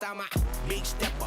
Tama, big stepper.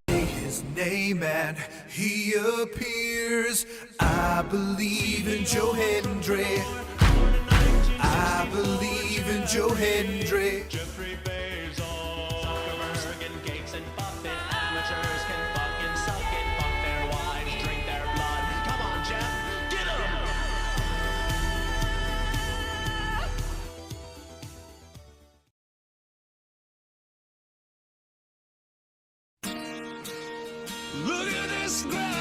His name and he appears. I believe in Joe Hendry. I believe in Joe Hendry. Jeffrey Bezos, Zuckerberg and Gates and Buffett. Amateurs can fucking suck it, fuck their wives, drink their blood. Come on, Jeff, get 'em! Look at this graph.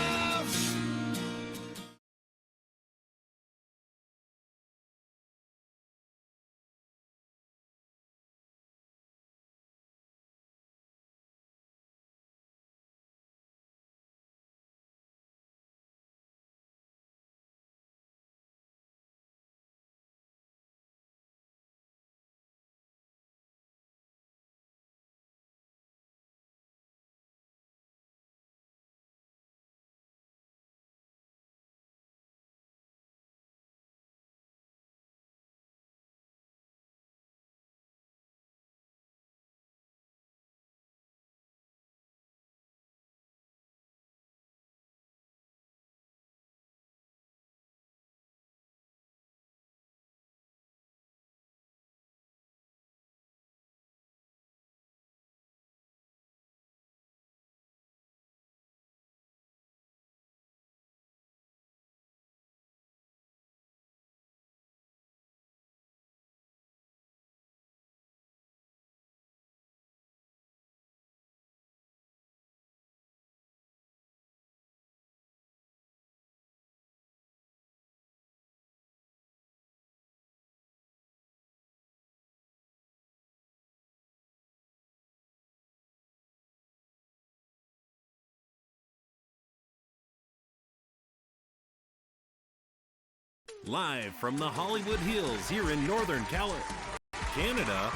Live from the Hollywood Hills here in Northern Canada,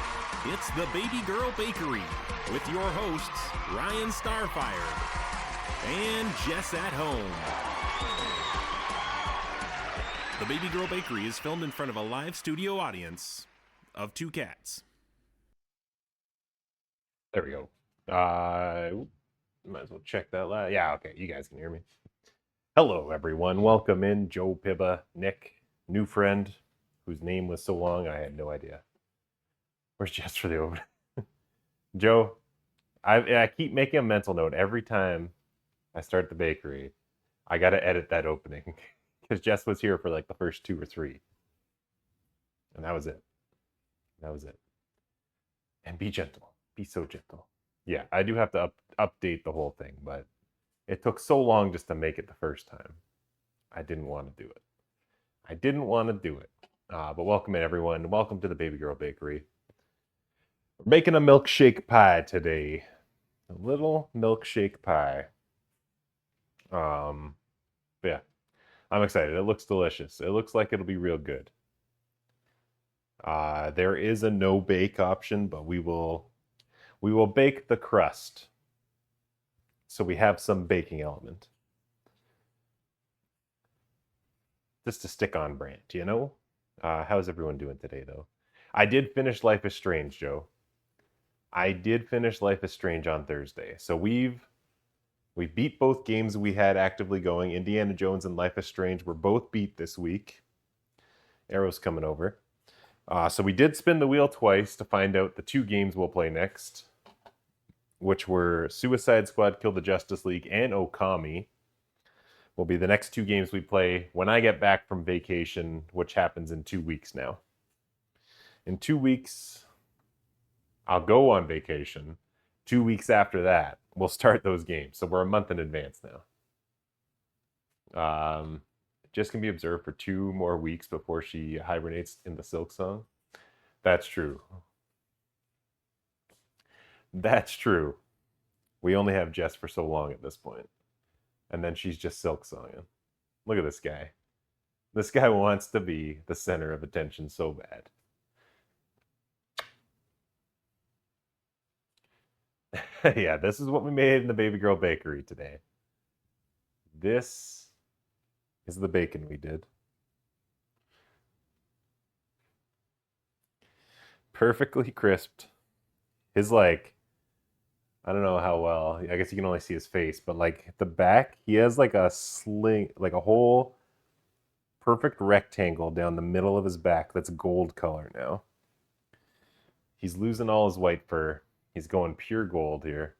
it's the Baby Girl Bakery with your hosts, Ryan Starfire and Jess at Home. The Baby Girl Bakery is filmed in front of a live studio audience of 2 cats. There we go. Might as well check that live. Yeah, okay, you guys can hear me. Hello, everyone. Welcome in. Joe, Pibba, Nick, new friend, whose name was so long I had no idea. Where's Jess for the opening? Joe, I keep making a mental note every time I start the bakery. I got to edit that opening because Jess was here for like the first 2 or 3. And that was it. That was it. And be gentle. Be so gentle. Yeah, I do have to update the whole thing, but it took so long just to make it the first time. I didn't want to do it. But welcome in, everyone. Welcome to the Baby Girl Bakery. We're making a milkshake pie today. A little milkshake pie. Yeah, I'm excited. It looks delicious. It looks like it'll be real good. There is a no bake option, but we will bake the crust. So we have some baking element. Just to stick on brand, you know? How's everyone doing today, though? I did finish Life is Strange, Joe. I did finish Life is Strange on Thursday. So we beat both games we had actively going. Indiana Jones and Life is Strange were both beat this week. Arrow's coming over. So we did spin the wheel twice to find out the 2 games we'll play next, which were Suicide Squad, Kill the Justice League, and Okami. Will be the next 2 games we play when I get back from vacation, which happens in 2 weeks now. In 2 weeks, I'll go on vacation. 2 weeks after that, we'll start those games. So we're a month in advance now. Just can be observed for 2 more weeks before she hibernates in the Silk Song. That's true. That's true. We only have Jess for so long at this point. And then she's just Silk Songing. Look at this guy. This guy wants to be the center of attention so bad. Yeah, this is what we made in the Baby Girl Bakery today. This is the bacon we did. Perfectly crisped. His, like, I don't know how well, I guess you can only see his face, but like the back, he has like a sling, like a whole perfect rectangle down the middle of his back that's gold color now. He's losing all his white fur. He's going pure gold here.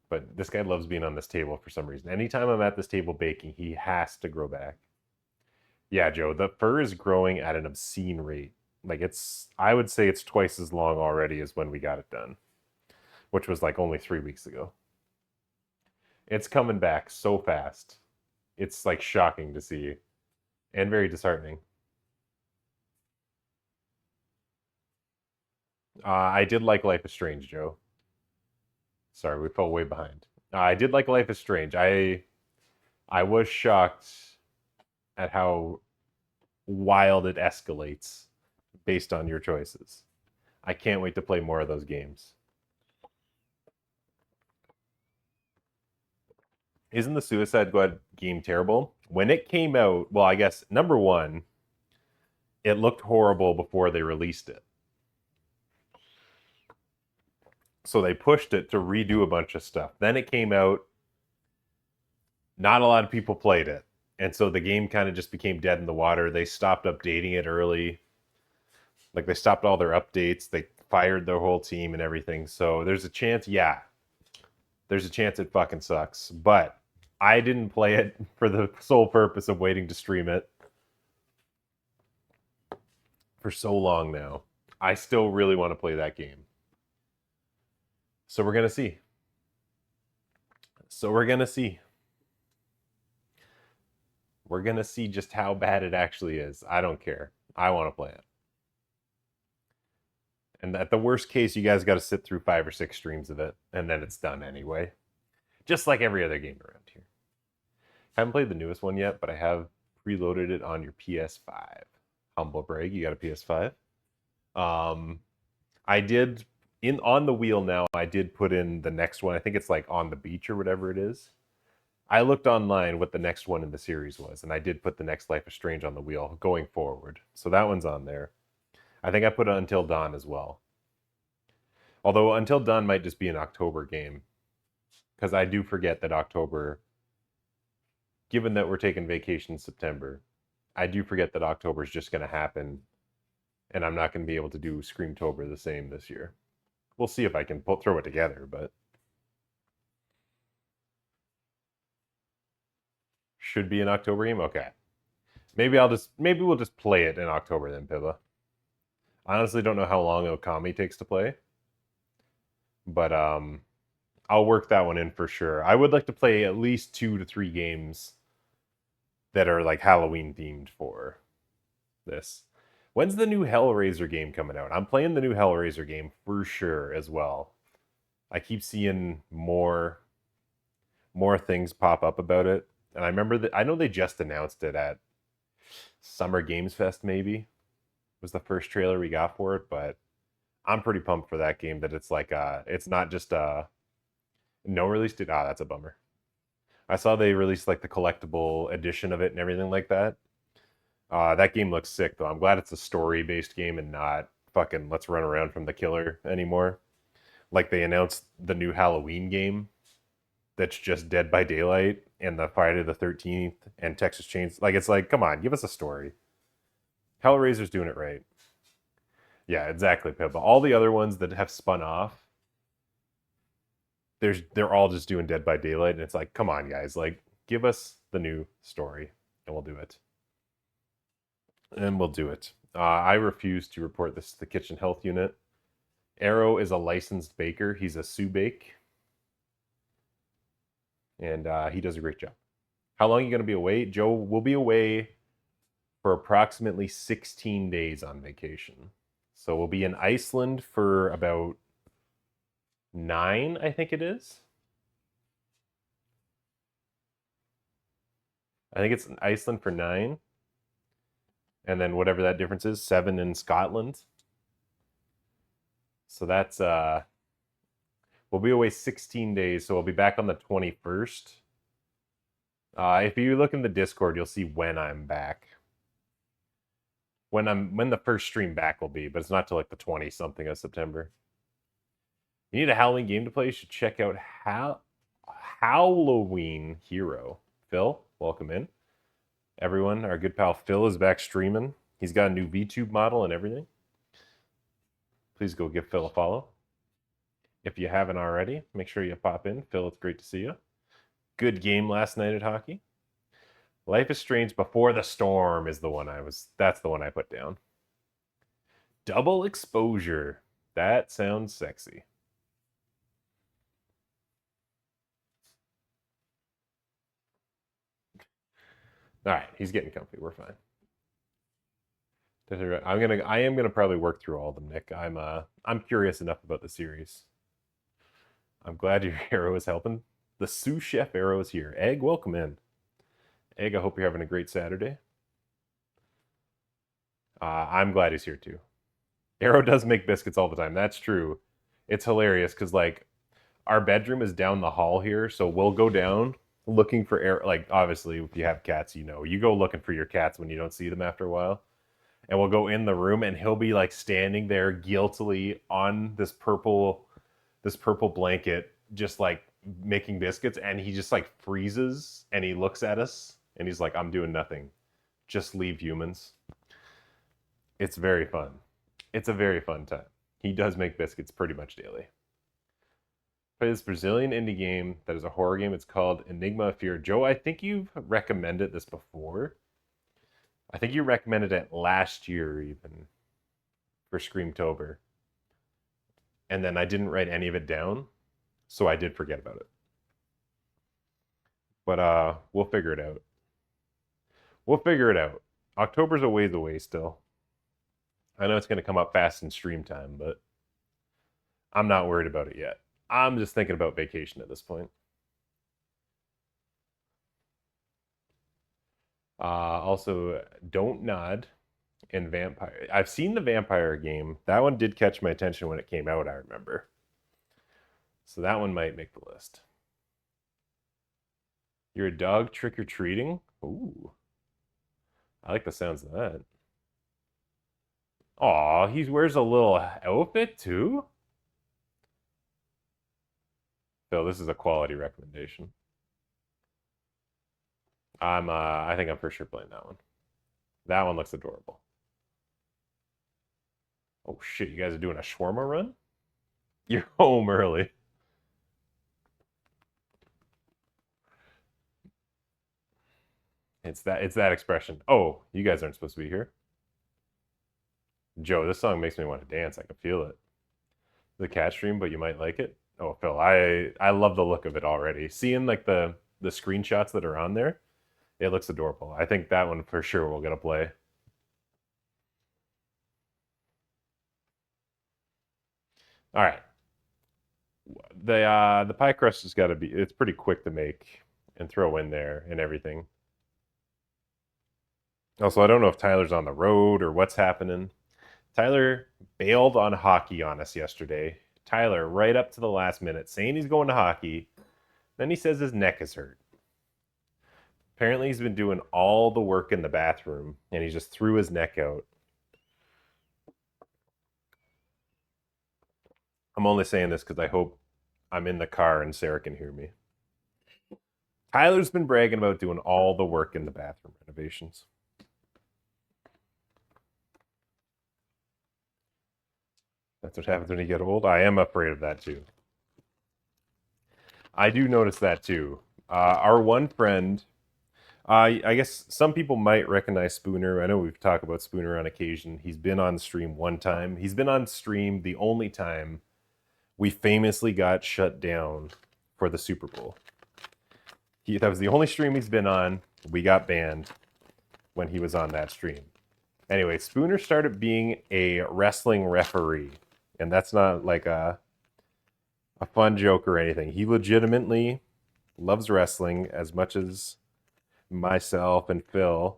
But this guy loves being on this table for some reason. Anytime I'm at this table baking, he has to grow back. Yeah, Joe, the fur is growing at an obscene rate. Like I would say it's twice as long already as when we got it done, which was like only 3 weeks ago. It's coming back so fast. It's like shocking to see and very disheartening. I did like Life is Strange, Joe. Sorry, we fell way behind. I did like Life is Strange. I was shocked at how wild it escalates based on your choices. I can't wait to play more of those games. Isn't the Suicide Squad game terrible? When it came out, well, I guess, number one, it looked horrible before they released it. So they pushed it to redo a bunch of stuff. Then it came out. Not a lot of people played it. And so the game kind of just became dead in the water. They stopped updating it early. Like, they stopped all their updates. They fired their whole team and everything. So there's a chance, yeah. There's a chance it fucking sucks. But I didn't play it for the sole purpose of waiting to stream it for so long now. I still really want to play that game. So we're going to see. We're going to see just how bad it actually is. I don't care. I want to play it. And at the worst case, you guys got to sit through 5 or 6 streams of it, and then it's done anyway. Just like every other game around here. Haven't played the newest one yet, but I have preloaded it on your PS5. Humble brag, you got a PS5. I did, on the wheel now, I did put in the next one. I think it's like On the Beach or whatever it is. I looked online what the next one in the series was, and I did put the next Life is Strange on the wheel going forward. So that one's on there. I think I put Until Dawn as well. Although Until Dawn might just be an October game. Because I do forget that October, given that we're taking vacation in September, I do forget that October is just going to happen. And I'm not going to be able to do Screamtober the same this year. We'll see if I can throw it together, but... Should be an October game? Okay. Maybe we'll just play it in October then, Pibba. I honestly don't know how long Okami takes to play. But I'll work that one in for sure. I would like to play at least 2 to 3 games that are like Halloween themed for this. When's the new Hellraiser game coming out? I'm playing the new Hellraiser game for sure as well. I keep seeing more things pop up about it. And I remember that I know they just announced it at Summer Games Fest, maybe. Was the first trailer we got for it, but I'm pretty pumped for that game that it's like it's not just no release date. Ah, that's a bummer. I saw they released like the collectible edition of it and everything like that. That game looks sick though. I'm glad it's a story-based game and not fucking let's run around from the killer anymore. Like they announced the new Halloween game that's just Dead by Daylight and the Friday the 13th and Texas Chainsaw. Like it's like, come on, give us a story. Hellraiser's doing it right. Yeah, exactly, Pippa. All the other ones that have spun off, they're all just doing Dead by Daylight, and it's like, come on, guys, like, give us the new story, and we'll do it. And we'll do it. I refuse to report this to the kitchen health unit. Arrow is a licensed baker. He's a sous bake. And he does a great job. How long are you going to be away? Joe will be away for approximately 16 days on vacation. So we'll be in Iceland for about 9, I think it is. I think it's in Iceland for 9. And then whatever that difference is, 7 in Scotland. So that's we'll be away 16 days, so we'll be back on the 21st. If you look in the Discord, you'll see when I'm back. When the first stream back will be, but it's not till like the 20-something of September. You need a Halloween game to play, you should check out Halloween Hero. Phil, welcome in. Everyone, our good pal Phil is back streaming. He's got a new VTube model and everything. Please go give Phil a follow. If you haven't already, make sure you pop in. Phil, it's great to see you. Good game last night at hockey. Life is Strange Before the Storm is the one that's the one I put down. Double Exposure. That sounds sexy. All right, he's getting comfy. We're fine. I am gonna probably work through all of them, Nick. I'm curious enough about the series. I'm glad your Arrow is helping. The sous chef Arrow is here. Egg, welcome in. Egg, I hope you're having a great Saturday. I'm glad he's here too. Arrow does make biscuits all the time. That's true. It's hilarious because like our bedroom is down the hall here, so we'll go down looking for Arrow. Like obviously, if you have cats, you know you go looking for your cats when you don't see them after a while. And we'll go in the room, and he'll be like standing there guiltily on this purple blanket, just like making biscuits, and he just like freezes, and he looks at us, and he's like, "I'm doing nothing. Just leave, humans." It's very fun. It's a very fun time. He does make biscuits pretty much daily. Play this Brazilian indie game that is a horror game. It's called Enigma of Fear. Joe, I think you've recommended this before. I think you recommended it last year even for Screamtober. And then I didn't write any of it down, so I did forget about it. But we'll figure it out. We'll figure it out. October's a ways away still. I know it's going to come up fast in stream time, but I'm not worried about it yet. I'm just thinking about vacation at this point. Also, Don't Nod and Vampire. I've seen the Vampire game. That one did catch my attention when it came out, I remember. So that one might make the list. You're a dog trick-or-treating? Ooh. I like the sounds of that. Aw, he wears a little outfit too? Phil, this is a quality recommendation. I think I'm for sure playing that one. That one looks adorable. Oh shit, you guys are doing a shawarma run? You're home early. It's that expression. Oh, you guys aren't supposed to be here. Joe, this song makes me want to dance. I can feel it. The cat stream, but you might like it. Oh, Phil, I love the look of it already. Seeing like the screenshots that are on there, it looks adorable. I think that one for sure we'll get a play. All right. The pie crust has got to be, it's pretty quick to make and throw in there and everything. Also, I don't know if Tyler's on the road or what's happening. Tyler bailed on hockey on us yesterday. Tyler, right up to the last minute, saying he's going to hockey. Then he says his neck is hurt. Apparently, he's been doing all the work in the bathroom, and he just threw his neck out. I'm only saying this because I hope I'm in the car and Sarah can hear me. Tyler's been bragging about doing all the work in the bathroom renovations. That's what happens when you get old. I am afraid of that too. I do notice that too. Our one friend, I guess some people might recognize Spooner. I know we've talked about Spooner on occasion. He's been on stream one time. He's been on stream the only time we famously got shut down for the Super Bowl. That was the only stream he's been on. We got banned when he was on that stream. Anyway, Spooner started being a wrestling referee. And that's not like a fun joke or anything. He legitimately loves wrestling as much as myself and Phil.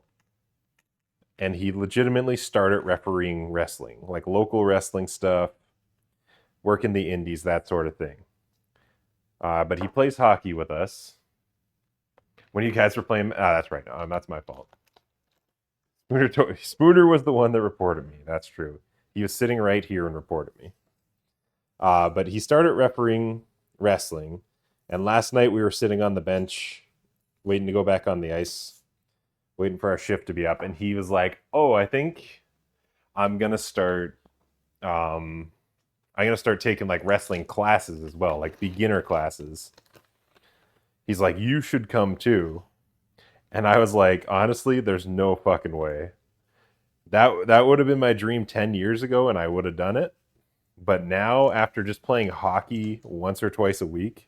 And he legitimately started refereeing wrestling, like local wrestling stuff, work in the indies, that sort of thing. But he plays hockey with us. When you guys were playing, that's right. That's my fault. Spooner was the one that reported me. That's true. He was sitting right here and reported me. But he started refereeing wrestling. And last night we were sitting on the bench, waiting to go back on the ice, waiting for our shift to be up. And he was like, "Oh, I think I'm gonna start. I'm gonna start taking like wrestling classes as well, like beginner classes." He's like, "You should come too." And I was like, honestly, there's no fucking way. That would have been my dream 10 years ago, and I would have done it. But now, after just playing hockey once or twice a week,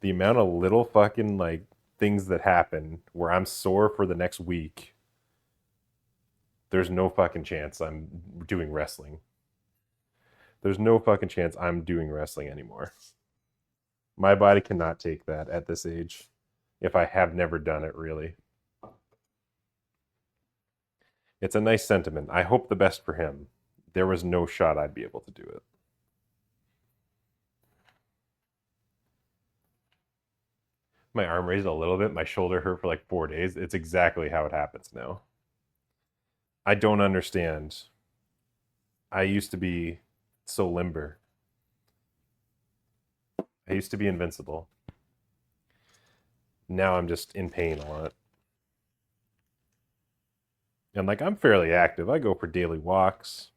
the amount of little fucking like things that happen where I'm sore for the next week, there's no fucking chance I'm doing wrestling. There's no fucking chance I'm doing wrestling anymore. My body cannot take that at this age, if I have never done it, really. It's a nice sentiment. I hope the best for him. There was no shot I'd be able to do it. My arm raised a little bit. My shoulder hurt for like 4 days. It's exactly how it happens now. I don't understand. I used to be so limber. I used to be invincible. Now I'm just in pain a lot. And like, I'm fairly active. I go for daily walks.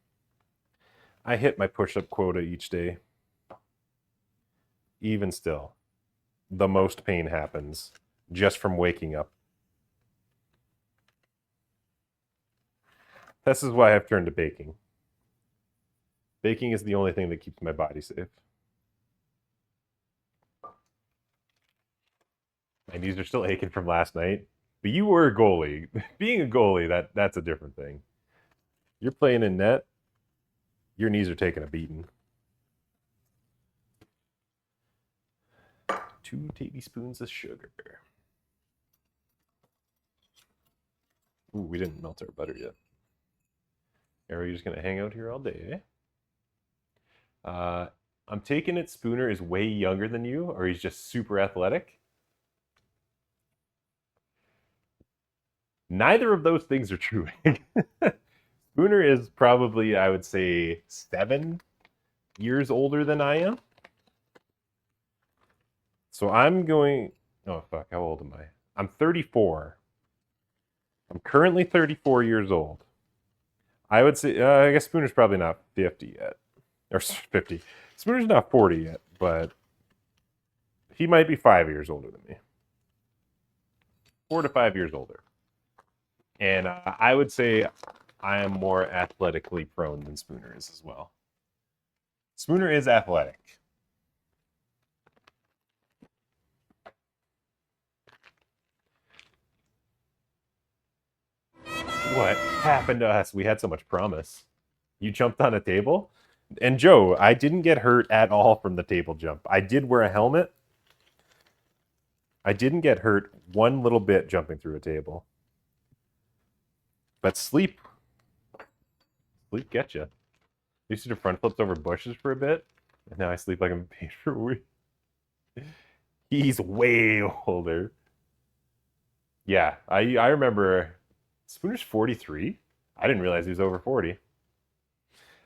I hit my push-up quota each day. Even still, the most pain happens just from waking up. This is why I've turned to baking. Baking is the only thing that keeps my body safe. My knees are still aching from last night. But you were a goalie. Being a goalie, that's a different thing. You're playing in net, your knees are taking a beating. 2 tablespoons of sugar. Ooh, we didn't melt our butter yet. Are we just going to hang out here all day, eh? I'm taking it Spooner is way younger than you, or he's just super athletic. Neither of those things are true. Spooner is probably, I would say, 7 years older than I am. So I'm going... Oh, fuck. How old am I? I'm 34. I'm currently 34 years old. I would say... I guess Spooner's probably not 50 yet. Or 50. Spooner's not 40 yet, but... he might be 5 years older than me. 4 to 5 years older. And I would say I am more athletically prone than Spooner is as well. Spooner is athletic. What happened to us? We had so much promise. You jumped on a table? And Joe, I didn't get hurt at all from the table jump. I did wear a helmet. I didn't get hurt one little bit jumping through a table. But sleep gets you. I used to do front flips over bushes for a bit, and now I sleep like I'm paid for a week. He's way older. Yeah, I remember Spooner's 43. I didn't realize he was over 40.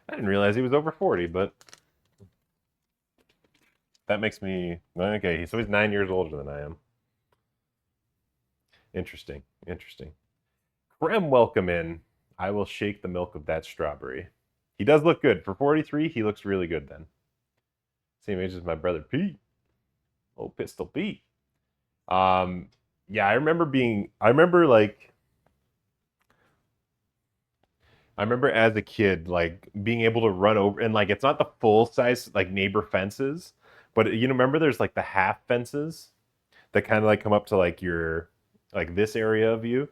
I didn't realize he was over 40, but that makes me... Okay, so he's 9 years older than I am. Interesting, interesting. Krem, welcome in. I will shake the milk of that strawberry. He does look good. For 43, he looks really good then. Same age as my brother Pete. Oh, Pistol Pete. Yeah, I remember as a kid, like being able to run over, and like it's not the full size like neighbor fences, but remember there's like the half fences that kind of like come up to like your like this area of you,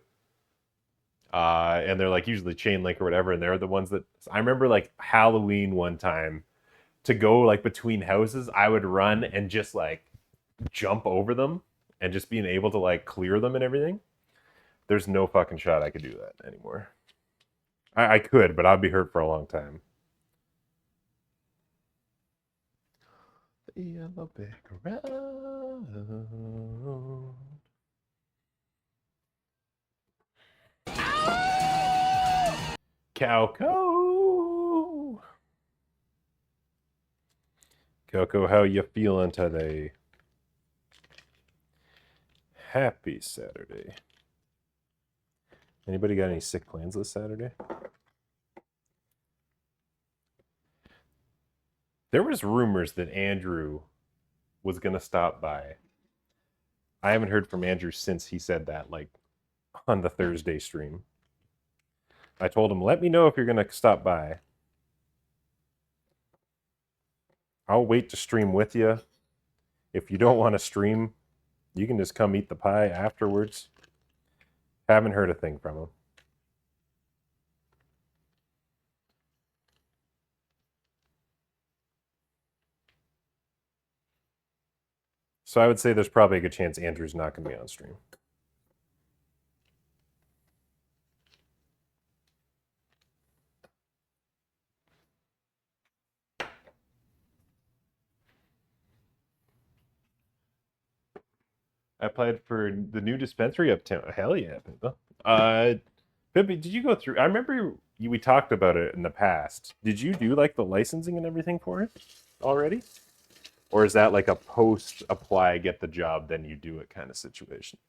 and they're like usually chain link or whatever, and they're the ones that I remember like Halloween one time to go like between houses, I would run and just like jump over them and just being able to like clear them and everything. There's no fucking shot I could do that anymore. I could, but I'd be hurt for a long time. The yellow brick road. Coco. Coco, how you feeling today? Happy Saturday. Anybody got any sick plans this Saturday? There was rumors that Andrew was gonna stop by. I haven't heard from Andrew since he said that, like on the Thursday stream. I told him, let me know if you're gonna stop by. I'll wait to stream with you. If you don't want to stream, you can just come eat the pie afterwards. Haven't heard a thing from him. So I would say there's probably a good chance Andrew's not going to be on stream. I applied for the new dispensary uptown. Hell yeah, Pippa. Pippa, did you go through? I remember we talked about it in the past. Did you do like the licensing and everything for it already? Or is that like a post apply, get the job, then you do it kind of situation?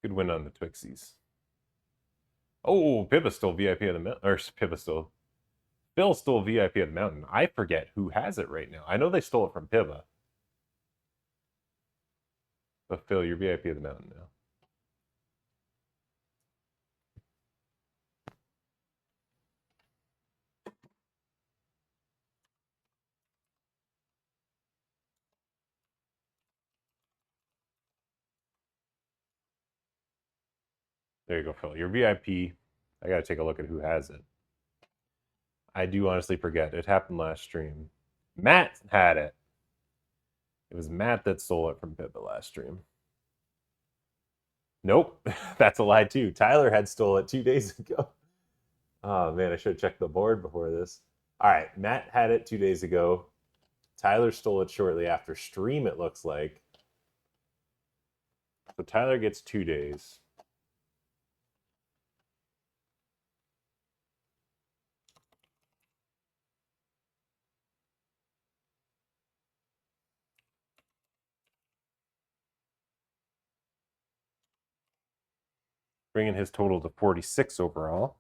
Good win on the Twixies. Oh, Pippa's still VIP of the mountain. Or Pippa's still. Phil's still VIP of the mountain. I forget who has it right now. I know they stole it from Pippa. But Phil, you're VIP of the mountain now. There you go, Phil. You're VIP. I got to take a look at who has it. I do honestly forget. It happened last stream. Matt had it. It was Matt that stole it from Pippa last stream. Nope. That's a lie too. Tyler had stole it 2 days ago. Oh man, I should have checked the board before this. All right, Matt had it 2 days ago. Tyler stole it shortly after stream, it looks like. So Tyler gets 2 days. Bringing his total to 46 overall.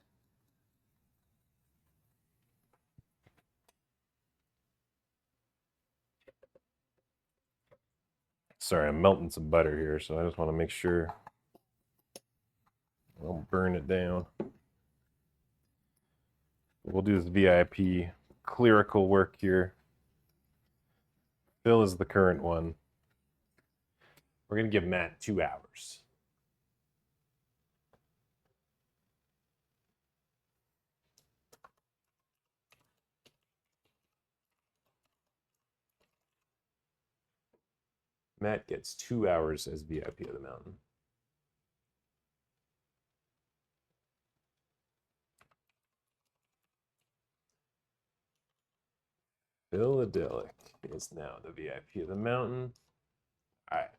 Sorry, I'm melting some butter here, so I just want to make sure I don't burn it down. We'll do this VIP clerical work here. Phil is the current one. We're going to give Matt 2 hours. Matt gets 2 hours as VIP of the mountain. Philadelic is now the VIP of the mountain. All right.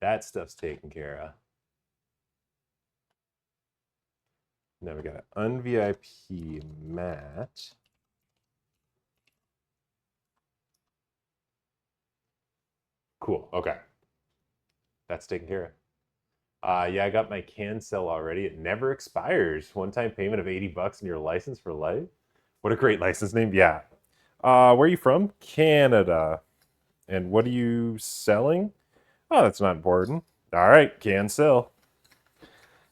That stuff's taken care of. Now we got to un-VIP Matt. Cool. Okay. That's taken care of. Yeah, I got my cancel already. It never expires. One-time payment of $80 and your license for life. What a great license name. Yeah. Where are you from? Canada. And what are you selling? Oh, that's not important. All right, cancel.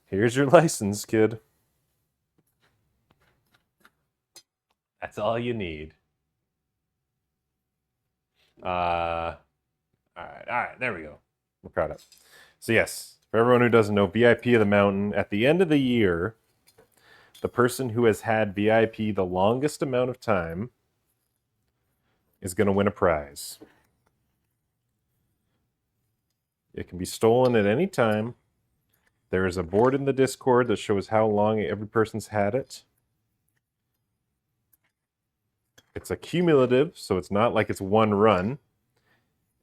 Here's your license, kid. That's all you need. All right, there we go. We're caught up. So yes, for everyone who doesn't know, VIP of the Mountain, at the end of the year, the person who has had VIP the longest amount of time is going to win a prize. It can be stolen at any time. There is a board in the Discord that shows how long every person's had it. It's a cumulative, so it's not like it's one run.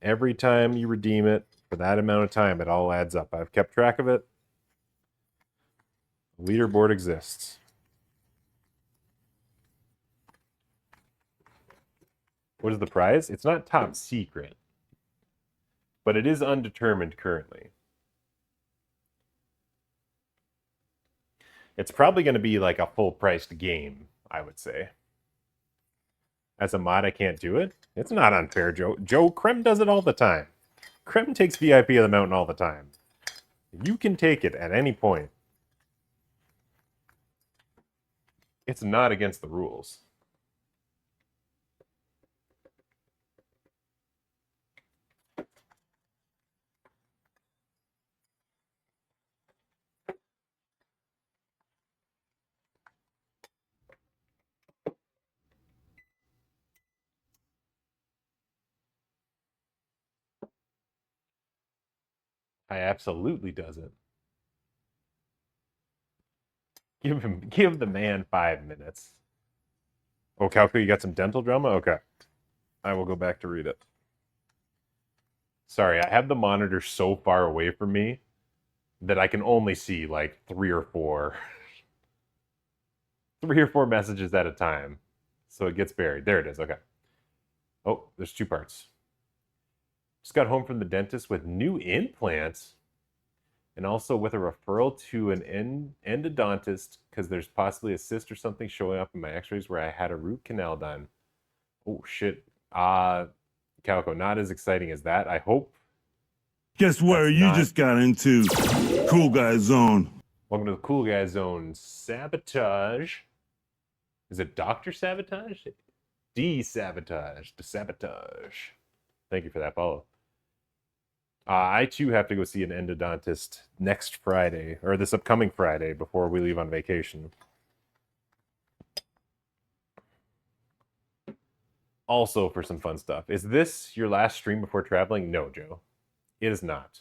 Every time you redeem it for that amount of time, it all adds up. I've kept track of it. The leaderboard exists. What is the prize? It's not top secret, but it is undetermined currently. It's probably going to be like a full-priced game, I would say. As a mod, I can't do it. It's not unfair, Joe. Joe, Krem does it all the time. Krem takes VIP of the Mountain all the time. You can take it at any point. It's not against the rules. I absolutely does it. Give the man 5 minutes. Oh, Calco, you got some dental drama? Okay. I will go back to read it. Sorry, I have the monitor so far away from me that I can only see like 3 or 4 messages at a time. So it gets buried. There it is. Okay. Oh, there's 2 parts. Just got home from the dentist with new implants and also with a referral to an endodontist because there's possibly a cyst or something showing up in my x-rays where I had a root canal done. Oh, shit. Calico, not as exciting as that. I hope. Guess where you just got into? Cool Guy Zone. Welcome to the Cool Guy Zone. Sabotage. Is it Dr. Sabotage? De-sabotage. De-sabotage. Thank you for that follow. I too have to go see an endodontist next Friday, or this upcoming Friday, before we leave on vacation. Also, for some fun stuff. Is this your last stream before traveling? No, Joe. It is not.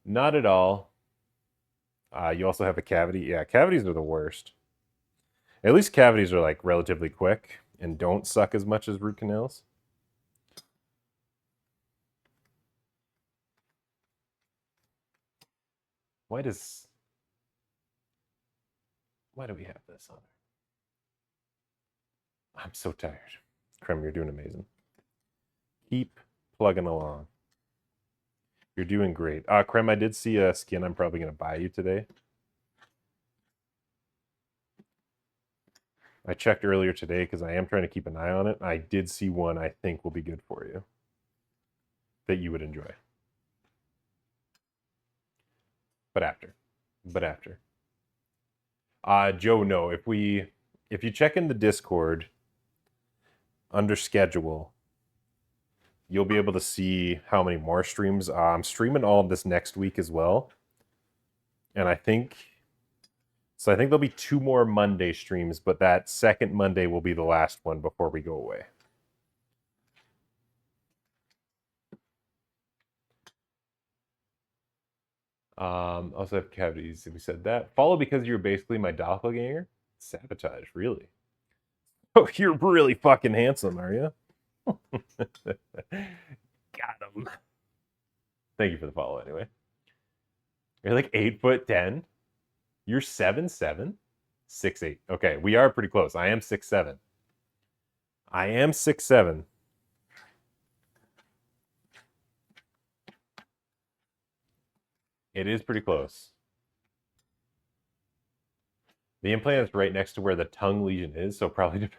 Not at all. You also have a cavity. Yeah, cavities are the worst. At least cavities are like relatively quick and don't suck as much as root canals. Why do we have this on there? I'm so tired. Krem, you're doing amazing. Keep plugging along. You're doing great. Krem, I did see a skin I'm probably going to buy you today. I checked earlier today because I am trying to keep an eye on it. I did see one I think will be good for you that you would enjoy. But after. Joe, no. If you check in the Discord under schedule, you'll be able to see how many more streams. I'm streaming all of this next week as well. And I think there'll be 2 more Monday streams, but that second Monday will be the last one before we go away. Also have cavities. We said that. Follow because you're basically my doppelganger. Sabotage, really? Oh, you're really fucking handsome, are you? Got him. Thank you for the follow, anyway. You're like 8'10". You're 7'7", 6'8". Okay, we are pretty close. I am 6'7". I am 6'7". It is pretty close. The implant is right next to where the tongue lesion is, so probably.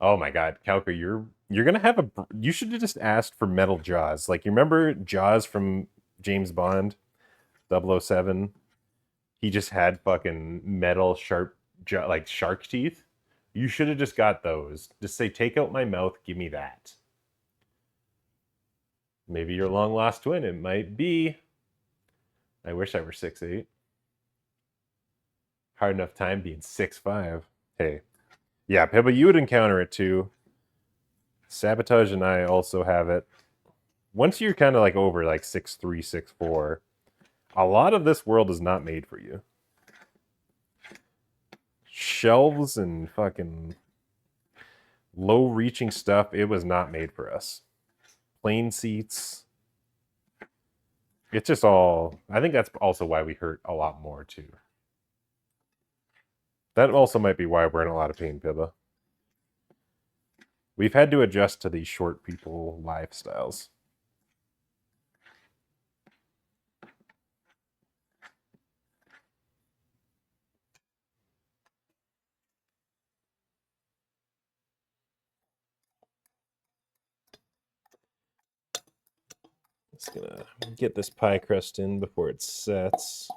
Oh my God, Calco, you're gonna have a. You should have just asked for metal jaws. Like you remember Jaws from James Bond, 007? He just had fucking metal sharp jaw, like shark teeth. You should have just got those. Just say, take out my mouth, give me that. Maybe your long lost twin. It might be. I wish I were 6'8". Hard enough time being 6'5". Hey. Yeah, Pibba, you would encounter it too. Sabotage and I also have it. Once you're kind of like over like 6'3", 6'4", a lot of this world is not made for you. Shelves and fucking low-reaching stuff, it was not made for us. Plane seats. It's just all... I think that's also why we hurt a lot more too. That also might be why we're in a lot of pain, Pibba. We've had to adjust to these short people lifestyles. Just gonna get this pie crust in before it sets,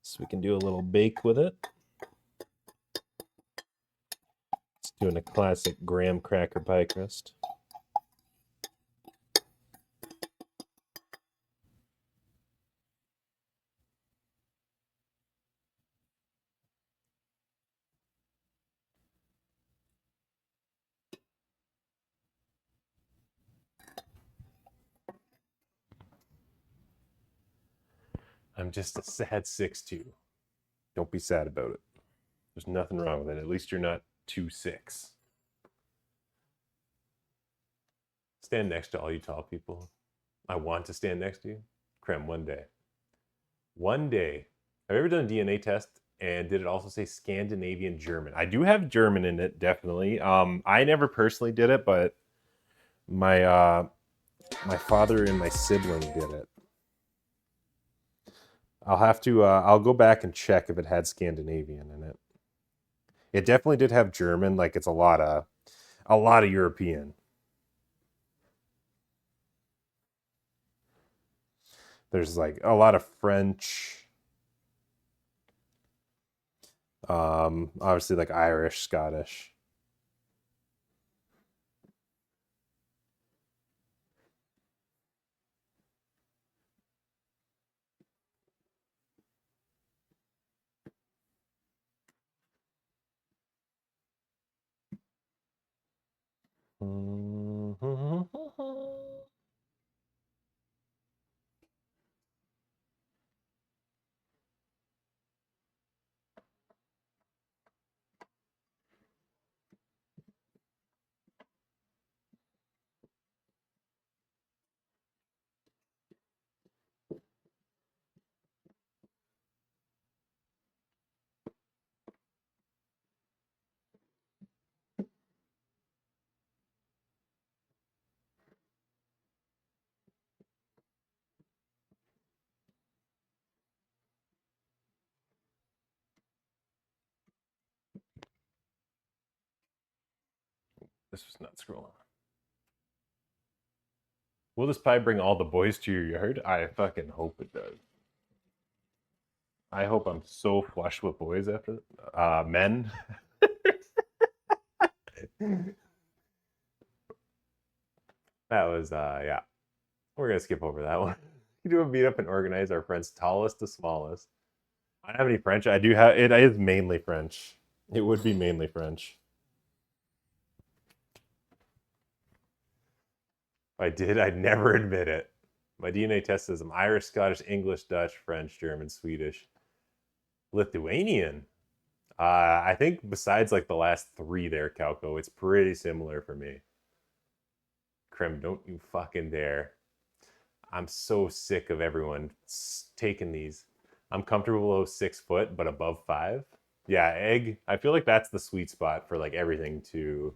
so we can do a little bake with it. It's doing a classic graham cracker pie crust. I'm just a sad 6'2". Don't be sad about it. There's nothing wrong with it. At least you're not 2'6". Stand next to all you tall people. I want to stand next to you. Krem, one day. One day. Have you ever done a DNA test? And did it also say Scandinavian German? I do have German in it, definitely. I never personally did it, but my my father and my sibling did it. I'll have to. I'll go back and check if it had Scandinavian in it. It definitely did have German. Like it's a lot of European. There's like a lot of French. Obviously like Irish, Scottish. This was not scrolling. Will this pie bring all the boys to your yard? I fucking hope it does. I hope I'm so flush with boys after men. That was yeah. We're gonna skip over that one. We do a meetup and organize our friends tallest to smallest. I don't have any French. I do have it is mainly French. It would be mainly French. If I did, I'd never admit it. My DNA test says I'm Irish, Scottish, English, Dutch, French, German, Swedish, Lithuanian. I think besides like the last 3 there, Calco, it's pretty similar for me. Krem, don't you fucking dare. I'm so sick of everyone taking these. I'm comfortable below 6 foot, but above 5. Yeah, egg. I feel like that's the sweet spot for like everything to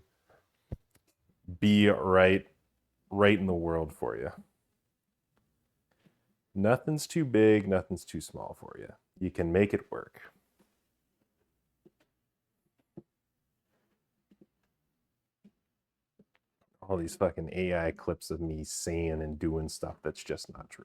be right in the world for you. Nothing's too big, nothing's too small for you. You can make it work. All these fucking AI clips of me saying and doing stuff that's just not true.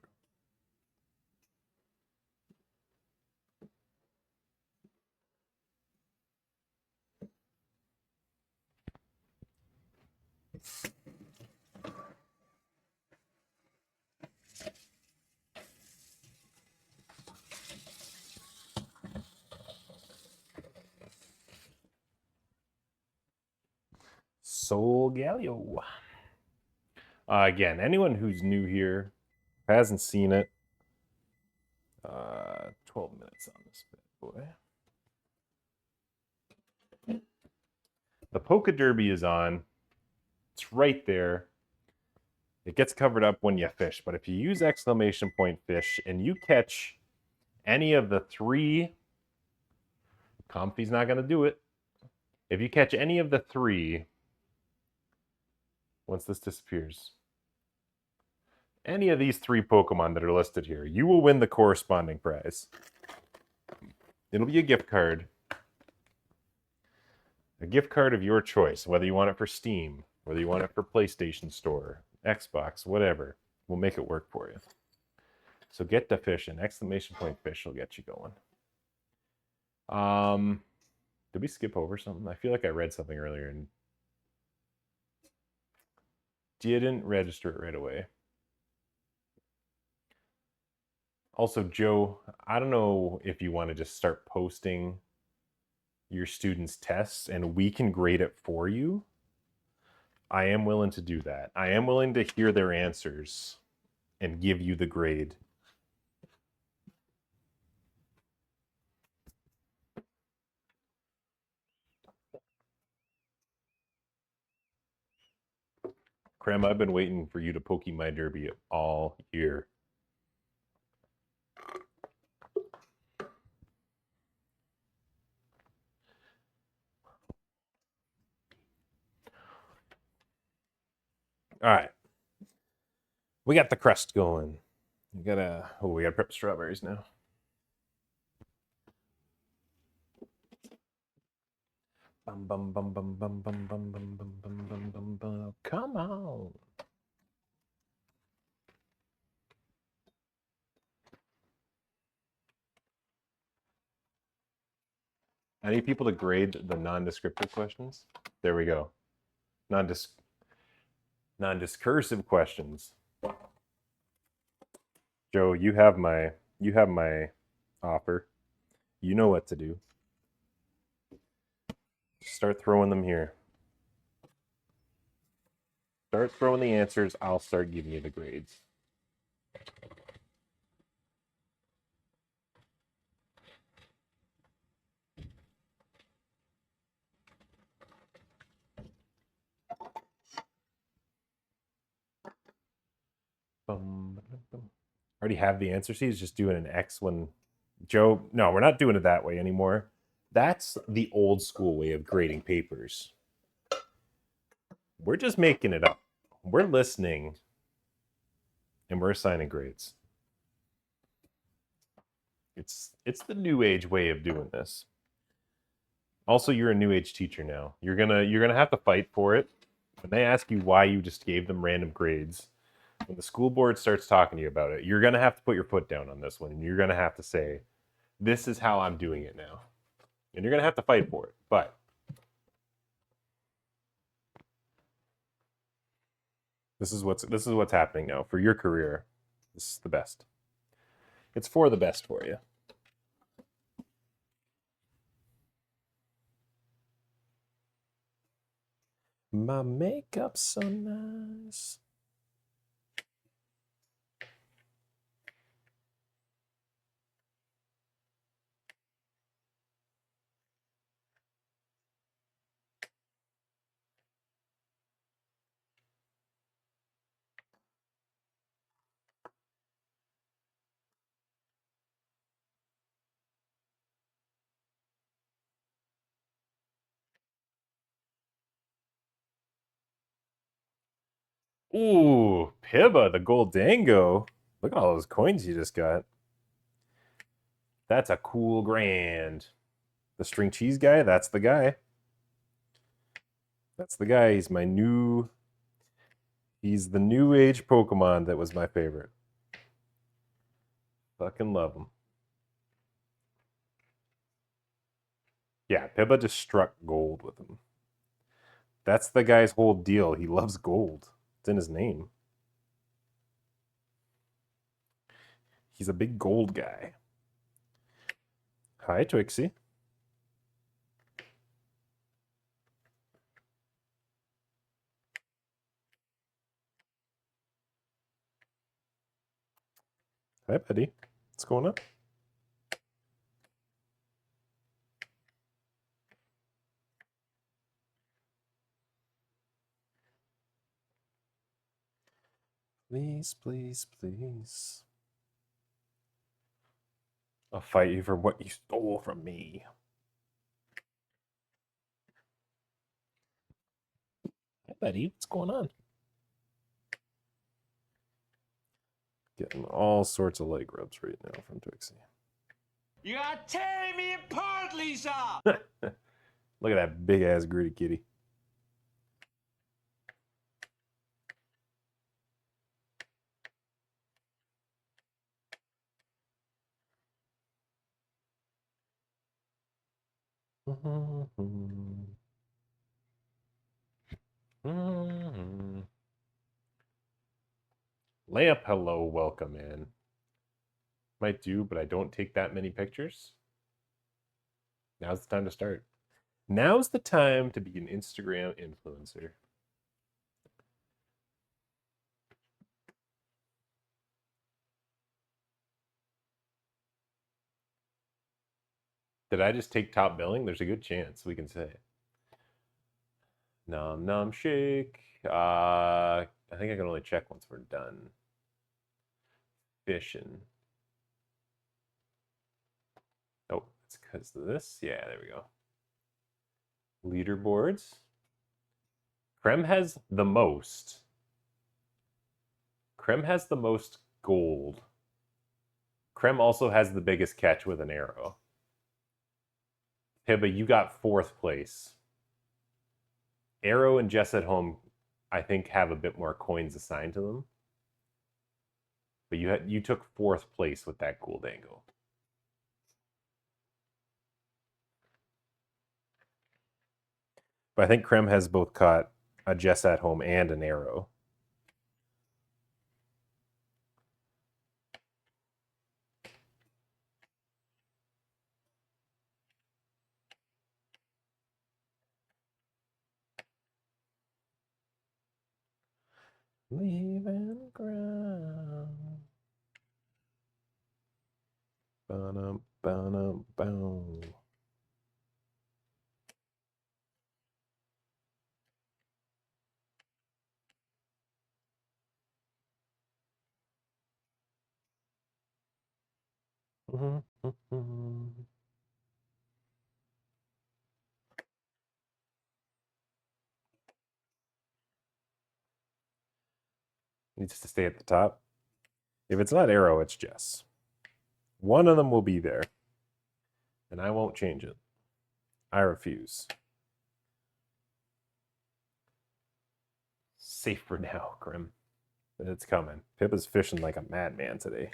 Soul Galio. Again, anyone who's new here, hasn't seen it, 12 minutes on this bad boy. The Polka Derby is on. It's right there. It gets covered up when you fish, but if you use exclamation point fish and you catch any of the three, Comfy's not going to do it. If you catch any of the three, once this disappears, any of these three Pokemon that are listed here, you will win the corresponding prize. It'll be a gift card. A gift card of your choice, whether you want it for Steam, whether you want it for PlayStation Store, Xbox, whatever. We'll make it work for you. So get the fish, and exclamation point fish will get you going. Did we skip over something? I feel like I read something earlier and didn't register it right away. Also, Joe, I don't know if you want to just start posting your students' tests and we can grade it for you. I am willing to do that. I am willing to hear their answers and give you the grade. Krem, I've been waiting for you to poke my derby all year. All right. We got the crust going. We gotta prep strawberries now. Bum bum bum bum bum bum bum bum bum bum bum bum bum. Come on. I need people to grade the non-descriptive questions. There we go. Non-discursive questions. Joe, you have my offer. You know what to do. Start throwing them here. Start throwing the answers. I'll start giving you the grades. I already have the answer. He's just doing an X when Joe. No, we're not doing it that way anymore. That's the old school way of grading papers. We're just making it up. We're listening and we're assigning grades. It's the new age way of doing this. Also, you're a new age teacher now. You're gonna have to fight for it. When they ask you why you just gave them random grades, when the school board starts talking to you about it, you're gonna have to put your foot down on this one, and you're gonna have to say, "This is how I'm doing it now," and you're gonna have to fight for it. But this is what's happening now for your career. This is the best. It's for the best for you. My makeup's so nice. Ooh, Pibba, the Goldango. Look at all those coins you just got. That's a cool grand. The string cheese guy, that's the guy. That's the guy. He's the new age Pokemon that was my favorite. Fucking love him. Yeah, Pibba just struck gold with him. That's the guy's whole deal. He loves gold. It's in his name. He's a big gold guy. Hi, Twixie. Hi, buddy. What's going on? Please, please, please. I'll fight you for what you stole from me. Hi, buddy. What's going on? Getting all sorts of leg rubs right now from Twixie. You are tearing me apart, Lisa! Look at that big ass gritty kitty. Layup, hello, welcome in. Might do, but I don't take that many pictures. Now's the time to start. Now's the time to be an Instagram influencer. Did I just take top billing? There's a good chance we can say it. Nom nom shake. I think I can only check once we're done. Fishing. Oh, it's because of this. Yeah, there we go. Leaderboards. Krem has the most. Krem has the most gold. Krem also has the biggest catch with an arrow. Pibba, you got 4th place. Arrow and Jess at home, I think, have a bit more coins assigned to them. But you took 4th place with that cool dango. But I think Krem has both caught a Jess at home and an arrow. Leaving ground. Ba-dum, ba-dum, bow. Needs to stay at the top. If it's not arrow, it's Jess. One of them will be there. And I won't change it. I refuse. Safe for now, Grim. But it's coming. Pippa's fishing like a madman today.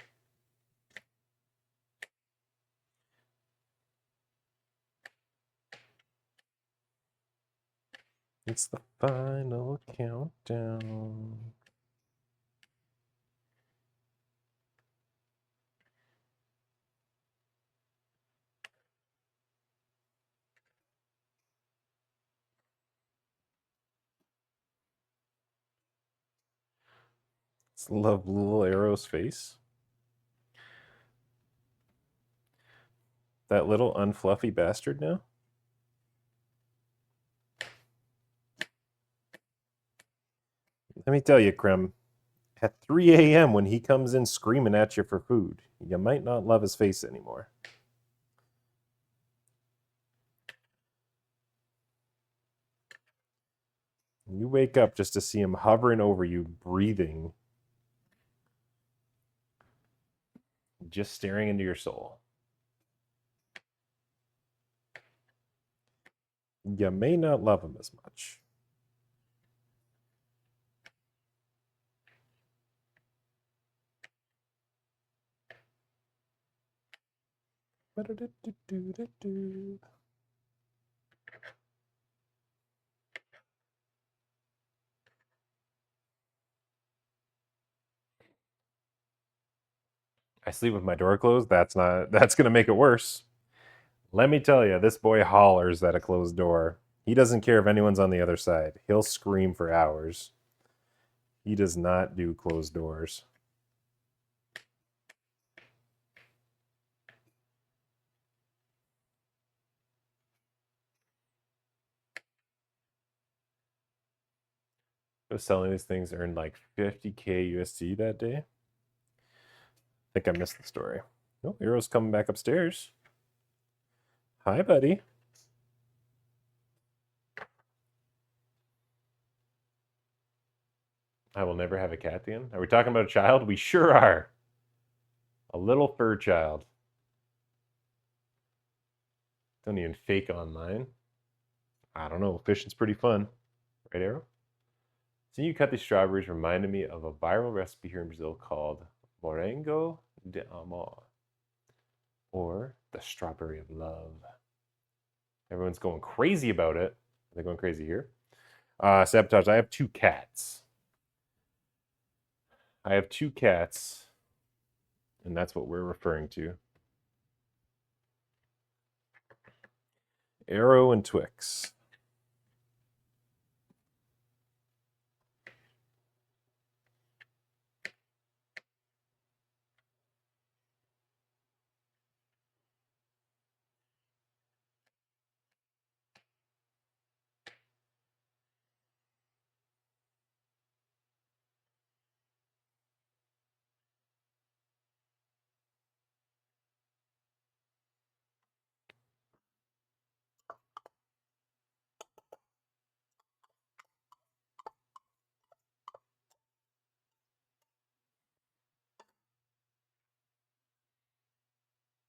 It's the final countdown. Just love little Arrow's face. That little unfluffy bastard now. Let me tell you, Krem, at 3 a.m. when he comes in screaming at you for food, you might not love his face anymore. You wake up just to see him hovering over you, breathing. just staring into your soul. You may not love him as much. I sleep with my door closed. That's going to make it worse. Let me tell you, this boy hollers at a closed door. He doesn't care if anyone's on the other side. He'll scream for hours. He does not do closed doors. I was selling these things, earned like 50K USD that day. I think I missed the story. Oh, Hero's coming back upstairs. Hi, buddy. I will never have a cat again. Are we talking about a child? We sure are. A little fur child. Don't even fake online. I don't know. Fishing's pretty fun. Right, Arrow? Seeing you cut these strawberries reminded me of a viral recipe here in Brazil called morango de amor, or the strawberry of love. Everyone's going crazy about it. They're going crazy here. Sabotage. I have 2 cats. I have 2 cats, and that's what we're referring to. Arrow and Twix.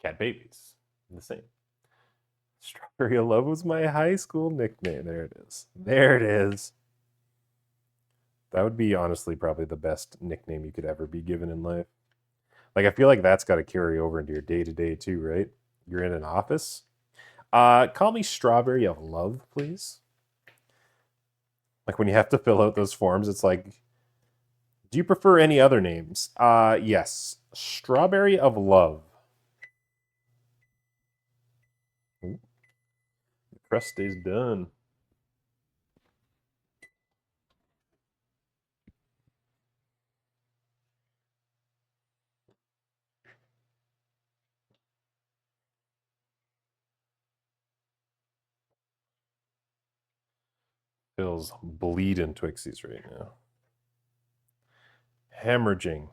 Cat babies. The same. Strawberry of Love was my high school nickname. There it is. There it is. That would be honestly probably the best nickname you could ever be given in life. Like, I feel like that's got to carry over into your day-to-day too, right? You're in an office. Call me Strawberry of Love, please. Like when you have to fill out those forms, it's like, do you prefer any other names? Yes. Strawberry of Love. Ooh. The crust is done. Phil's bleeding Twixies right now. Hemorrhaging.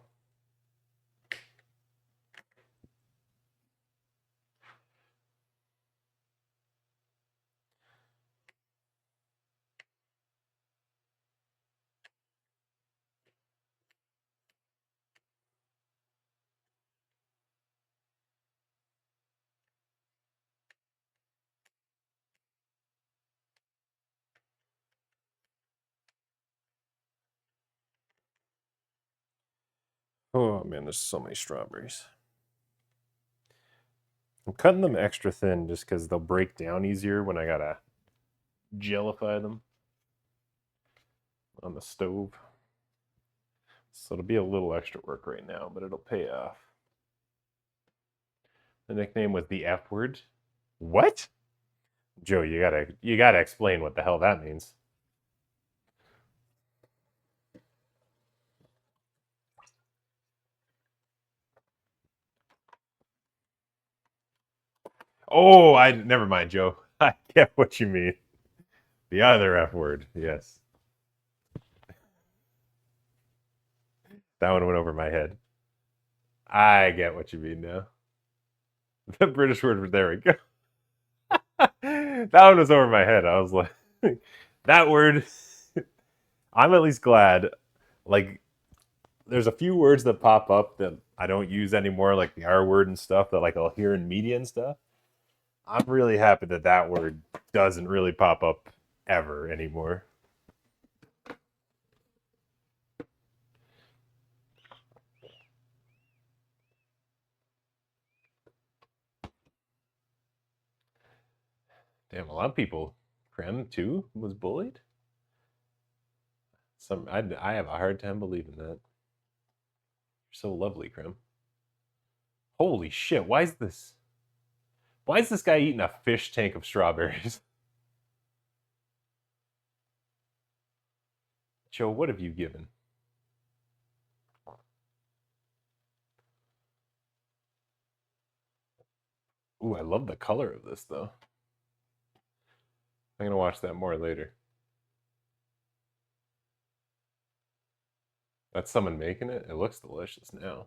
Oh man, there's so many strawberries. I'm cutting them extra thin just because they'll break down easier when I gotta gellify them on the stove. So it'll be a little extra work right now, but it'll pay off. The nickname was the F word. What? Joe, you gotta explain what the hell that means. Oh, never mind, Joe. I get what you mean. The other F word, yes. That one went over my head. I get what you mean now. The British word, there we go. That one was over my head. I was like, that word. I'm at least glad. Like, there's a few words that pop up that I don't use anymore like the R word and stuff that like I'll hear in media and stuff. I'm really happy that that word doesn't really pop up ever anymore. Damn, a lot of people. Krem too was bullied. I have a hard time believing that. You're so lovely, Krem. Holy shit! Why is this guy eating a fish tank of strawberries? Joe, what have you given? Ooh, I love the color of this though. I'm gonna watch that more later. That's someone making it. It looks delicious now.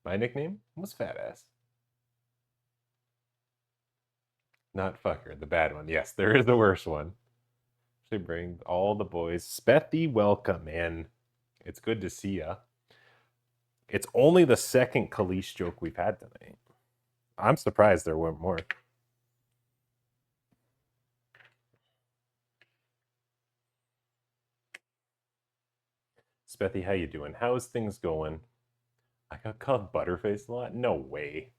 My nickname was Fat Ass. Not fucker, the bad one. Yes, there is the worst one. Actually, bring all the boys. Spethy, welcome, man. It's good to see ya. It's only the second Khalees joke we've had tonight. I'm surprised there weren't more. Spethy, how you doing? How's things going? I got called Butterface a lot? No way.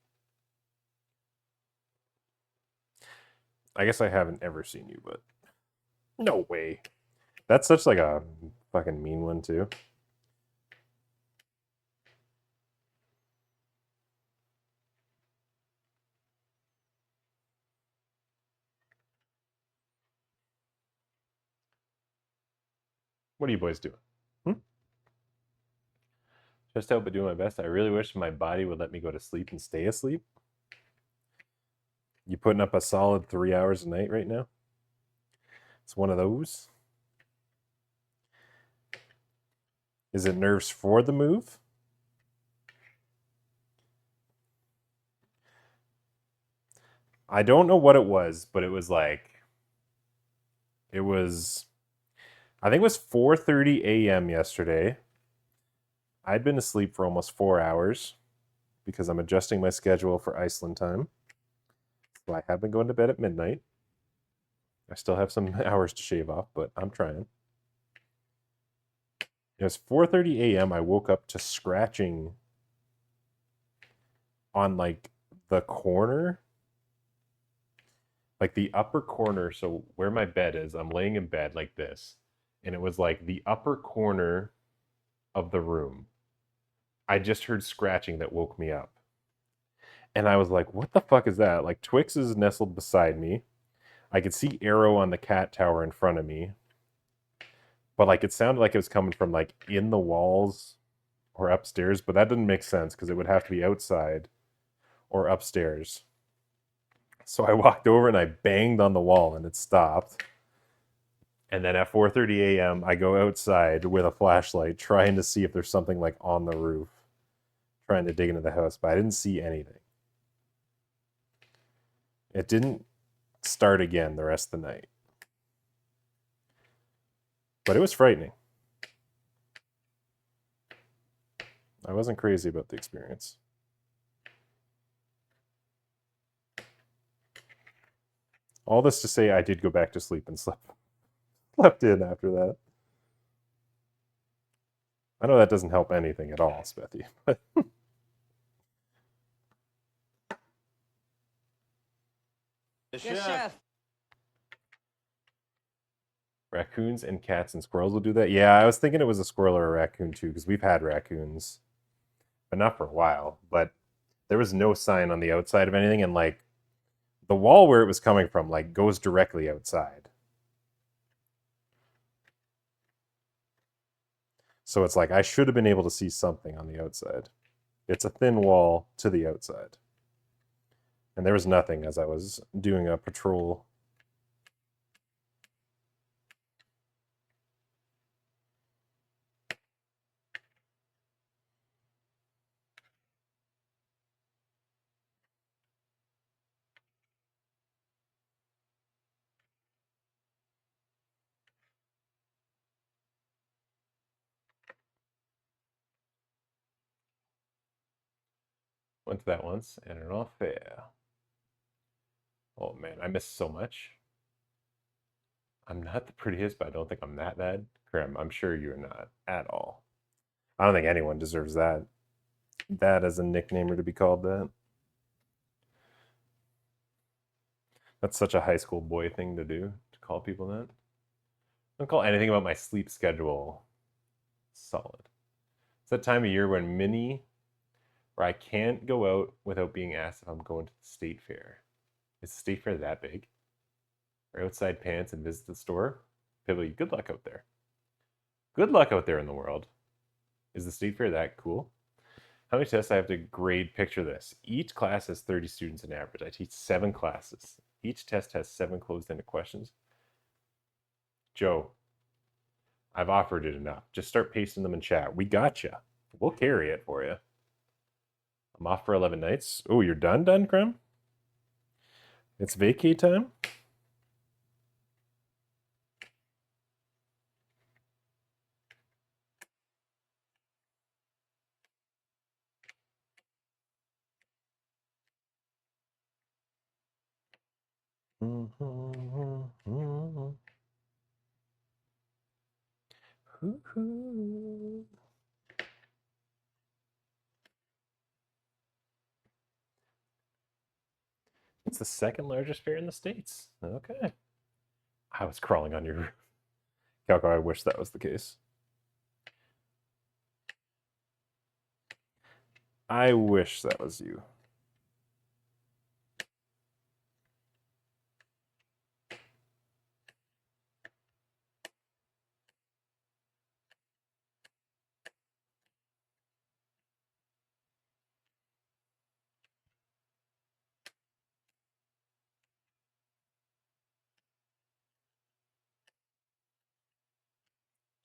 I guess I haven't ever seen you, but no way. That's such like a fucking mean one too. What are you boys doing? Just out but doing my best. I really wish my body would let me go to sleep and stay asleep. You putting up a solid 3 hours a night right now? It's one of those. Is it nerves for the move? I don't know what it was, but it was like, I think it was 4:30 a.m. yesterday. I'd been asleep for almost 4 hours because I'm adjusting my schedule for Iceland time. So I have been going to bed at midnight. I still have some hours to shave off, but I'm trying. It was 4:30 a.m. I woke up to scratching on like the corner, like the upper corner. So where my bed is, I'm laying in bed like this, and it was like the upper corner of the room. I just heard scratching that woke me up. And I was like, what the fuck is that? Like Twix is nestled beside me. I could see Arrow on the cat tower in front of me. But like it sounded like it was coming from like in the walls or upstairs, but that didn't make sense because it would have to be outside or upstairs. So I walked over and I banged on the wall and it stopped. And then at 4:30 a.m., I go outside with a flashlight trying to see if there's something like on the roof, trying to dig into the house, but I didn't see anything. It didn't start again the rest of the night. But it was frightening. I wasn't crazy about the experience. All this to say, I did go back to sleep and slept in after that. I know that doesn't help anything at all, Spethy, but Yes, chef. raccoons and cats and squirrels will do that. Yeah, I was thinking it was a squirrel or a raccoon too, because we've had raccoons, but not for a while. But there was no sign on the outside of anything, and like the wall where it was coming from, like goes directly outside. So it's like I should have been able to see something on the outside. It's a thin wall to the outside. And there was nothing as I was doing a patrol. Went to that once, and an fair. Oh man, I missed so much. I'm not the prettiest, but I don't think I'm that bad. Krim, I'm sure you're not at all. I don't think anyone deserves that. That as a nickname or to be called that. That's such a high school boy thing to do, to call people that. I don't call anything about my sleep schedule solid. It's that time of year when where I can't go out without being asked if I'm going to the state fair. Is the state fair that big? Wear outside pants and visit the store? Pibble, good luck out there. Good luck out there in the world. Is the state fair that cool? How many tests I have to grade? Picture this. Each class has 30 students on average. I teach 7 classes. Each test has 7 closed-ended questions. Joe, I've offered it enough. Just start pasting them in chat. We got you. We'll carry it for you. I'm off for 11 nights. Oh, you're done, Krem? It's vacay time? It's the second largest fair in the States. Okay. I was crawling on your roof. Calco, I wish that was the case. I wish that was you.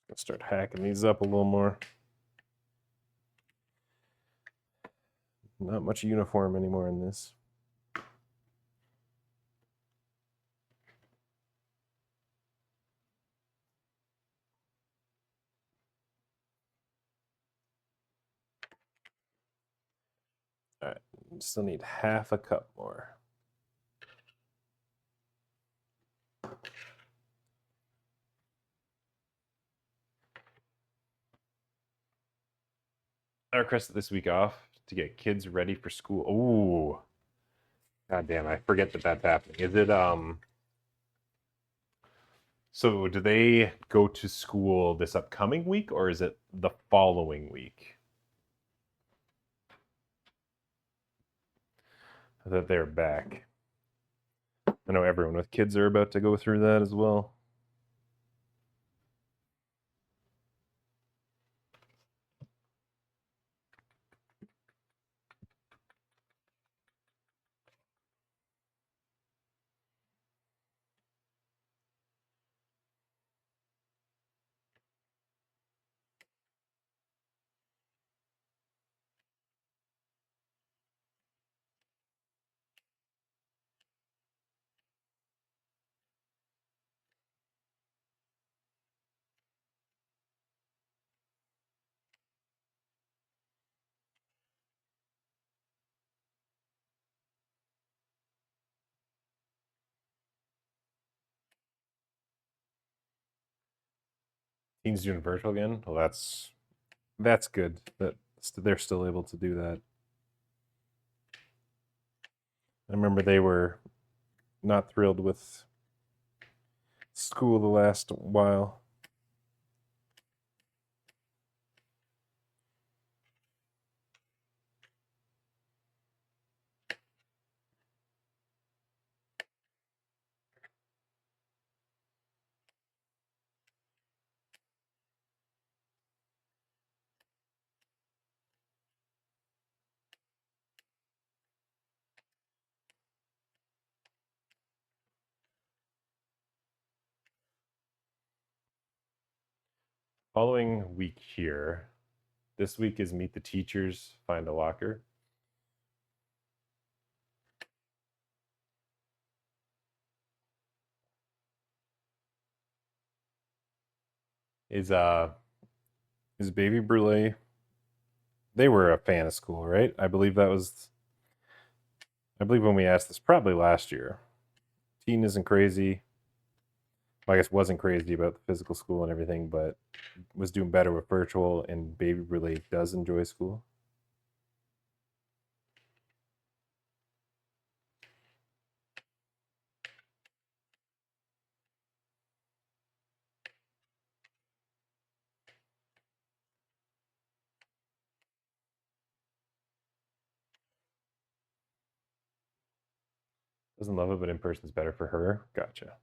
Gonna start hacking these up a little more. Not much uniform anymore in this. All right, still need half a cup more. I requested this week off to get kids ready for school. Oh, god damn! I forget that that's happening. Is it So do they go to school this upcoming week, or is it the following week that they're back? I know everyone with kids are about to go through that as well. Teens doing virtual again. Well, that's good that they're still able to do that. I remember they were not thrilled with school the last while. Following week here, this week is meet the teachers, find a locker. Is Baby Brulee? They were a fan of school, right? I believe that was I believe when we asked this, probably last year, teen isn't crazy. Well, I guess wasn't crazy about the physical school and everything, but was doing better with virtual, and baby really does enjoy school. Doesn't love it, but in person's better for her. Gotcha.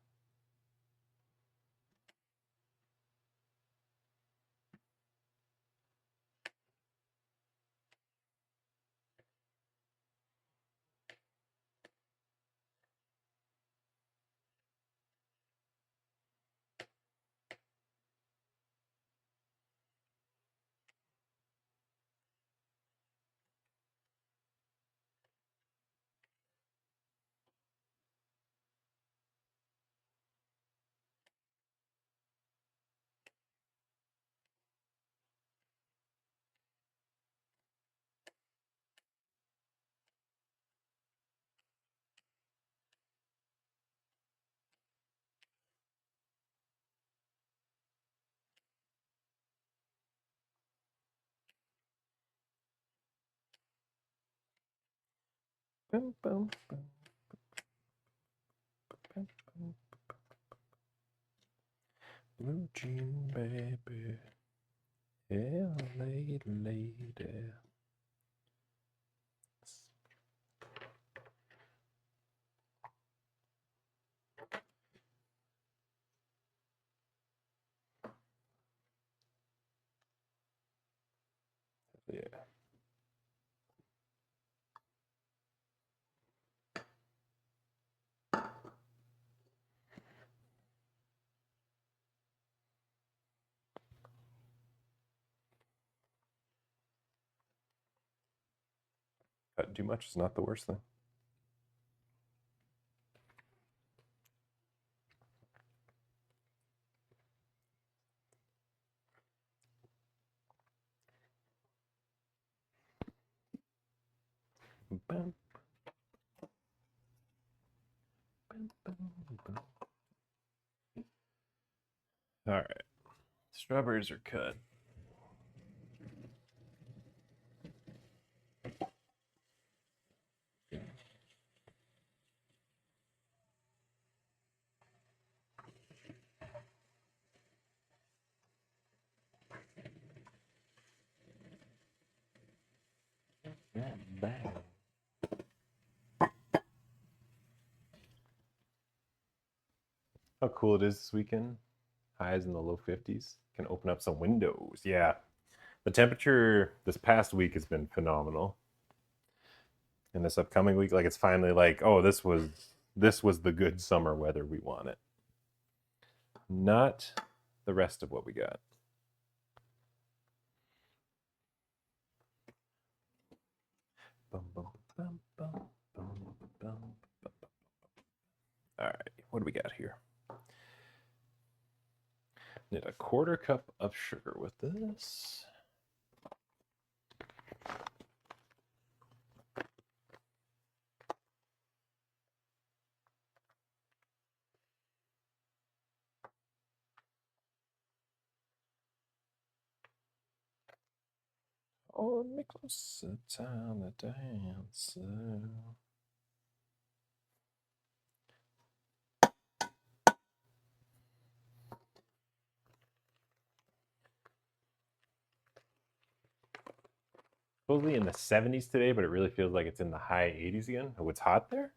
Boom, boom, boom. Blue jean baby, yeah, lady. Yeah. Cutting too much is not the worst thing. Bum, bum, bum, bum. All right, strawberries are cut. Bang. How cool it is this weekend. Highs in the low 50s. Can open up some windows. Yeah. The temperature this past week has been phenomenal. And this upcoming week, like it's finally like, oh, this was the good summer weather we wanted. Not the rest of what we got. Bum, bum, bum, bum, bum, bum, bum. All right, what do we got here? Need a 1/4 cup of sugar with this. Hold me closer, time to dance. Supposedly in the 70s today, but it really feels like it's in the high 80s again. Oh, it's hot there?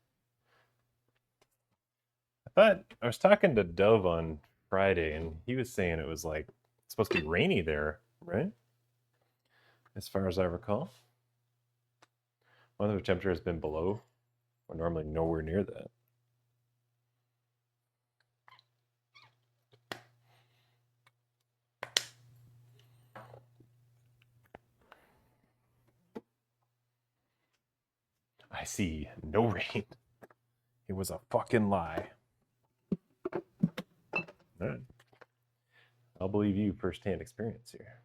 I was talking to Dove on Friday, and he was saying it was like it's supposed to be rainy there, right? As far as I recall. Whether the temperature has been below. We're normally nowhere near that. I see no rain. It was a fucking lie. All right. I'll believe you firsthand experience here.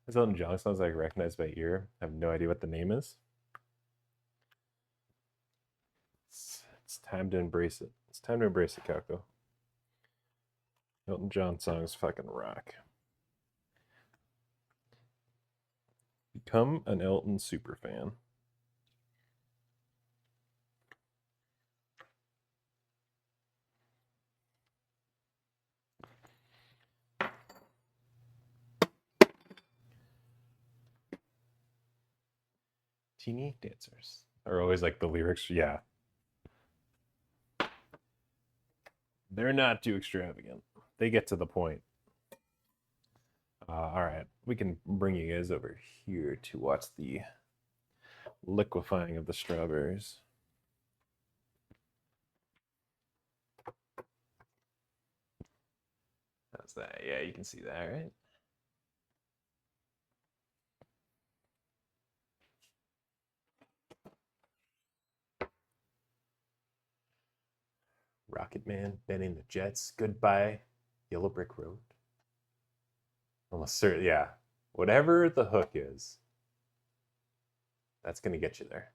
There's Elton John songs I recognize by ear. I have no idea what the name is. time to embrace it. It's time to embrace it, Calco. Elton John songs fucking rock. Become an Elton superfan. Teeny dancers are always like the lyrics. Yeah. They're not too extravagant. They get to the point. All right. We can bring you guys over here to watch the liquefying of the strawberries. How's that? Yeah, you can see that, right? Rocket Man, Benning the Jets, Goodbye, Yellow Brick Road. Almost certain, yeah. Whatever the hook is, that's going to get you there.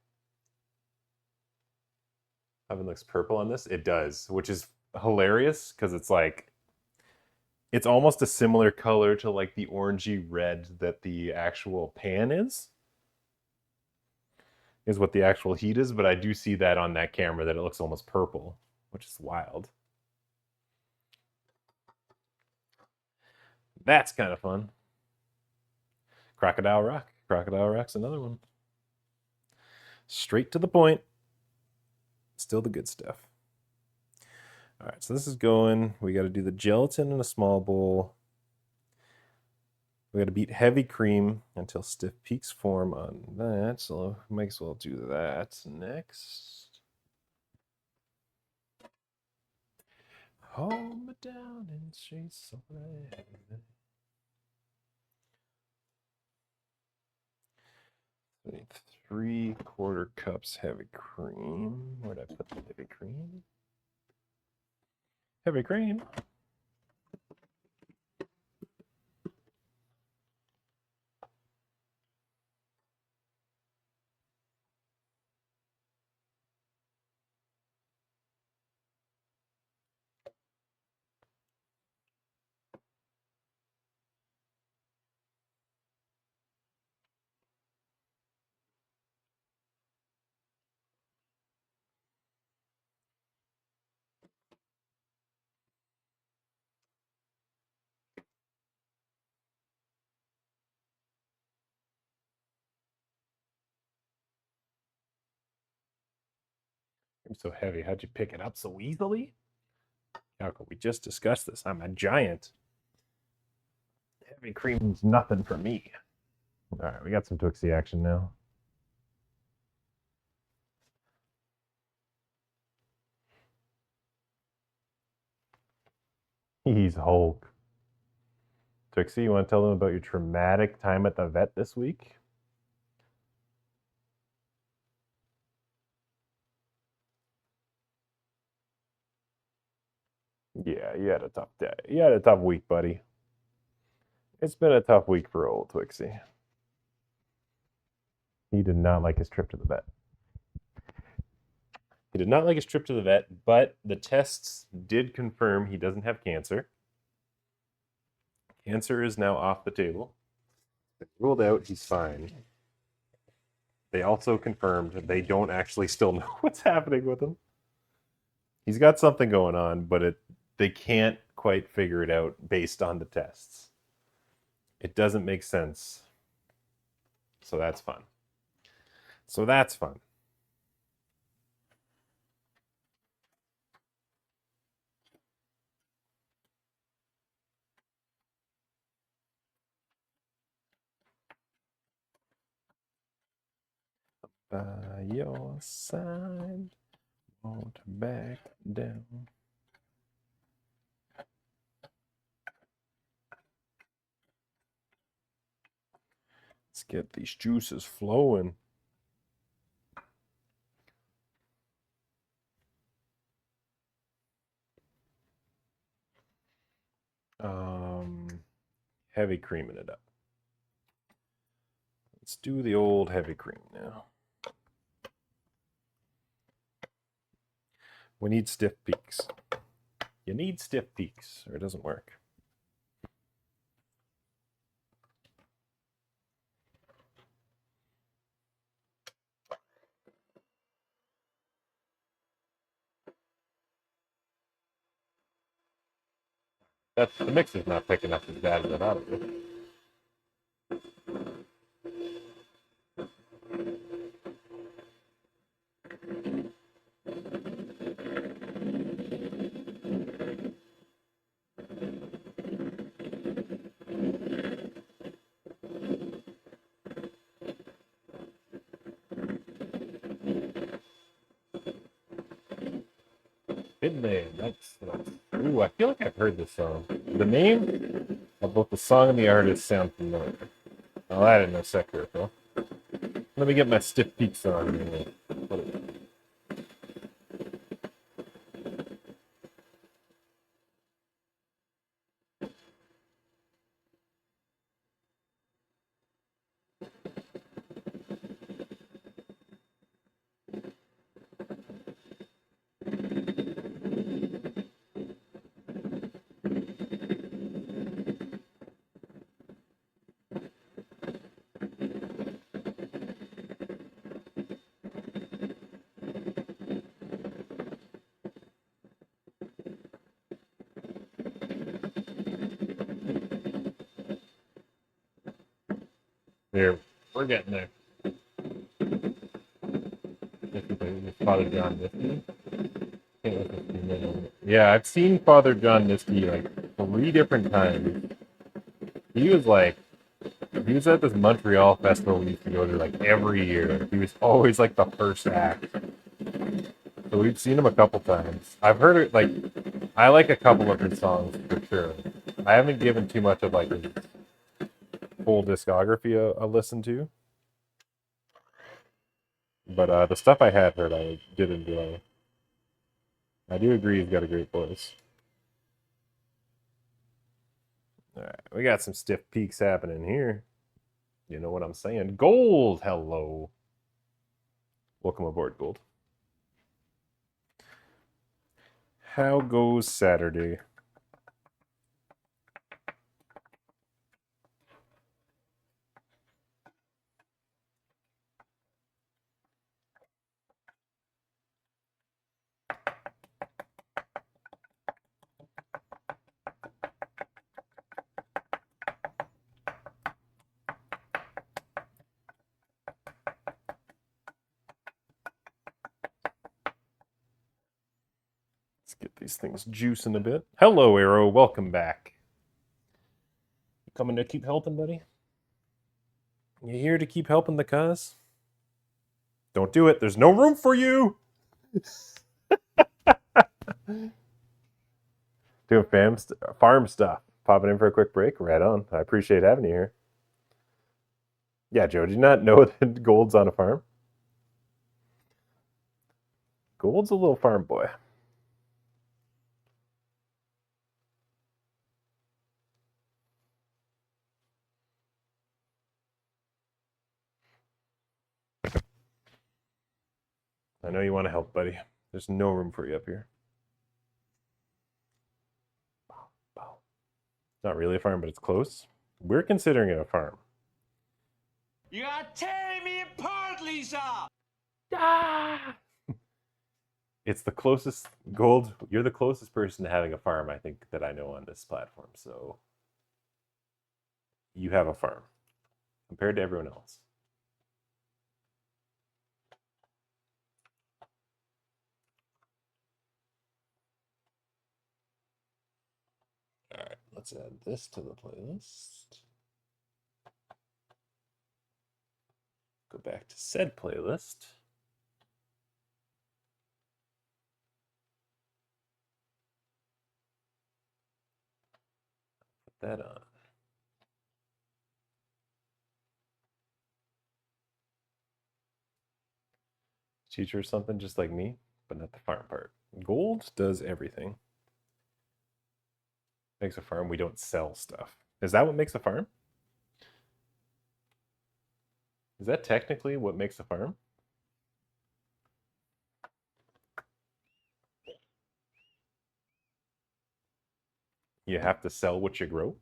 Heaven looks purple on this. It does, which is hilarious because it's like, it's almost a similar color to like the orangey red that the actual pan is what the actual heat is. But I do see that on that camera that it looks almost purple, which is wild. That's kind of fun. Crocodile Rock. Crocodile Rock's another one. Straight to the point. Still the good stuff. All right, so this is going. We got to do the gelatin in a small bowl. We got to beat heavy cream until stiff peaks form on that. So we might as well do that next. Hold me down in streets so bright. 3/4 cups heavy cream. Where'd I put the heavy cream? Heavy cream. I'm so heavy. How'd you pick it up so easily? How could we just discuss this? I'm a giant. Heavy cream's nothing for me. All right, we got some Twixie action now. He's Hulk. Twixie, you want to tell them about your traumatic time at the vet this week? Yeah, you had a tough day. You had a tough week, buddy. It's been a tough week for old Twixie. He did not like his trip to the vet. He did not like his trip to the vet, but the tests did confirm he doesn't have cancer. Cancer is now off the table. They ruled out he's fine. They also confirmed they don't actually still know what's happening with him. He's got something going on, but they can't quite figure it out based on the tests. It doesn't make sense. So that's fun. By your side, won't back down. Let's get these juices flowing. Heavy creaming it up. Let's do the old heavy cream now. We need stiff peaks. You need stiff peaks, or it doesn't work. The mix is not picking up as bad as I thought it would. Midland, that's ooh, I feel like I've heard this song. The name of both the song and the artist sound familiar. I'll add it in a sec here, Phil. Let me get my stiff peaks on. There, we're getting there. Father John Misty. Yeah, I've seen Father John Misty like 3 different times. He was at this Montreal festival we used to go to like every year. He was always like the first act. So we've seen him a couple times. I've heard it like I like a couple of his songs for sure. I haven't given too much of like his full discography a listen to. But the stuff I had heard I did enjoy. I do agree he's got a great voice. Alright, we got some stiff peaks happening here. You know what I'm saying? Gold, hello. Welcome aboard, Gold. How goes Saturday? Let's get these things juicing a bit. Hello, Arrow. Welcome back. You coming to keep helping, buddy? You here to keep helping the cause? Don't do it. There's no room for you. Doing farm stuff. Popping in for a quick break. Right on. I appreciate having you here. Yeah, Joe, did you not know that Gold's on a farm? Gold's a little farm boy. I know you want to help, buddy. There's no room for you up here. It's not really a farm, but it's close. We're considering it a farm. You are tearing me apart, Lisa! Ah! It's the closest, Gold, you're the closest person to having a farm, I think, that I know on this platform. So you have a farm compared to everyone else. All right, let's add this to the playlist. Go back to said playlist. Put that on. Teacher or something just like me, but not the farm part. Gold does everything. Makes a farm. We don't sell stuff. Is that what makes a farm? Is that technically what makes a farm? You have to sell what you grow.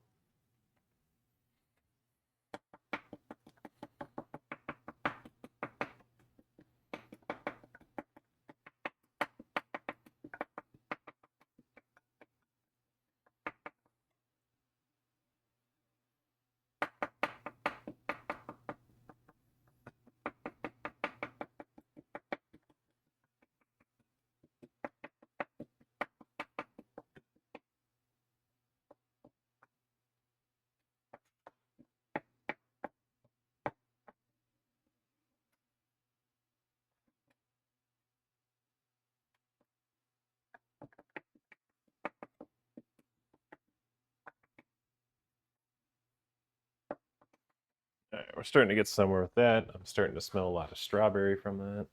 All right, we're starting to get somewhere with that. I'm starting to smell a lot of strawberry from that.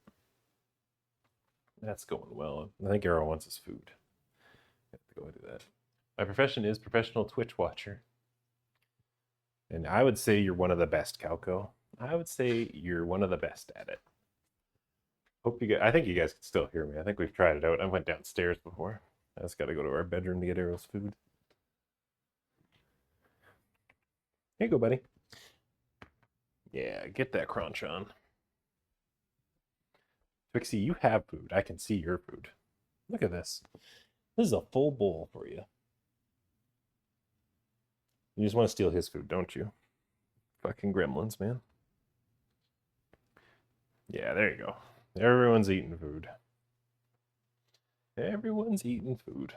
That's going well. I think Arrow wants his food. I have to go do that. My profession is professional Twitch watcher. And I would say you're one of the best, Calco. I would say you're one of the best at it. Hope you guys, I think you guys can still hear me. I think we've tried it out. I went downstairs before. I just got to go to our bedroom to get Arrow's food. Here you go, buddy. Yeah, get that crunch on. Trixie, you have food. I can see your food. Look at this. This is a full bowl for you. You just want to steal his food, don't you? Fucking gremlins, man. Yeah, there you go. Everyone's eating food. Everyone's eating food.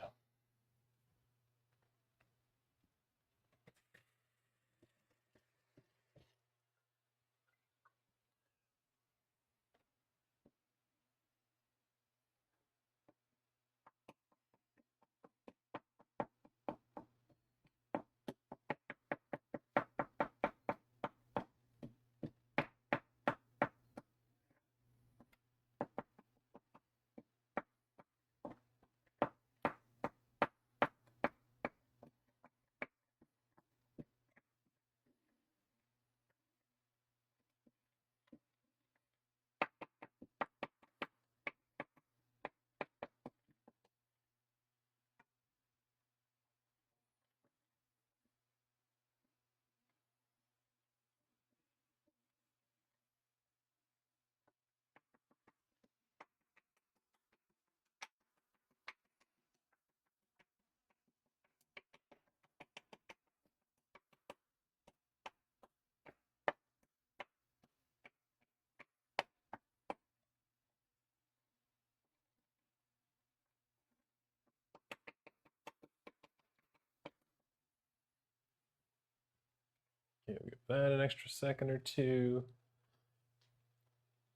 Okay, we'll give that an extra second or two.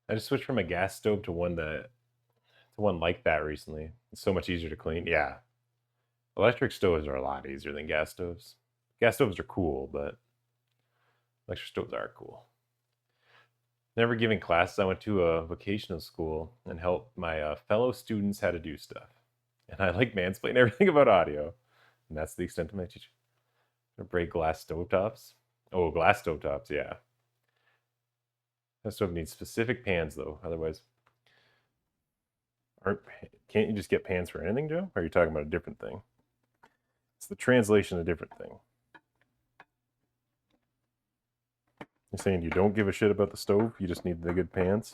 I just switched from a gas stove to one like that recently. It's so much easier to clean. Yeah. Electric stoves are a lot easier than gas stoves. Gas stoves are cool, but electric stoves are cool. Never giving classes, I went to a vocational school and helped my fellow students how to do stuff. And I like mansplain everything about audio. And that's the extent of my teaching. Break glass stovetops. Oh, glass stovetops, yeah. That stove needs specific pans, though. Otherwise, can't you just get pans for anything, Joe? Or are you talking about a different thing? It's the translation of a different thing. You're saying you don't give a shit about the stove? You just need the good pans?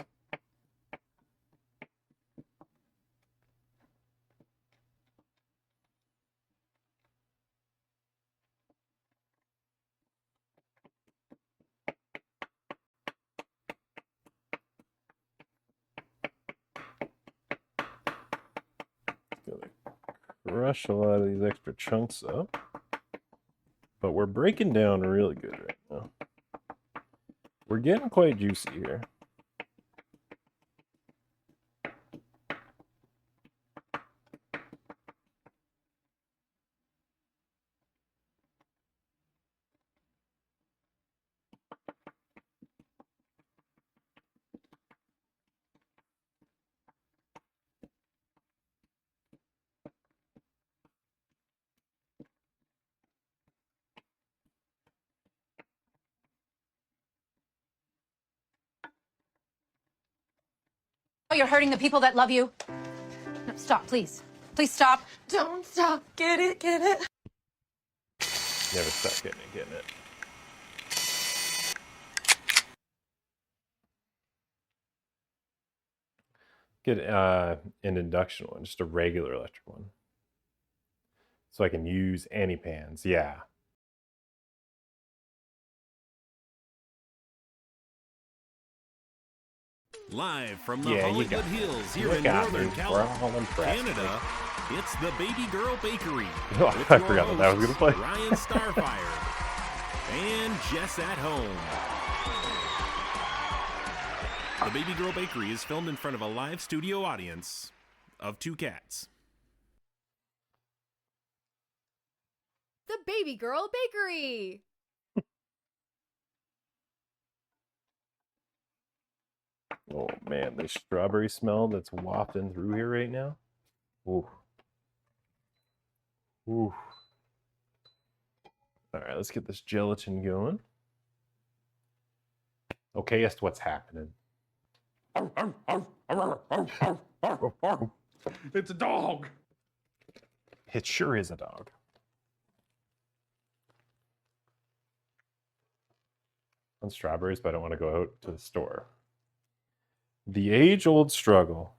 Crush a lot of these extra chunks up, but we're breaking down really good right now. We're getting quite juicy here. You're hurting the people that love you. No, stop, please. Please stop. Don't stop. Get it, get it. Never stop getting it. Get an induction one, just a regular electric one. So I can use any pans, yeah. Live from the Yeah, you Hollywood got me. Hills here You in got me. Northern We're all impressed. Canada, it's the Baby Girl Bakery. Oh, with I your forgot that was hosts, gonna play. Ryan Starfire and Jess at Home. The Baby Girl Bakery is filmed in front of a live studio audience of 2 cats. The Baby Girl Bakery. Oh man, the strawberry smell that's wafting through here right now. Ooh. Ooh. All right, let's get this gelatin going. Okay, as to what's happening. It's a dog. It sure is a dog. On strawberries, but I don't want to go out to the store. The age-old struggle.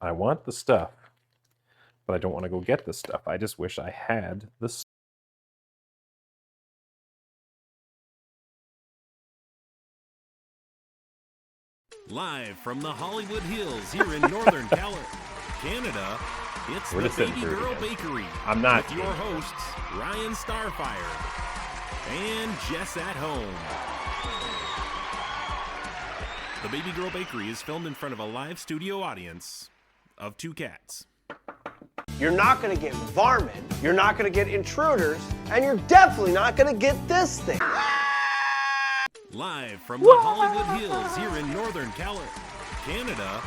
I want the stuff, but I don't want to go get the stuff. I just wish I had the stuff. Live from the Hollywood Hills here in Northern Canada, it's We're the just sitting Baby through it Girl again. Bakery. I'm not with your being- hosts, Ryan Starfire and Jess at Home. The Baby Girl Bakery is filmed in front of a live studio audience of 2 cats. You're not gonna get varmint, you're not gonna get intruders, and you're definitely not gonna get this thing. Live from the Hollywood Hills here in Northern Canada,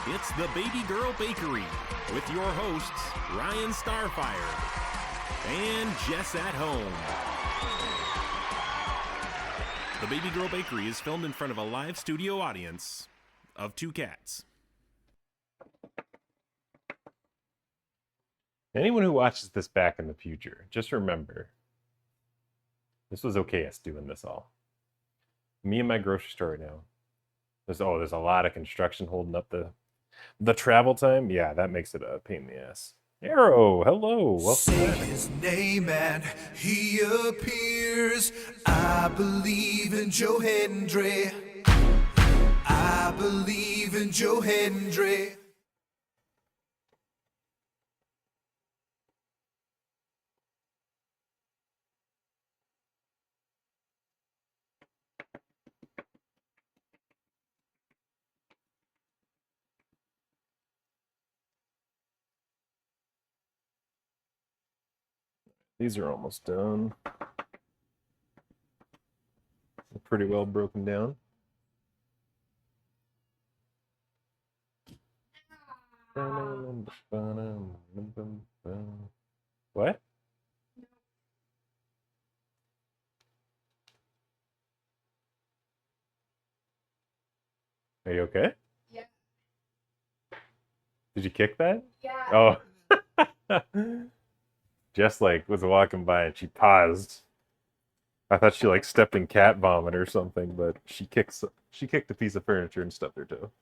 it's the Baby Girl Bakery with your hosts, Ryan Starfire and Jess at Home. The Baby Girl Bakery is filmed in front of a live studio audience of 2 cats. Anyone who watches this back in the future, just remember, this was okay us doing this all. Me and my grocery store right now. There's a lot of construction holding up the travel time. Yeah, that makes it a pain in the ass. Arrow, hello, welcome Say back. his name and he appears. I believe in Joe Hendry. I believe in Joe Hendry. These are almost done. They're pretty well broken down. What? Are you okay? Yeah. Did you kick that? Yeah. Oh. Jess was walking by and she paused. I thought she stepped in cat vomit or something, but she kicked a piece of furniture and stubbed her toe.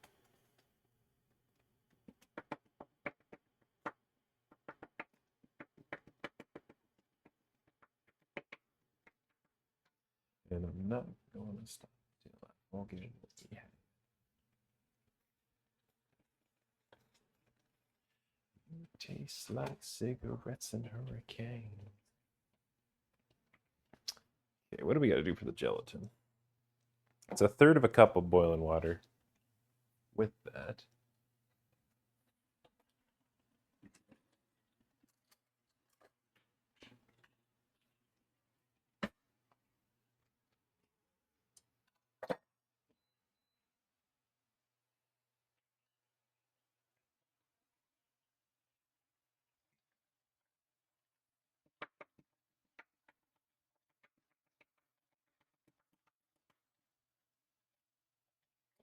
And I'm not going to stop till I won't get it. Yeah. Tastes like cigarettes and hurricane. Okay, what do we got to do for the gelatin? It's 1/3 cup of boiling water. With that,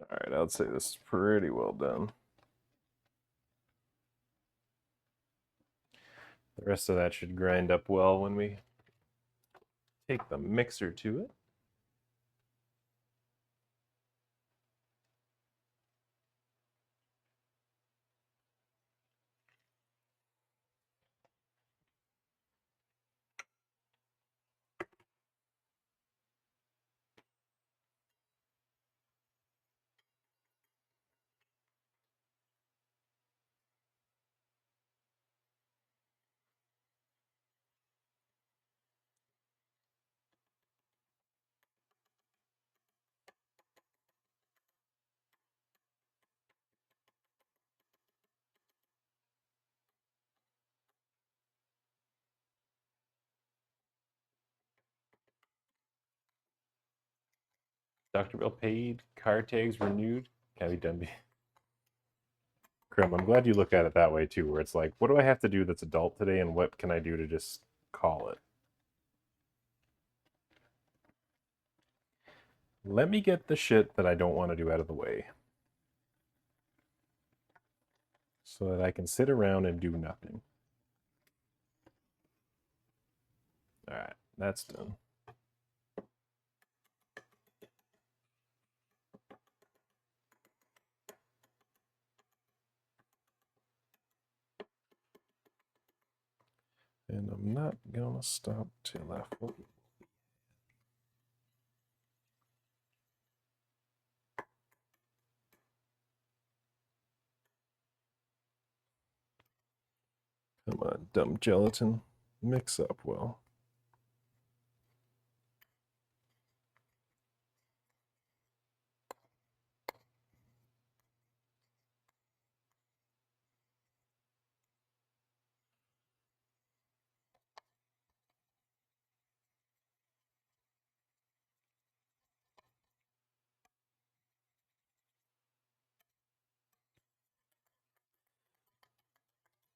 all right, I'd say this is pretty well done. The rest of that should grind up well when we take the mixer to it. Dr. Bill paid, car tags renewed. Cabby Dunby. Krim, I'm glad you look at it that way too, where it's like, what do I have to do that's adult today and what can I do to just call it? Let me get the shit that I don't want to do out of the way, so that I can sit around and do nothing. Alright, that's done. And I'm not gonna stop till I fully. Come on, dumb gelatin. Mix up well.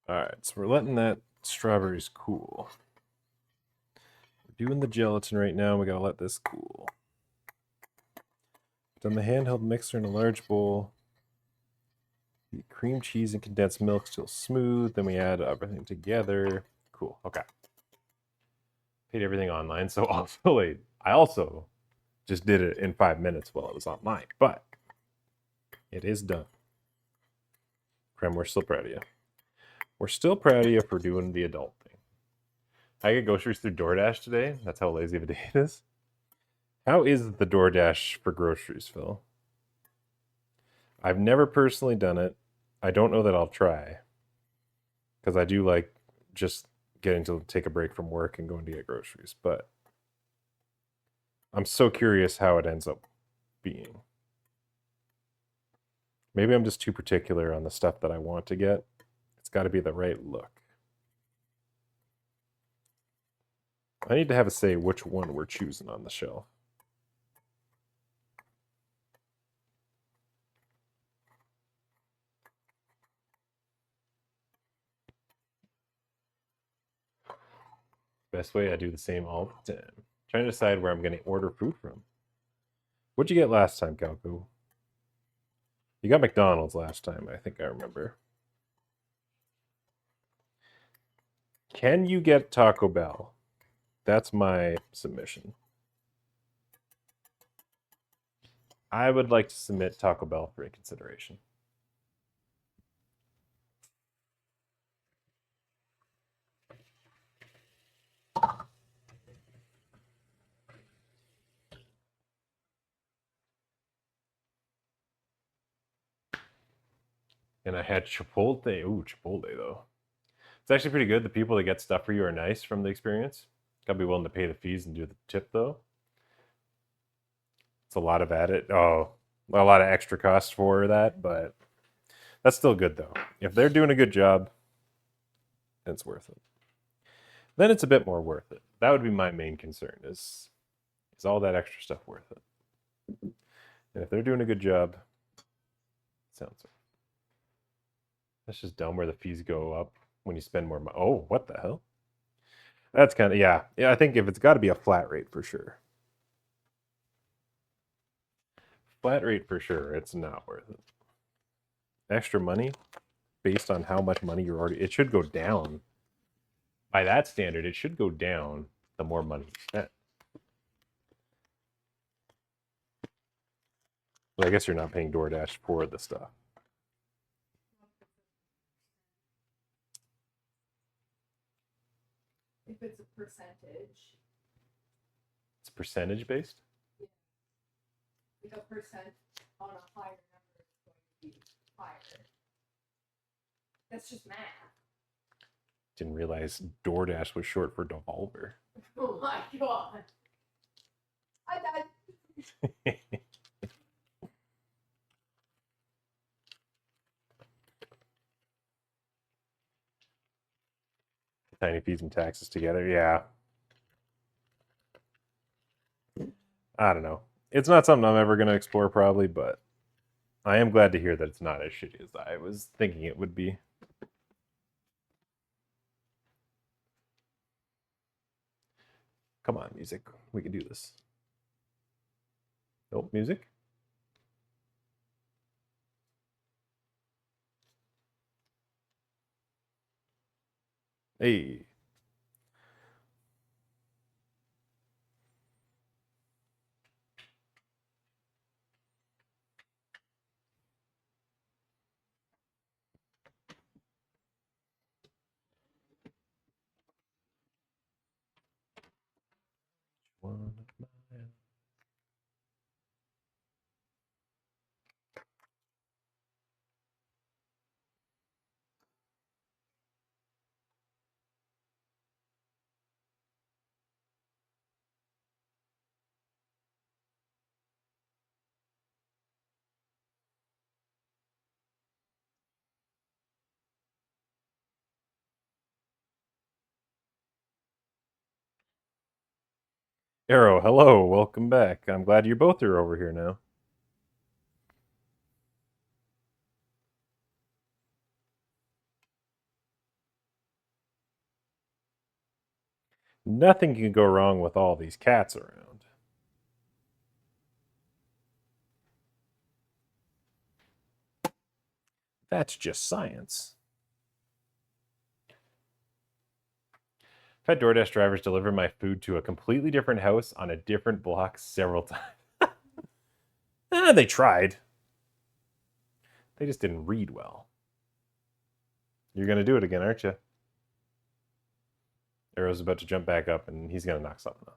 Alright, so we're letting that strawberries cool. We're doing the gelatin right now. We gotta let this cool. Done the handheld mixer in a large bowl. The cream cheese and condensed milk still smooth. Then we add everything together. Cool. Okay. Paid everything online. So I also just did it in 5 minutes while it was online. But it is done. Krem, we're still proud of you. We're still proud of you for doing the adult thing. I get groceries through DoorDash today. That's how lazy of a day it is. How is the DoorDash for groceries, Phil? I've never personally done it. I don't know that I'll try. Because I do like just getting to take a break from work and going to get groceries. But I'm so curious how it ends up being. Maybe I'm just too particular on the stuff that I want to get. It's got to be the right look. I need to have a say which one we're choosing on the shelf. Best way, I do the same all the time. Trying to decide where I'm going to order food from. What'd you get last time, Calco? You got McDonald's last time, I think I remember. Can you get Taco Bell? That's my submission. I would like to submit Taco Bell for reconsideration. And I had Chipotle. Ooh, Chipotle, though. It's actually pretty good. The people that get stuff for you are nice from the experience. Gotta be willing to pay the fees and do the tip, though. It's a lot of a lot of extra cost for that, but that's still good, though. If they're doing a good job, then it's worth it. Then it's a bit more worth it. That would be my main concern, is all that extra stuff worth it? And if they're doing a good job, it sounds right. That's just dumb where the fees go up when you spend more money. Oh, what the hell? That's kind of, yeah. I think if it's got to be a flat rate for sure. Flat rate for sure, it's not worth it. Extra money based on how much money you're already, it should go down by that standard, it should go down the more money you spend. Well, I guess you're not paying DoorDash for the stuff. If it's a percentage. It's percentage based? Like a percent on a higher number is going to be higher. That's just math. Didn't realize DoorDash was short for Devolver. Oh my god. Tiny fees and taxes together, yeah. I don't know. It's not something I'm ever going to explore probably, but I am glad to hear that it's not as shitty as I was thinking it would be. Come on, music. We can do this. Nope, music. Hey. One of my... Arrow, hello, welcome back. I'm glad you both are over here now. Nothing can go wrong with all these cats around. That's just science. I've had DoorDash drivers deliver my food to a completely different house on a different block several times. They tried. They just didn't read well. You're going to do it again, aren't you? Arrow's about to jump back up, and he's going to knock something off.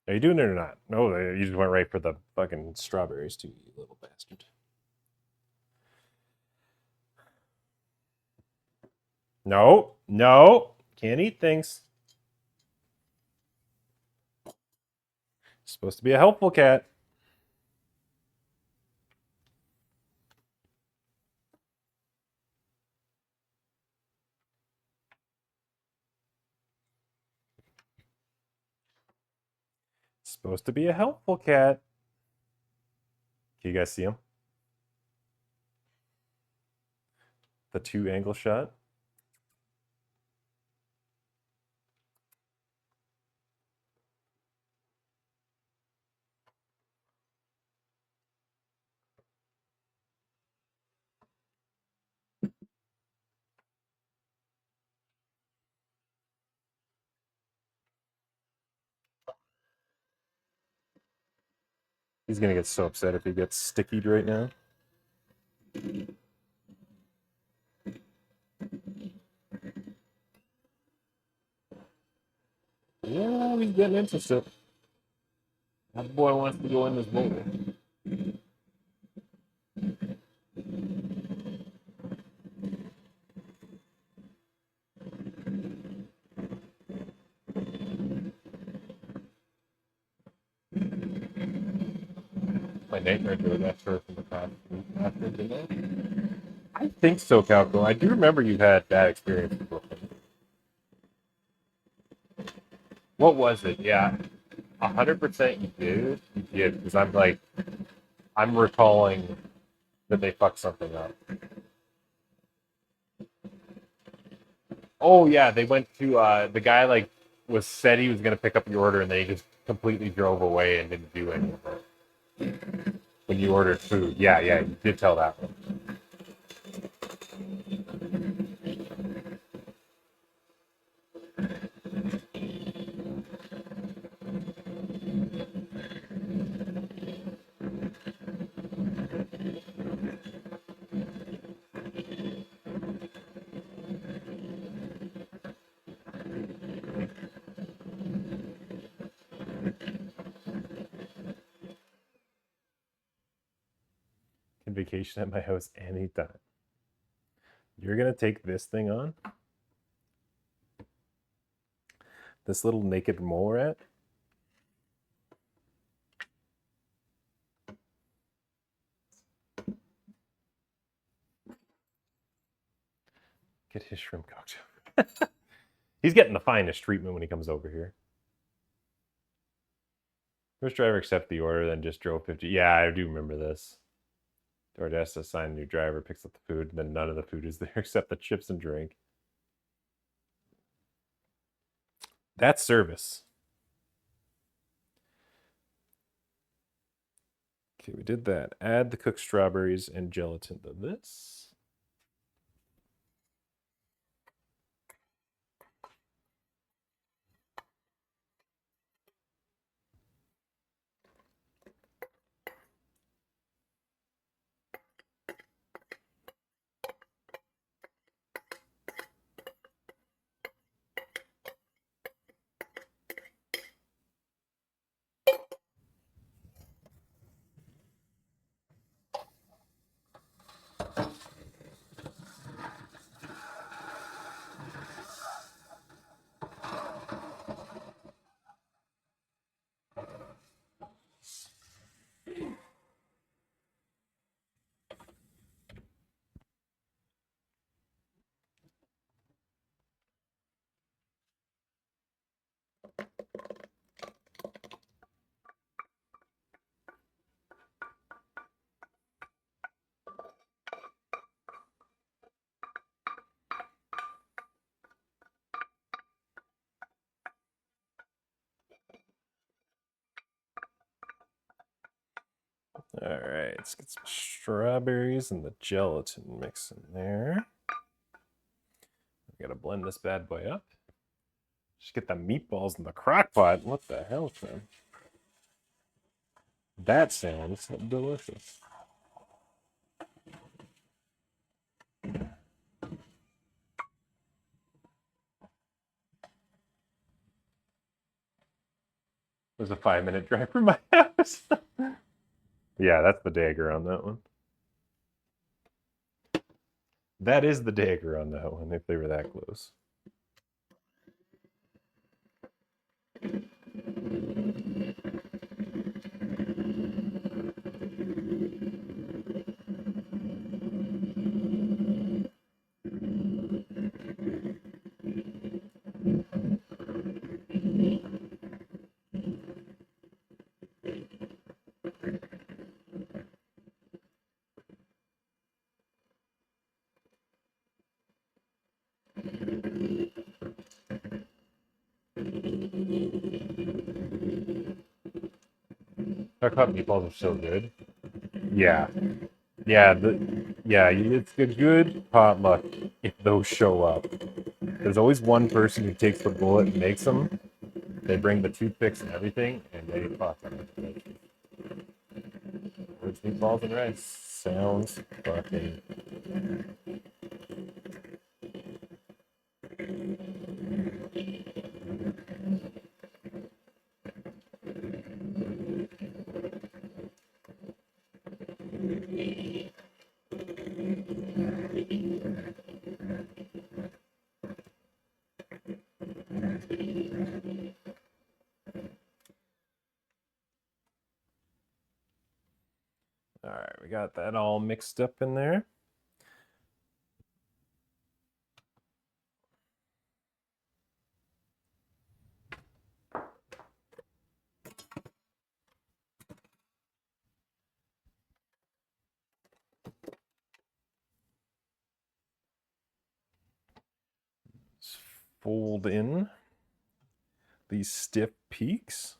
Are you doing it or not? No, you just went right for the fucking strawberries too, you little bastard. No, no, can't eat things. Supposed to be a helpful cat. Supposed to be a helpful cat. Can you guys see him? The 2-angle shot. He's gonna get so upset if he gets stickied right now. Yeah, he's getting interested. That boy wants to go in this bowl. My nightmare doing that for the past week after dinner. I think so, Calco. I do remember you've had bad experiences with them. What was it? Yeah, 100% you did. You did, because I'm recalling that they fucked something up. Oh yeah, they went to the guy like was said he was gonna pick up your order and then he just completely drove away and didn't do any of it. When you ordered food. Yeah, you did tell that one. Can vacation at my house anytime. You're gonna take this thing on? This little naked mole rat? Get his shrimp cocktail. He's getting the finest treatment when he comes over here. First driver accept the order, then just drove 50. Yeah, I do remember this. DoorDash assign a new driver, picks up the food, and then none of the food is there except the chips and drink. That's service. Okay, we did that. Add the cooked strawberries and gelatin to this. All right, let's get some strawberries and the gelatin mix in there. We gotta blend this bad boy up. Just get the meatballs in the crock pot. What the hell, man? That sounds delicious. It was a 5-minute drive from my house. Yeah, that's the dagger on that one. That is the dagger on that one, if they were that close. Crock pot meatballs are so good. Yeah. Yeah, it's a good potluck if those show up. There's always one person who takes the bullet and makes them. They bring the toothpicks and everything, and they fuck them. Where's meatballs and rice? Sounds fucking. All right, we got that all mixed up in there. Let's fold in these stiff peaks.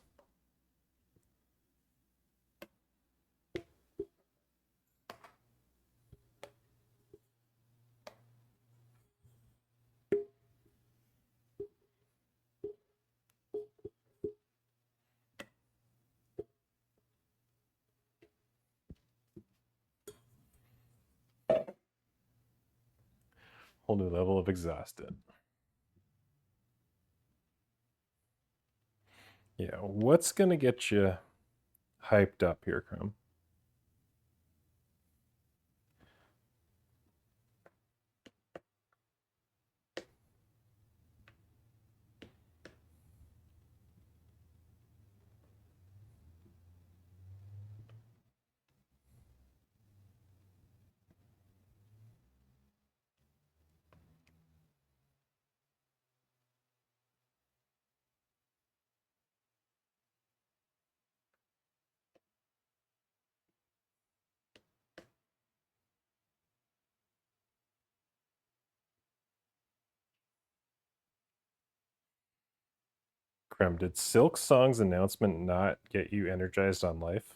Whole new level of exhausted. Yeah, what's gonna get you hyped up here, Crumb? Crumb, did Silk Song's announcement not get you energized on life?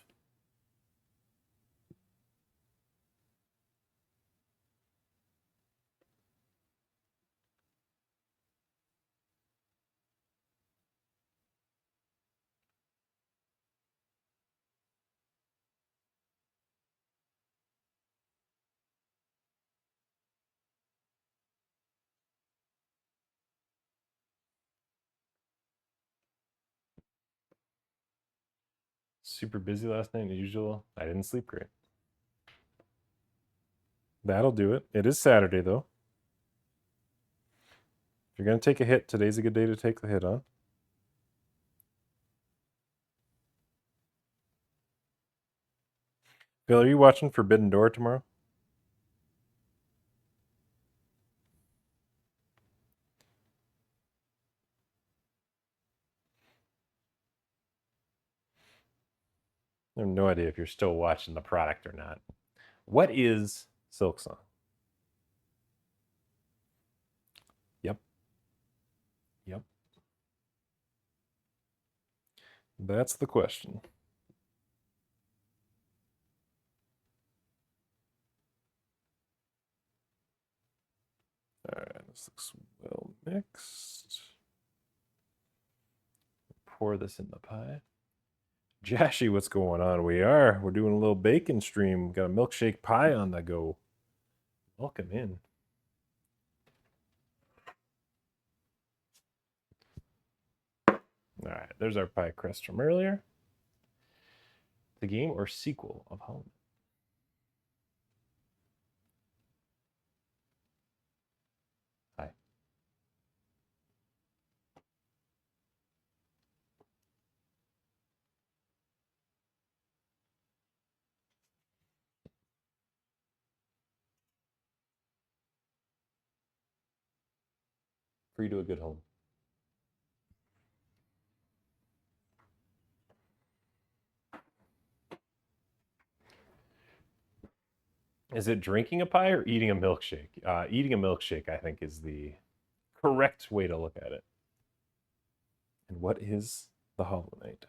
Super busy last night as usual. I didn't sleep great. That'll do it. It is Saturday, though. If you're going to take a hit, today's a good day to take the hit on. Bill, are you watching Forbidden Door tomorrow? I have no idea if you're still watching the product or not. What is Silk Song? Yep. Yep. That's the question. All right, this looks well mixed. Pour this in the pie. Jashy, what's going on? We're doing a little bacon stream. Got a milkshake pie on the go. Welcome in. All right, there's our pie crust from earlier. The game or sequel of Hollow. Hi. Free to a good home. Is it drinking a pie or eating a milkshake? Eating a milkshake, I think, is the correct way to look at it. And what is the Hollow Knight?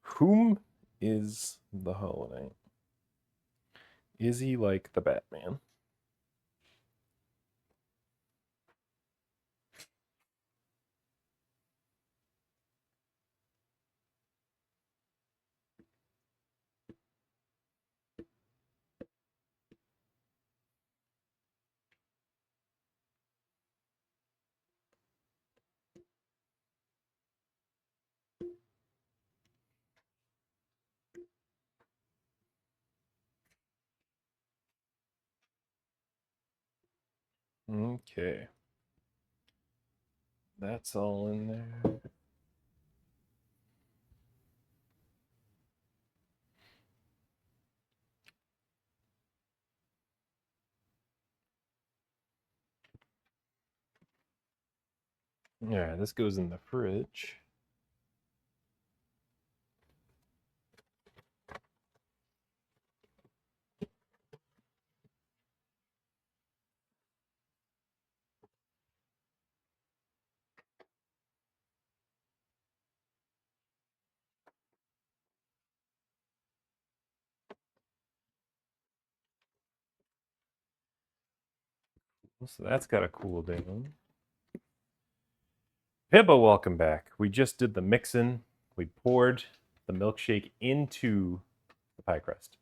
Whom is the Hollow Knight? Is he like the Batman? Okay. That's all in there. All right, this goes in the fridge. So that's got to cool down. Pibba, welcome back. We just did the mixin'. We poured the milkshake into the pie crust.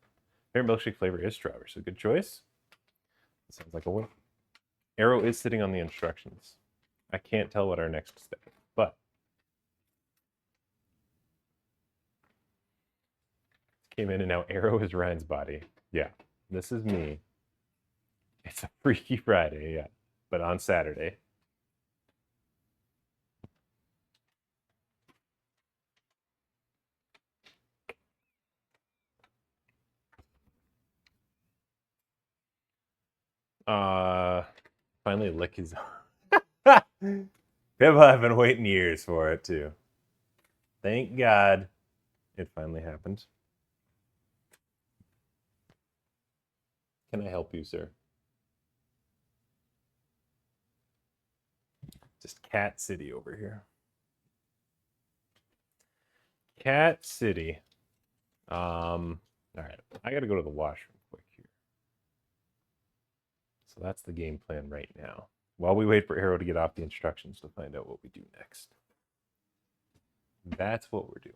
Favorite milkshake flavor is strawberry, so good choice. Sounds like a win. Arrow is sitting on the instructions. I can't tell what our next step is, but came in and now Arrow is Ryan's body. Yeah, this is me. It's a Freaky Friday, yeah, but on Saturday. Finally lick his Pibba, I've been waiting years for it too. Thank God it finally happened. Can I help you, sir? Just Cat City over here. Cat City. All right, I gotta go to the washroom quick here. So that's the game plan right now. While we wait for Arrow to get off the instructions to find out what we do next. That's what we're doing.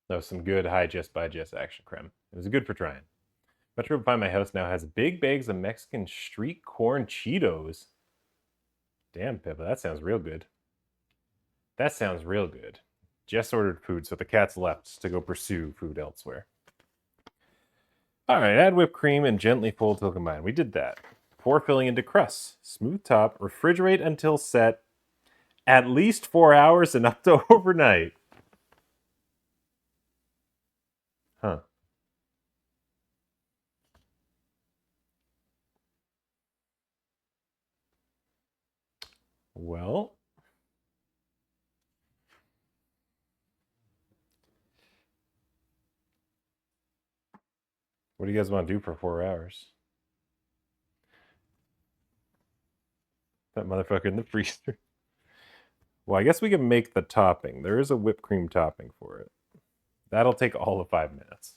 That was some good high just by just action creme. It was good for trying. Metro by my house now has big bags of Mexican street corn Cheetos. Damn, Pippa, that sounds real good. That sounds real good. Jess ordered food, so the cat's left to go pursue food elsewhere. All right, add whipped cream and gently fold till combined. We did that. Pour filling into crust. Smooth top. Refrigerate until set. At least 4 hours and up to overnight. Huh. Well, what do you guys want to do for 4 hours? That motherfucker in the freezer. Well, I guess we can make the topping. There is a whipped cream topping for it. That'll take all of 5 minutes.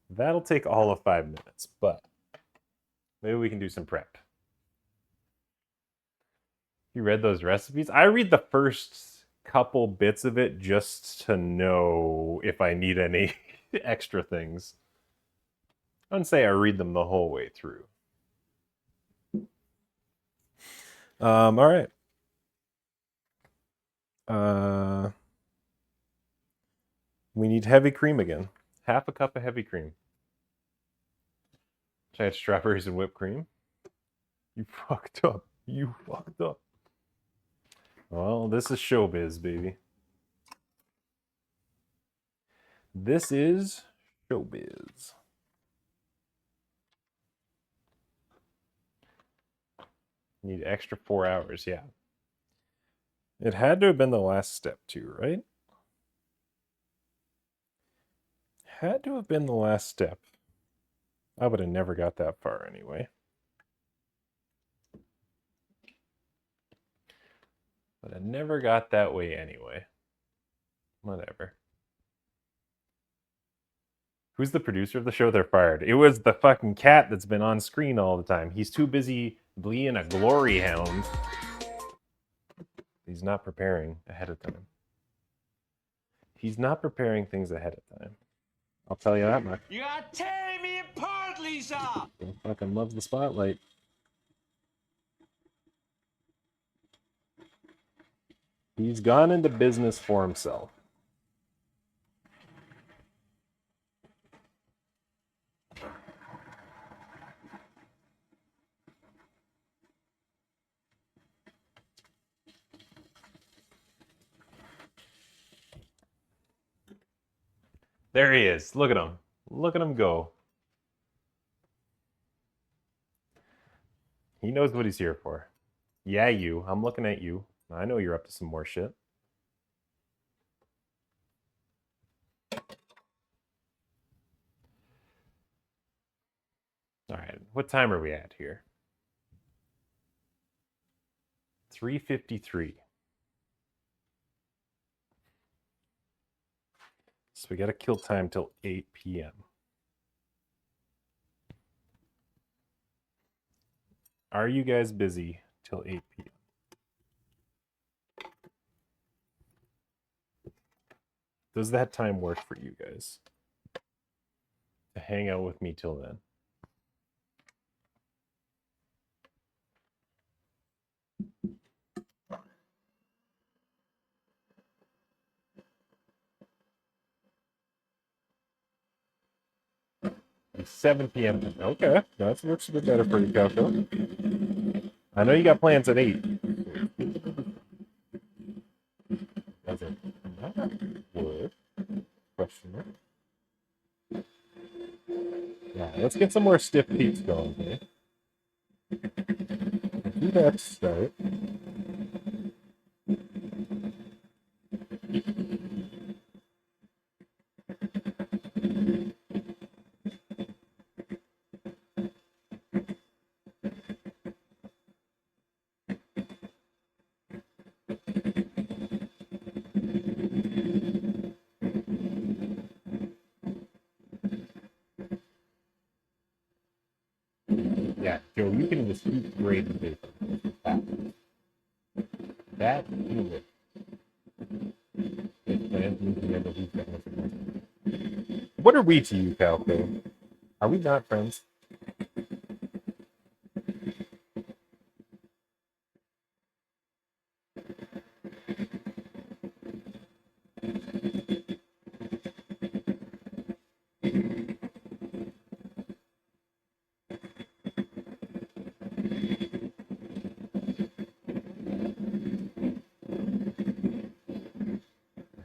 That'll take all of 5 minutes, but maybe we can do some prep. You read those recipes? I read the first couple bits of it just to know if I need any extra things. I wouldn't say I read them the whole way through. All right. We need heavy cream again. Half a cup of heavy cream. Giant strawberries and whipped cream. You fucked up. You fucked up. Well, this is showbiz, baby. This is showbiz. Need extra 4 hours, yeah. It had to have been the last step too, right? Had to have been the last step. I would have never got that far anyway. But I never got that way anyway. Whatever. Who's the producer of the show? They're fired. It was the fucking cat that's been on screen all the time. He's too busy being a glory hound. He's not preparing ahead of time. He's not preparing things ahead of time. I'll tell you that much. You are tearing me apart, Lisa! He fucking loves the spotlight. He's gone into business for himself. There he is. Look at him. Look at him go. He knows what he's here for. Yeah, you. I'm looking at you. I know you're up to some more shit. All right. What time are we at here? 3:53. So we got to kill time till 8 p.m. Are you guys busy till 8 p.m.? Does that time work for you guys? To hang out with me till then? It's 7 p.m. Okay, that looks a bit better for you, Calco. I know you got plans at 8. Does it not work? Question mark. Yeah, let's get some more stiff peaks going here. Do that start. Yeah, Joe, you can just eat great paper. That you it. What are we to you, Calco? Are we not friends?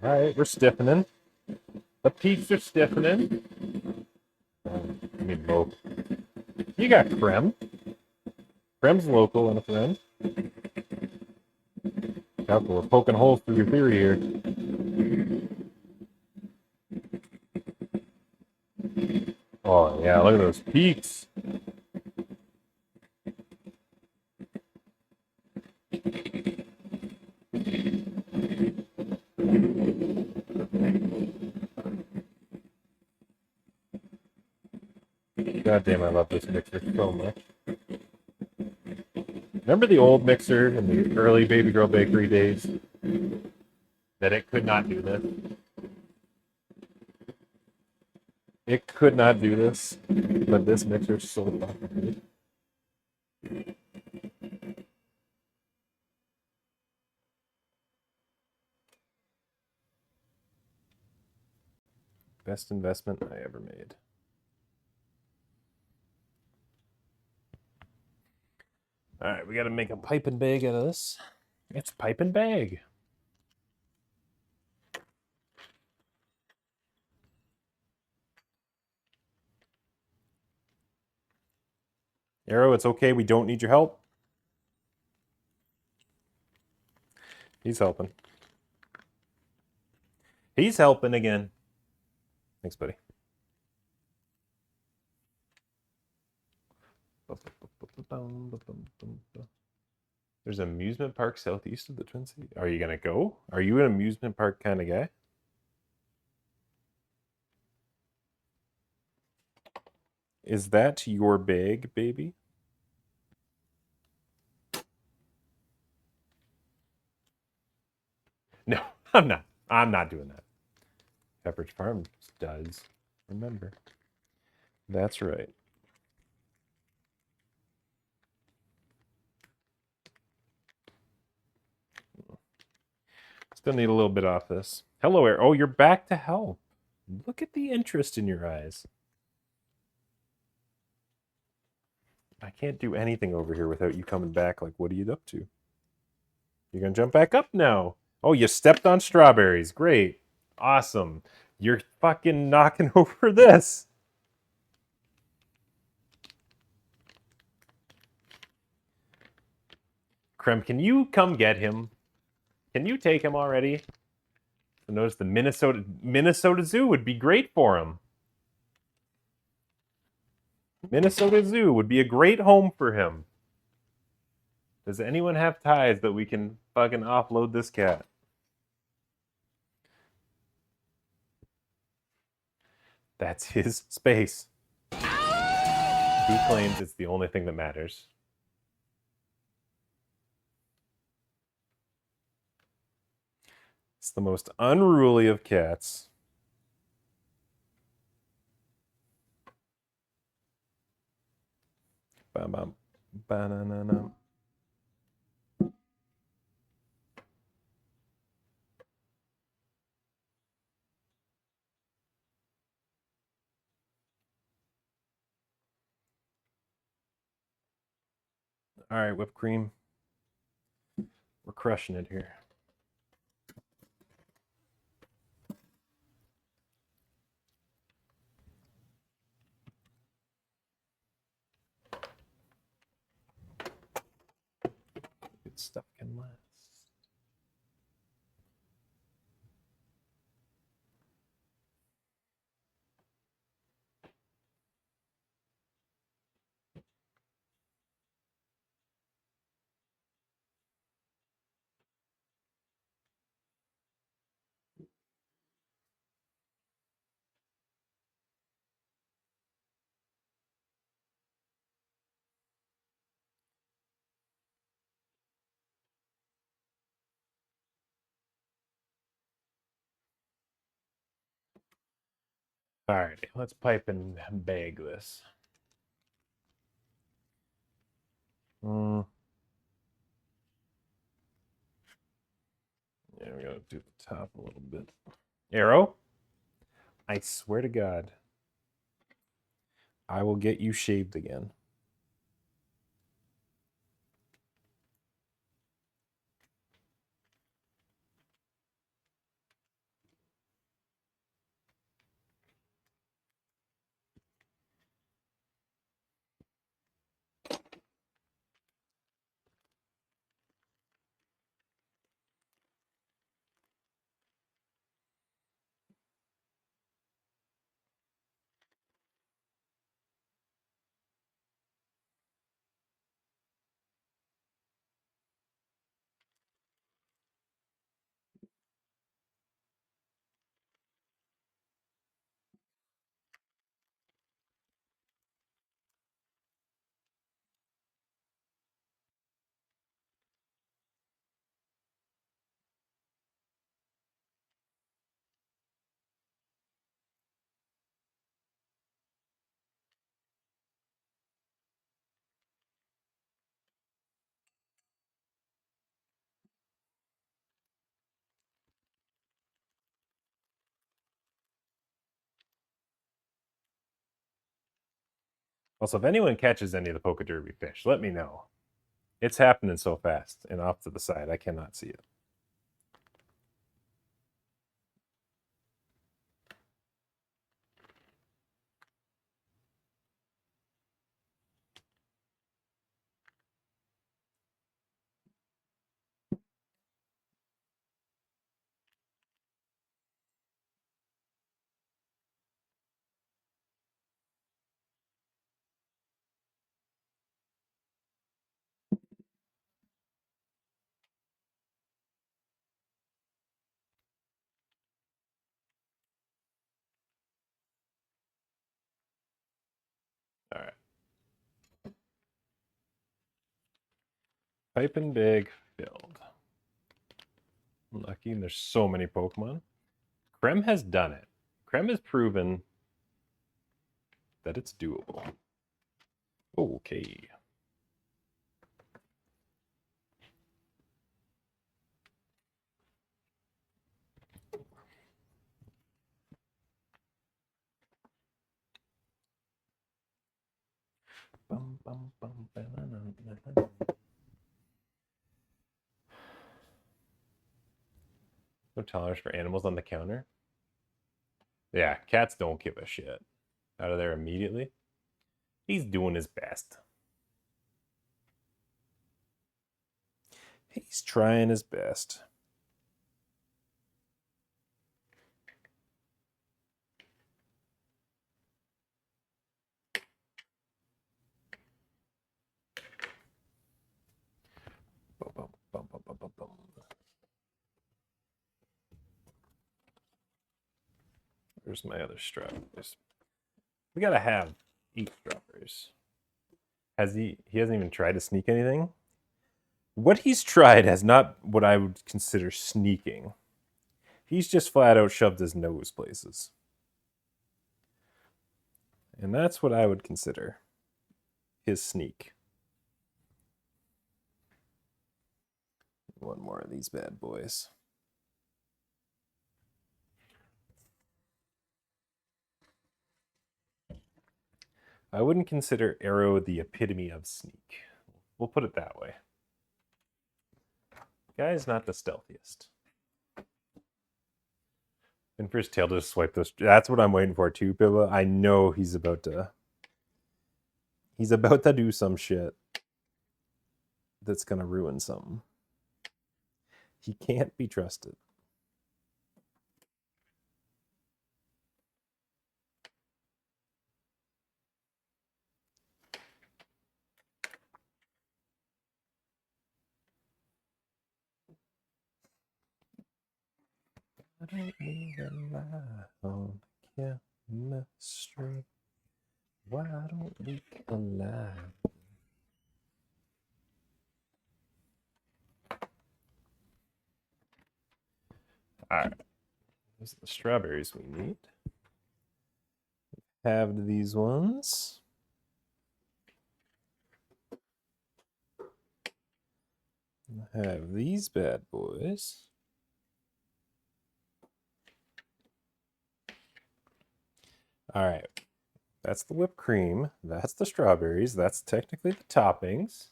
Alright, we're stiffening. The peaks are stiffening. I mean, both. You got Creme. Creme's local and a friend. Calco, we're poking holes through your theory here. Oh, yeah, look at those peaks. God damn, I love this mixer so much. Remember the old mixer in the early Baby Girl Bakery days? That it could not do this? It could not do this, but this mixer is so fucking good. Best investment I ever made. All right, we got to make a pipe and bag out of this. It's pipe and bag. Arrow, it's okay. We don't need your help. He's helping. He's helping again. Thanks, buddy. There's an amusement park southeast of the Twin Cities. Are you going to go? Are you an amusement park kind of guy? Is that your bag, baby? No, I'm not. I'm not doing that. Pepperidge Farm does. Remember. That's right. Still need a little bit off this. Hello, Air. Oh, you're back to help. Look at the interest in your eyes. I can't do anything over here without you coming back. Like, what are you up to? You're going to jump back up now. Oh, you stepped on strawberries. Great. Awesome. You're fucking knocking over this. Krem, can you come get him? Can you take him already? I notice the Minnesota Zoo would be great for him. Minnesota Zoo would be a great home for him. Does anyone have ties that we can fucking offload this cat? That's his space. He claims it's the only thing that matters. It's the most unruly of cats. Bam bam. Ba-na-na-na. All right, whipped cream. We're crushing it here. Good stuff can last. All right, let's pipe and bag this. Yeah, we gotta do the top a little bit. Arrow, I swear to God, I will get you shaved again. Also, if anyone catches any of the Poke Derby fish, let me know. It's happening so fast and off to the side, I cannot see it. Piping bag filled. Lucky, and there's so many Pokemon. Krem has done it. Krem has proven that it's doable. Okay. No tolerance for animals on the counter. Yeah, cats don't give a shit. Out of there immediately. He's doing his best. He's trying his best. Bum, bum, bum, bum, bum, bum. Where's my other strawberries? We gotta eat strawberries. He hasn't even tried to sneak anything? What he's tried has not what I would consider sneaking. He's just flat out shoved his nose places. And that's what I would consider his sneak. One more of these bad boys. I wouldn't consider Arrow the epitome of sneak. We'll put it that way. Guy's not the stealthiest. And for his tail to just swipe those. That's what I'm waiting for too, Pibba. I know he's about to do some shit that's gonna ruin something. He can't be trusted. I don't need to rely on chemistry. Why don't we collide? Alright. Those are the strawberries we need. Have these ones. Have these bad boys. All right, that's the whipped cream. That's the strawberries. That's technically the toppings.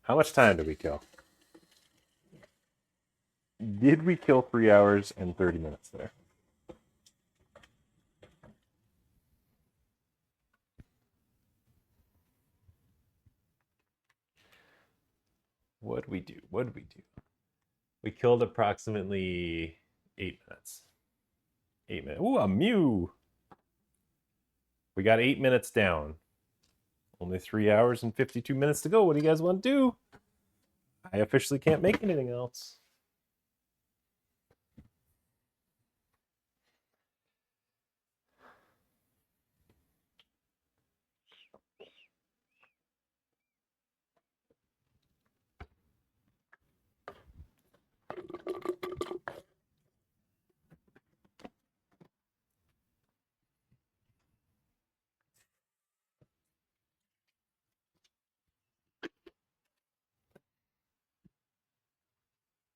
How much time did we kill? Did we kill 3 hours and 30 minutes there? What'd we do? We killed approximately 8 minutes. 8 minutes. Ooh, a Mew! We got 8 minutes down. Only 3 hours and 52 minutes to go. What do you guys want to do? I officially can't make anything else.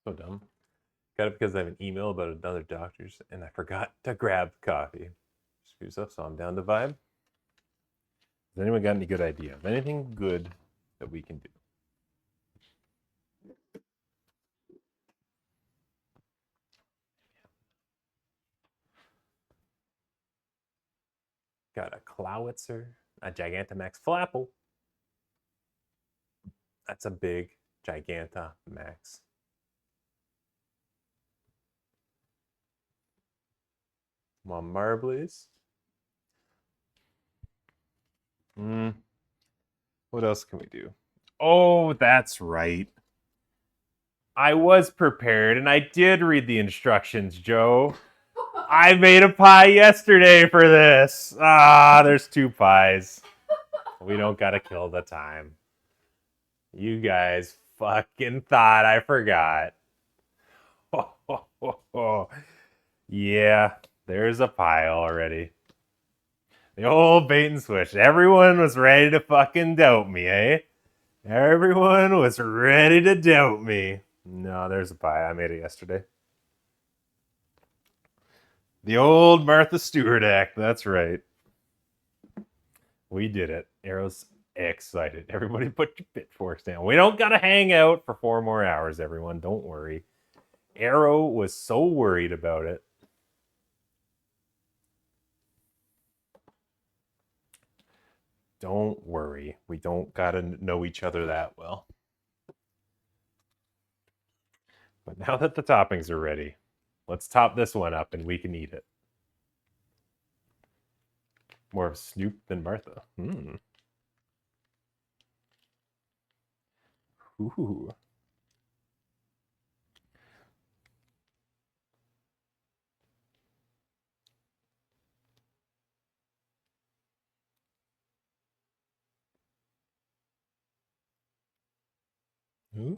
So dumb. Got it because I have an email about another doctor's and I forgot to grab coffee. Screws up, so I'm down to vibe. Has anyone got any good idea of anything good that we can do? Got a Clowitzer, a Gigantamax Flapple. That's a big Gigantamax. Come on, Marblies. What else can we do? Oh, that's right. I was prepared and I did read the instructions, Joe. I made a pie yesterday for this. There's 2 pies. We don't gotta kill the time. You guys fucking thought I forgot. Yeah, there's a pie already. The old bait and switch. Everyone was ready to fucking doubt me, eh? Everyone was ready to doubt me. No, there's a pie. I made it yesterday. The old Martha Stewart act. That's right. We did it. Arrow's excited. Everybody put your pitchforks down. We don't got to hang out for 4 more hours, everyone. Don't worry. Arrow was so worried about it. Don't worry. We don't got to know each other that well. But now that the toppings are ready, let's top this one up and we can eat it. More of Snoop than Martha. Ooh. Ooh.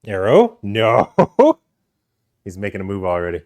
Arrow? No. He's making a move already.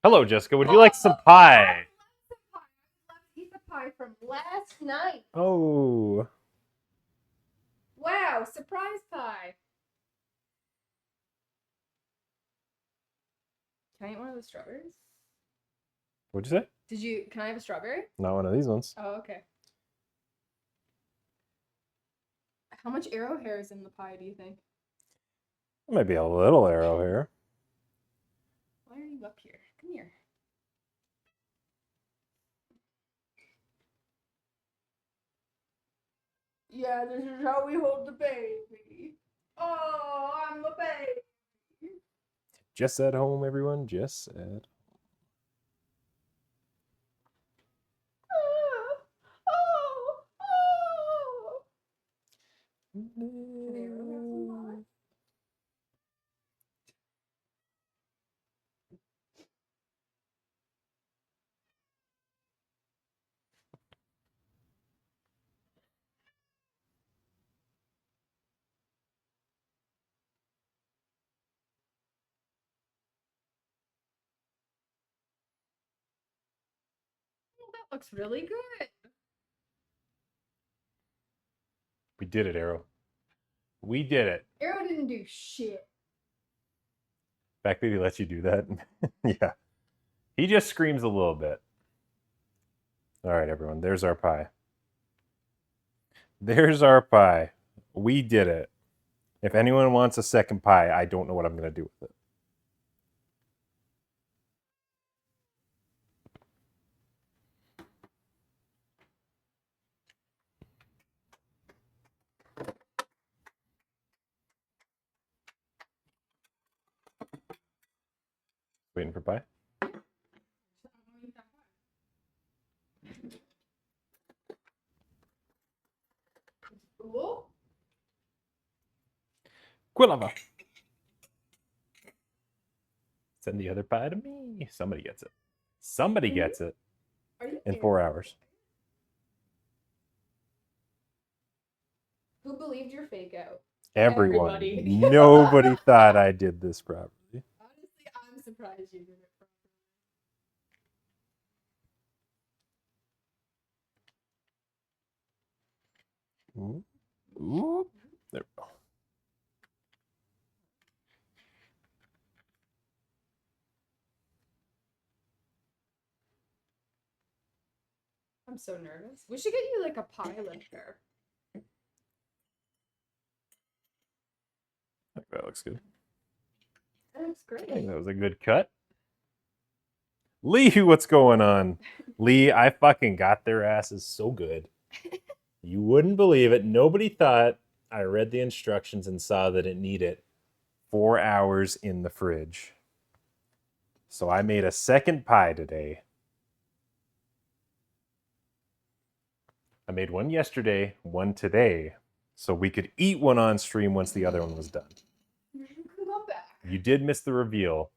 Hello, Jessica. Would you like some pie? Let's eat the pie from last night. Oh. Wow, surprise pie. Can I eat one of the strawberries? What'd you say? Can I have a strawberry? Not one of these ones. Oh, okay. How much arrow hair is in the pie, do you think? Might be a little arrow here. Why are you up here? Come here. Yeah, this is how we hold the baby. Oh, I'm a baby. Just at home, everyone. Just at home. Oh, oh, oh. That looks really good. We did it, Arrow. We did it. Arrow didn't do shit. The fact that he lets you do that. Yeah. He just screams a little bit. All right, everyone. There's our pie. There's our pie. We did it. If anyone wants a second pie, I don't know what I'm going to do with it. Waiting for pie? Cool. Quilava. Send the other pie to me. Somebody gets it. Somebody gets it in 4 hours. Who believed your fake out? Everyone. Everybody. Nobody thought I did this properly. Honestly, I'm surprised. surprised you did it properly. Ooh. There we go. I'm so nervous. We should get you like a pie lifter. I think that looks good. That looks I think great. that was a good cut. Lee, what's going on? Lee, I fucking got their asses so good. You wouldn't believe it. Nobody thought I read the instructions and saw that it needed 4 hours in the fridge. So I made a second pie today. I made one yesterday, one today, so we could eat one on stream once the other one was done. Come back. You did miss the reveal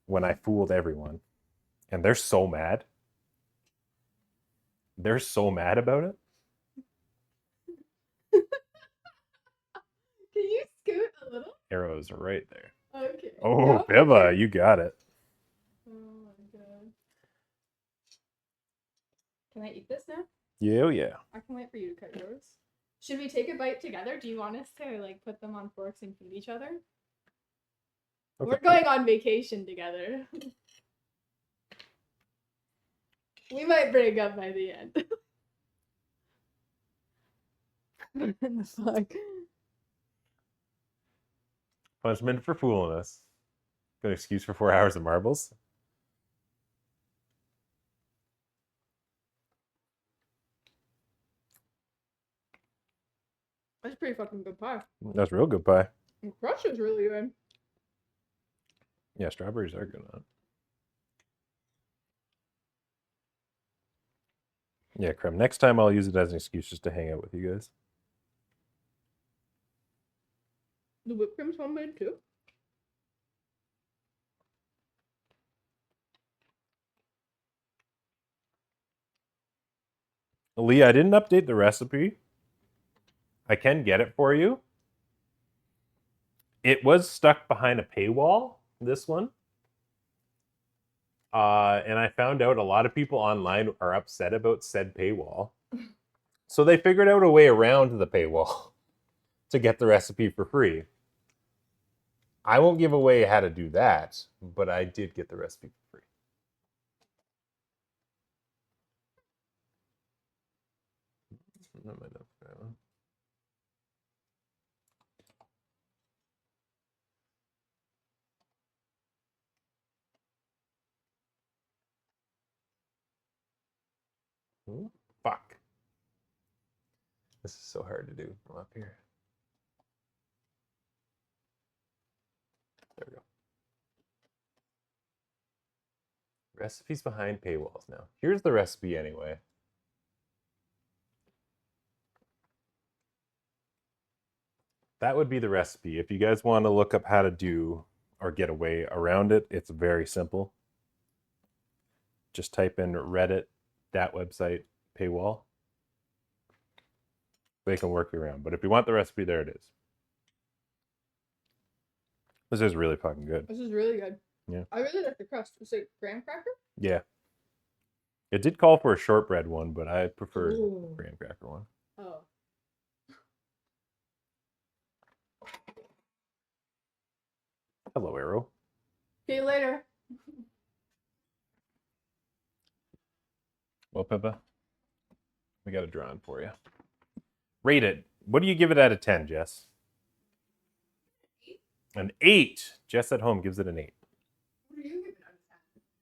when I fooled everyone. And they're so mad. They're so mad about it. Can you scoot a little? Arrows are right there. Okay. Oh, No? Biba, Okay. you got it. Oh my god. Can I eat this now? Yeah, yeah. I can wait for you to cut yours. Should we take a bite together? Do you want us to like put them on forks and feed each other? Okay. We're going on vacation together. We might break up by the end. What the fuck? Punishment for fooling us. Got an excuse for 4 hours of marbles? That's pretty fucking good pie. That's real good pie. The crust is really good. Yeah, strawberries are good on it. Yeah, creme. Next time I'll use it as an excuse just to hang out with you guys. The whipped cream's homemade too. Lee, I didn't update the recipe. I can get it for you. It was stuck behind a paywall, this one. And I found out a lot of people online are upset about said paywall. So they figured out a way around the paywall to get the recipe for free. I won't give away how to do that, but I did get the recipe for free. That might not be that one. Fuck. This is so hard to do from up here. There we go. Recipes behind paywalls now. Here's the recipe anyway. That would be the recipe. If you guys want to look up how to do or get a way around it, it's very simple. Just type in Reddit, that website, paywall. They can work you around. But if you want the recipe, there it is. This is really fucking good. This is really good. Yeah. I really like the crust. Is it graham cracker? Yeah. It did call for a shortbread one, but I prefer Ooh. graham cracker one. Oh. Hello, Arrow. See you later. Well, Pippa, we got a drawing for you. Rate it. What do you give it out of 10, Jess? An 8. Jess at home gives it an 8. What do you give it out of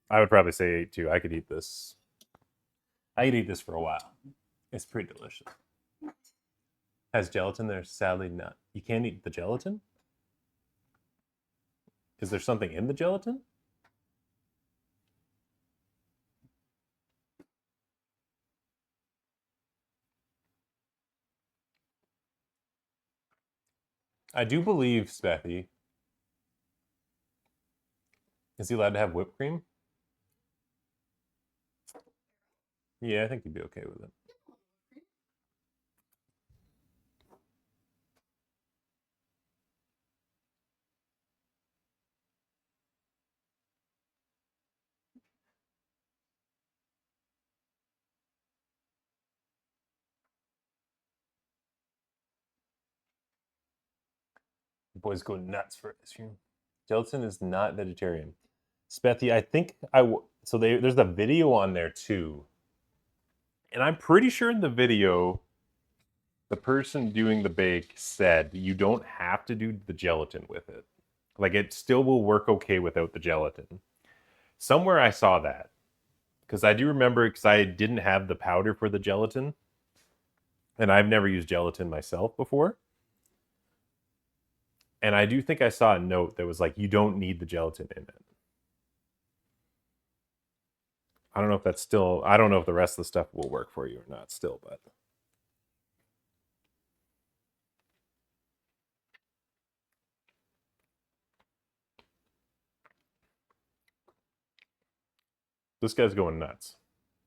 10? I would probably say 8 too. I could eat this. I could eat this for a while. It's pretty delicious. Has gelatin there? Sadly not. You can't eat the gelatin? Is there something in the gelatin? I do believe, Spethy, is he allowed to have whipped cream? Yeah, I think he'd be okay with it. Boys go nuts for ice cream. Gelatin is not vegetarian. Spethy, I think so there's a video on there too. And I'm pretty sure in the video, the person doing the bake said you don't have to do the gelatin with it. Like it still will work okay without the gelatin. Somewhere I saw that. Because I do remember, because I didn't have the powder for the gelatin. And I've never used gelatin myself before. And I do think I saw a note that was like, you don't need the gelatin in it. I don't know if that's still, I don't know if the rest of the stuff will work for you or not still, but. This guy's going nuts.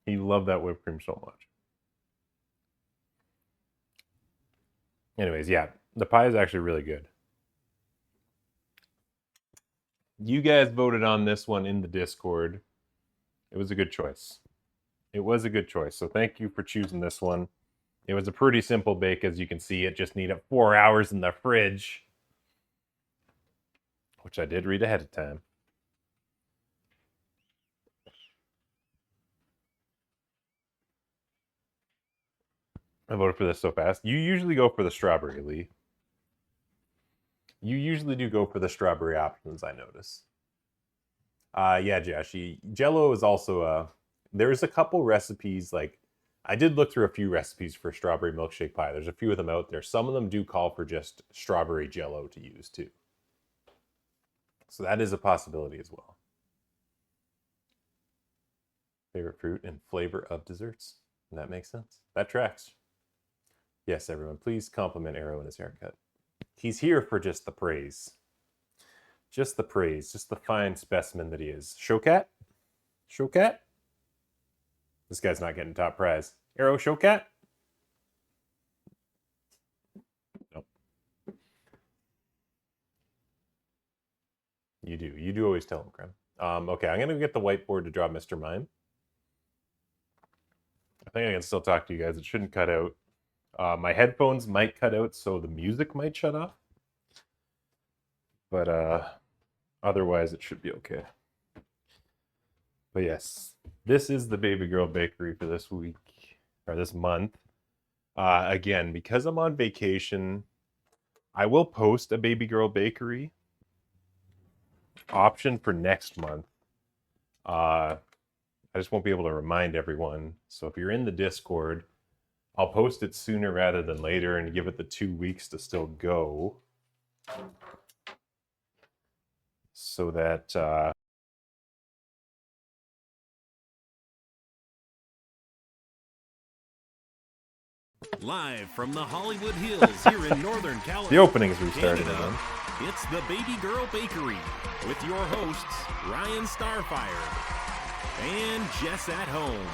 He loved that whipped cream so much. Anyways, yeah, the pie is actually really good. You guys voted on this one in the Discord. It was a good choice. It was a good choice. So thank you for choosing this one. It was a pretty simple bake, as you can see. It just needed 4 hours in the fridge, which I did read ahead of time. I voted for this so fast. You usually go for the strawberry, Lee. You usually do go for the strawberry options, I notice. Yeah, Joshy. Jello is also there's a couple recipes, like, I did look through a few recipes for strawberry milkshake pie. There's a few of them out there. Some of them do call for just strawberry Jello to use, too. So that is a possibility as well. Favorite fruit and flavor of desserts. Does that make sense? That tracks. Yes, everyone, please compliment Arrow in his haircut. He's here for just the praise. Just the praise. Just the fine specimen that he is. Showcat? Showcat? This guy's not getting top prize. Arrow, Showcat? Nope. You do. You do always tell him, Krem. Okay, I'm going to get the whiteboard to draw Mr. Mime. I think I can still talk to you guys. It shouldn't cut out. My headphones might cut out, so the music might shut off. But otherwise, it should be okay. But yes, this is the Baby Girl Bakery for this week, or this month. Again, because I'm on vacation, I will post a Baby Girl Bakery option for next month. I just won't be able to remind everyone. So if you're in the Discord, I'll post it sooner rather than later and give it the 2 weeks to still go. So that Live from the Hollywood Hills here in Northern California. the opening's restarted Canada, again. it's the Baby Girl Bakery with your hosts, Ryan Starfire and Jess at Home.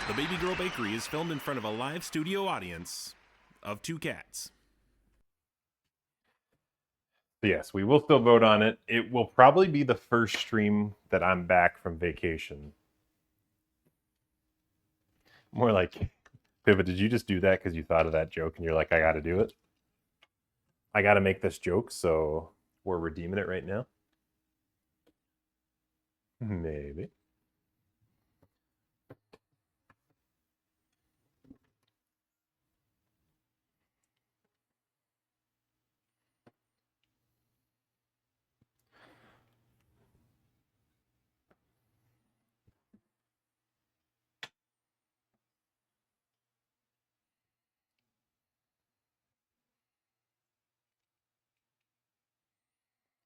The Baby Girl Bakery is filmed in front of a live studio audience of 2 cats. Yes, we will still vote on it. It will probably be the first stream that I'm back from vacation. More like, Pivot, did you just do that because you thought of that joke and you're like, I got to do it? I got to make this joke, so we're redeeming it right now? Maybe.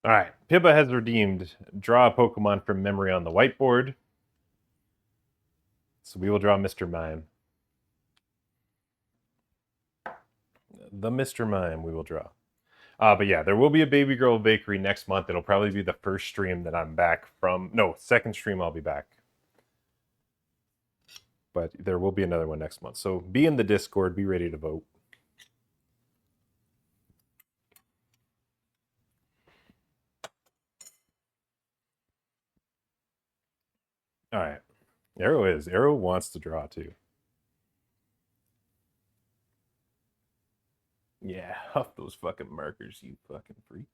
All right, Pibba has redeemed. Draw a Pokemon from memory on the whiteboard. So we will draw Mr. Mime. The Mr. Mime we will draw. But yeah, there will be a Baby Girl Bakery next month. It'll probably be the first stream that I'm back from. No, second stream I'll be back. But there will be another one next month. So be in the Discord. Be ready to vote. All right. Arrow wants to draw too. Yeah, huff those fucking markers, you fucking freak.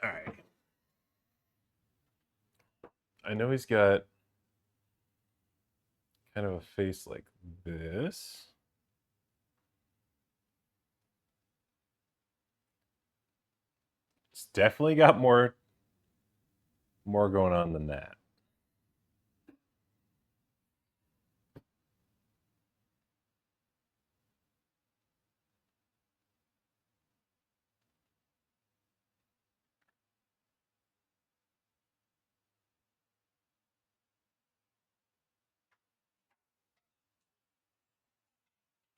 All right. I know he's got kind of a face like this. It's definitely got more going on than that.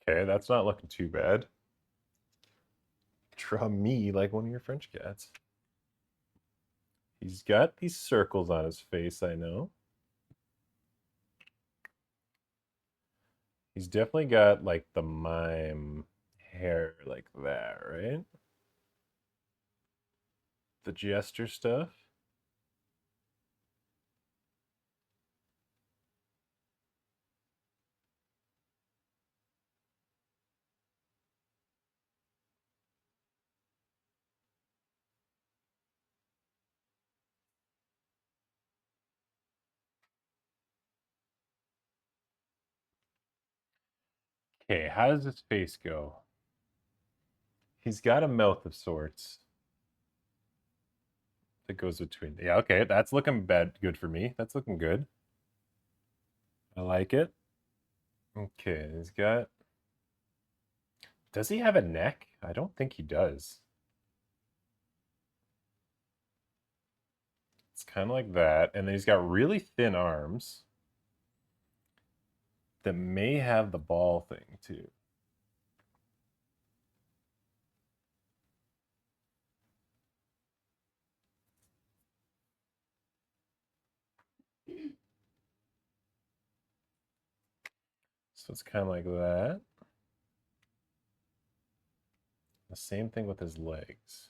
Okay, that's not looking too bad. Draw me like one of your French cats. He's got these circles on his face, I know. He's definitely got like the mime hair like that, right? The jester stuff. Okay, how does his face go? He's got a mouth of sorts that goes between. Yeah, okay, that's looking good for me. That's looking good. I like it. Okay, he's got. Does he have a neck? I don't think he does. It's kind of like that. And then he's got really thin arms that may have the ball thing too. So it's kind of like that. The same thing with his legs.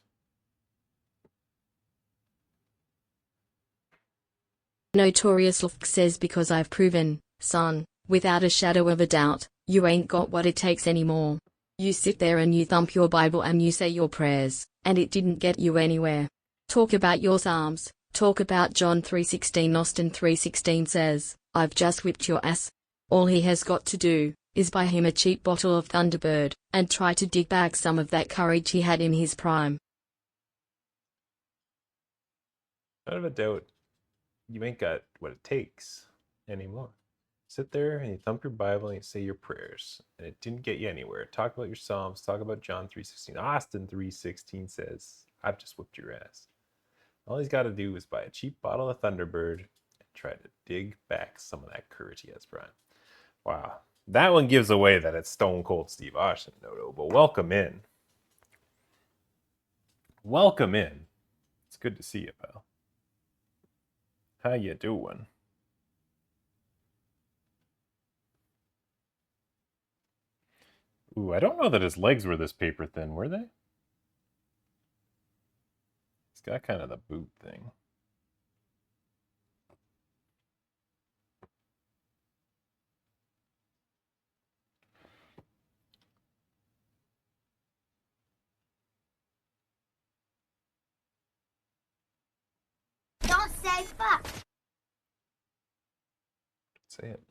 Notorious Lufk says because I've proven, son, without a shadow of a doubt, you ain't got what it takes anymore. You sit there and you thump your Bible and you say your prayers, and it didn't get you anywhere. Talk about your Psalms, talk about John 3:16. Austin 3:16 says, I've just whipped your ass. All he has got to do, is buy him a cheap bottle of Thunderbird, and try to dig back some of that courage he had in his prime. Out of a doubt, you ain't got what it takes anymore. Sit there and you thump your Bible and you say your prayers, and it didn't get you anywhere. Talk about your Psalms, talk about John 3:16. Austin 3:16 says, I've just whipped your ass. All he's got to do is buy a cheap bottle of Thunderbird and try to dig back some of that courage he has, Brian. Wow. That one gives away that it's Stone Cold Steve Austin, Noto, but welcome in. Welcome in. It's good to see you, pal. How you doing? Ooh, I don't know that his legs were this paper thin, were they? He's got kind of the boot thing. Don't say fuck. Say it.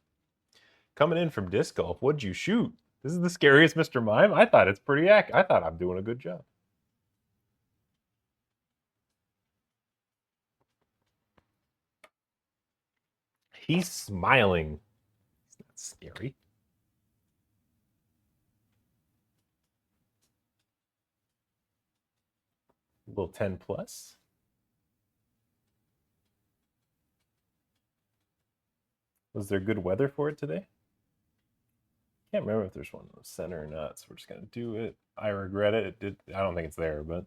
Coming in from disc golf, what'd you shoot? This is the scariest Mr. Mime? I thought it's pretty I thought I'm doing a good job. He's smiling. It's not scary. A little 10 plus. Was there good weather for it today? Can't remember if there's one in the center or not, so we're just gonna do it. I regret it. It did. I don't think it's there, but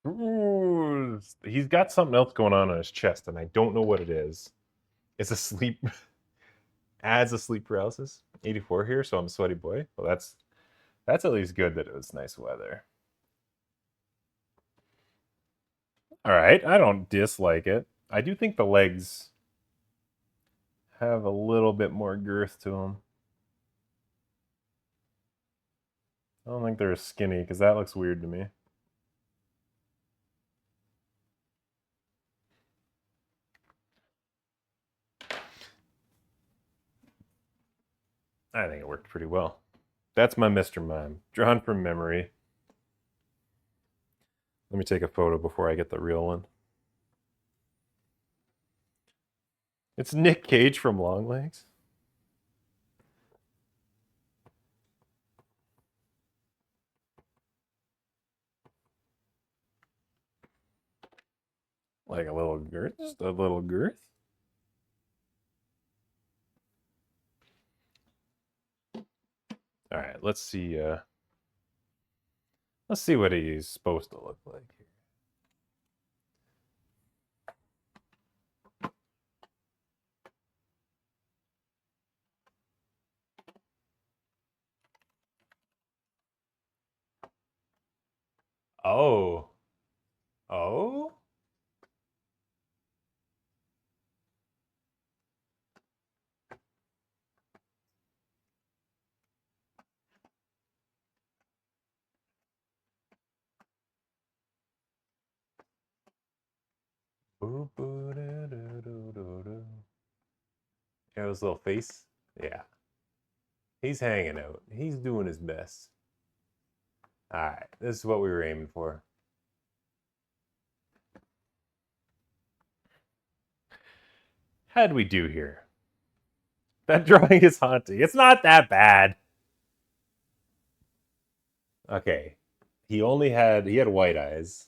Ooh, he's got something else going on his chest, and I don't know what it is. It's a sleep... adds a sleep paralysis. 84 here, so I'm a sweaty boy. Well, that's at least good that it was nice weather. All right, I don't dislike it. I do think the legs have a little bit more girth to them. I don't think they're skinny, because that looks weird to me. I think it worked pretty well. That's my Mr. Mime, drawn from memory. Let me take a photo before I get the real one. It's Nick Cage from Longlegs. Like a little girth? Just a little girth? All right, let's see what he's supposed to look like here. Oh. Oh? Yeah, his little face. Yeah. He's hanging out. He's doing his best. All right, this is what we were aiming for. How'd we do here? That drawing is haunting. It's not that bad. Okay. He had white eyes.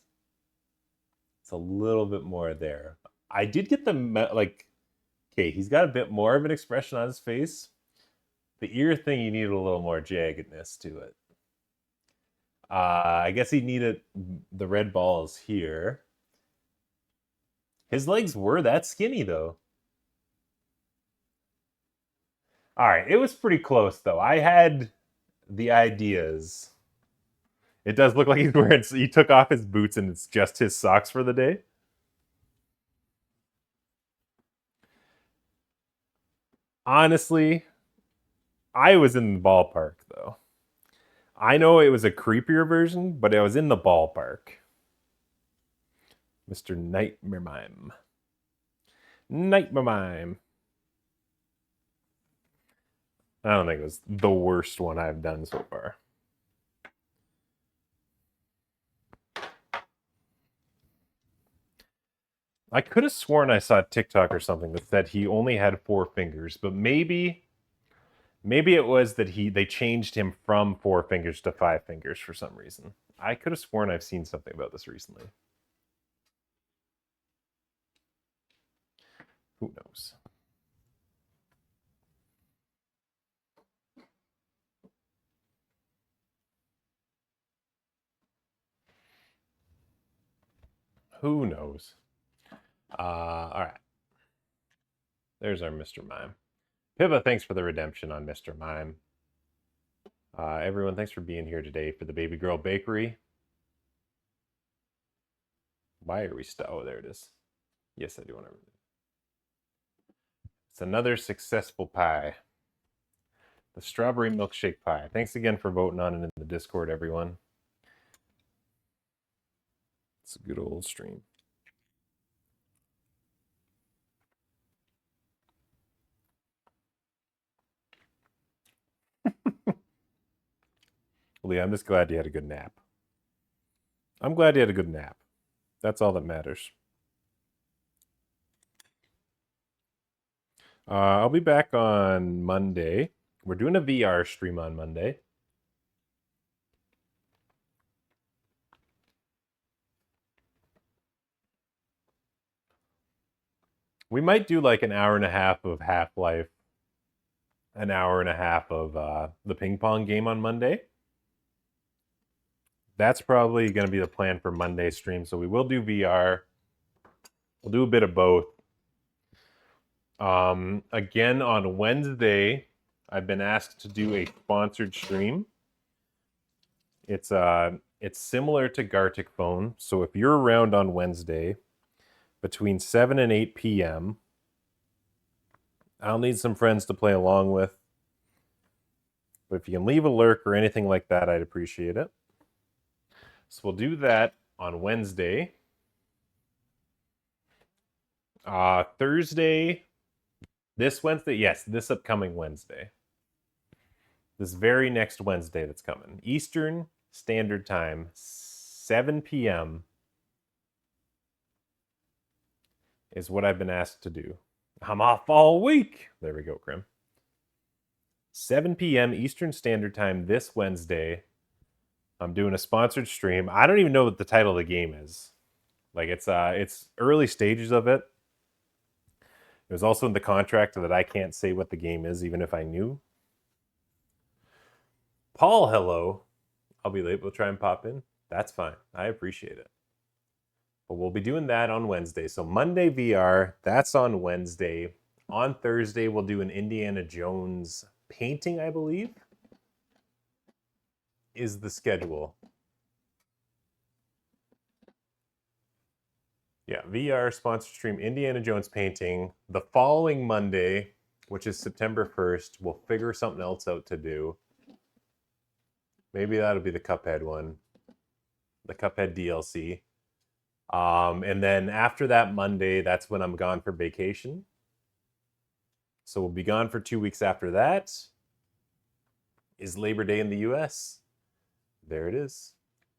It's a little bit more there. I did get okay, he's got a bit more of an expression on his face. The ear thing, you needed a little more jaggedness to it. I guess he needed the red balls here. His legs were that skinny, though. All right, it was pretty close, though. I had the ideas. It does look like he took off his boots and it's just his socks for the day. Honestly, I was in the ballpark, though. I know it was a creepier version, but I was in the ballpark. Mr. Nightmare Mime. Nightmare Mime. I don't think it was the worst one I've done so far. I could have sworn I saw a TikTok or something that said he only had 4 fingers, but maybe it was that they changed him from 4 fingers to 5 fingers for some reason. I could have sworn I've seen something about this recently. Who knows? Who knows? All right. There's our Mr. Mime. Pibba, thanks for the redemption on Mr. Mime. Everyone, thanks for being here today for the Baby Girl Bakery. Why are we still? Oh, there it is. Yes, I do want to. It's another successful pie. The Strawberry Milkshake Pie. Thanks again for voting on it in the Discord, everyone. It's a good old stream. Lee, I'm just glad you had a good nap. I'm glad you had a good nap. That's all that matters. I'll be back on Monday. We're doing a VR stream on Monday. We might do like an hour and a half of Half-Life, an hour and a half of the ping pong game on Monday. that's probably going to be the plan for Monday's stream. So we will do VR. We'll do a bit of both. Again, on Wednesday, I've been asked to do a sponsored stream. It's similar to Gartic Phone. So if you're around on Wednesday between 7 and 8 p.m., I'll need some friends to play along with. But if you can leave a lurk or anything like that, I'd appreciate it. So we'll do that on Wednesday. Thursday, this Wednesday, yes, this upcoming Wednesday. This very next Wednesday that's coming. Eastern Standard Time, 7 p.m. is what I've been asked to do. I'm off all week. There we go, Krim. 7 p.m. Eastern Standard Time this Wednesday. I'm doing a sponsored stream. I don't even know what the title of the game is. Like it's early stages of it. It was also in the contract that I can't say what the game is, even if I knew. Paul, hello. I'll be late. We'll try and pop in. That's fine. I appreciate it. But we'll be doing that on Wednesday. So Monday VR, that's on Wednesday. On Thursday, we'll do an Indiana Jones painting, I believe, is the schedule. Yeah, VR sponsored stream, Indiana Jones painting. The following Monday, which is September 1st, we'll figure something else out to do. Maybe that'll be the Cuphead one. The Cuphead DLC. And then after that Monday, that's when I'm gone for vacation. So we'll be gone for 2 weeks after that. Is Labor Day in the US. There it is.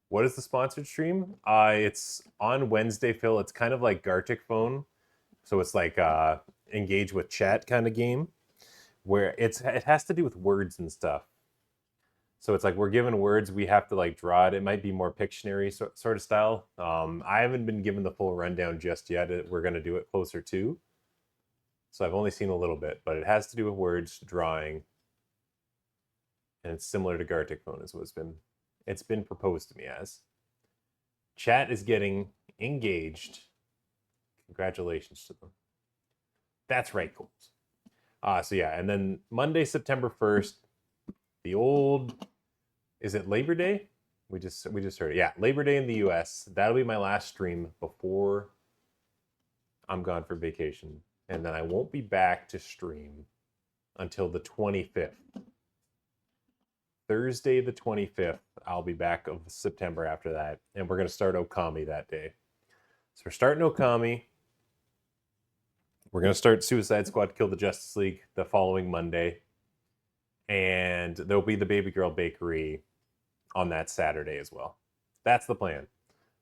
What is the sponsored stream? It's on Wednesday, Phil. It's kind of like Gartic Phone. So it's like engage with chat kind of game where it has to do with words and stuff. So it's like we're given words, we have to like draw it. It might be more Pictionary sort of style. I haven't been given the full rundown just yet. We're going to do it closer to. So I've only seen a little bit, but it has to do with words, drawing. And it's similar to Gartic Phone is what it's been proposed to me as. Chat is getting engaged. Congratulations to them. That's right, Coles. So yeah, and then Monday, September 1st, the old, is it Labor Day? We just heard it. Yeah, Labor Day in the US. That'll be my last stream before I'm gone for vacation. And then I won't be back to stream until the 25th. Thursday the 25th, I'll be back of September after that. And we're going to start Okami that day. So we're starting Okami. We're going to start Suicide Squad Kill the Justice League the following Monday. And there'll be the Baby Girl Bakery on that Saturday as well. That's the plan.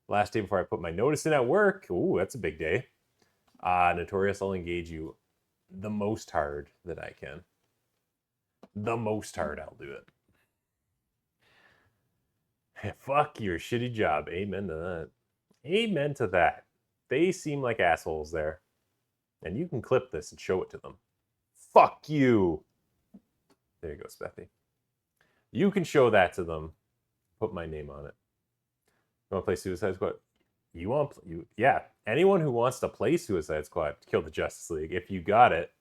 Last day before I put my notice in at work. Ooh, that's a big day. Notorious, I'll engage you the most hard that I can. The most hard I'll do it. Fuck your shitty job. Amen to that. Amen to that. They seem like assholes there. And you can clip this and show it to them. Fuck you. There you go, Speppy. You can show that to them. Put my name on it. You want to play Suicide Squad? Yeah. Anyone who wants to play Suicide Squad, Kill the Justice League, if you got it.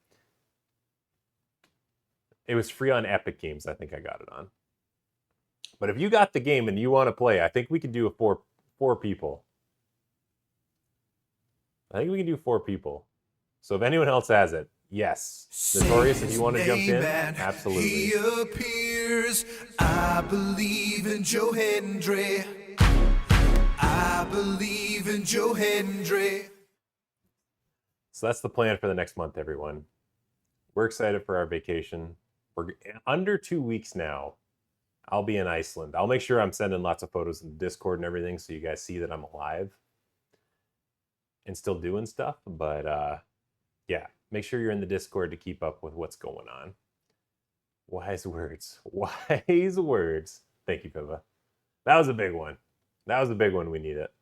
It was free on Epic Games, I think I got it on. But if you got the game and you want to play, I think we can do a four people. I think we can do 4 people. So if anyone else has it, yes. Notorious, if you want to jump in, absolutely. He appears. I believe in Joe Hendry. I believe in Joe Hendry. So that's the plan for the next month, everyone. We're excited for our vacation. We're under 2 weeks now. I'll be in Iceland. I'll make sure I'm sending lots of photos in Discord and everything so you guys see that I'm alive and still doing stuff. But yeah, make sure you're in the Discord to keep up with what's going on. Wise words. Wise words. Thank you, Piva. That was a big one. That was a big one. We need it.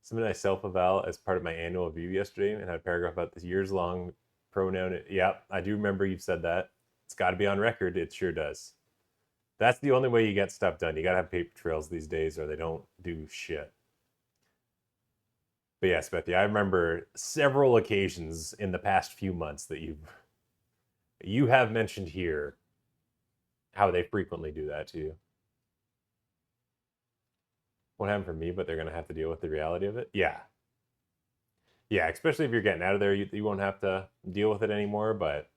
Something I self-eval as part of my annual review yesterday and had a paragraph about this years-long pronoun. Yeah, I do remember you've said that. It's got to be on record. It sure does. That's the only way you get stuff done. You gotta have paper trails these days or they don't do shit. But yes, Bethy, I remember several occasions in the past few months that you have mentioned here how they frequently do that to you. Won't happen for me, but they're gonna have to deal with the reality of it. Yeah. Yeah, especially if you're getting out of there, you won't have to deal with it anymore, but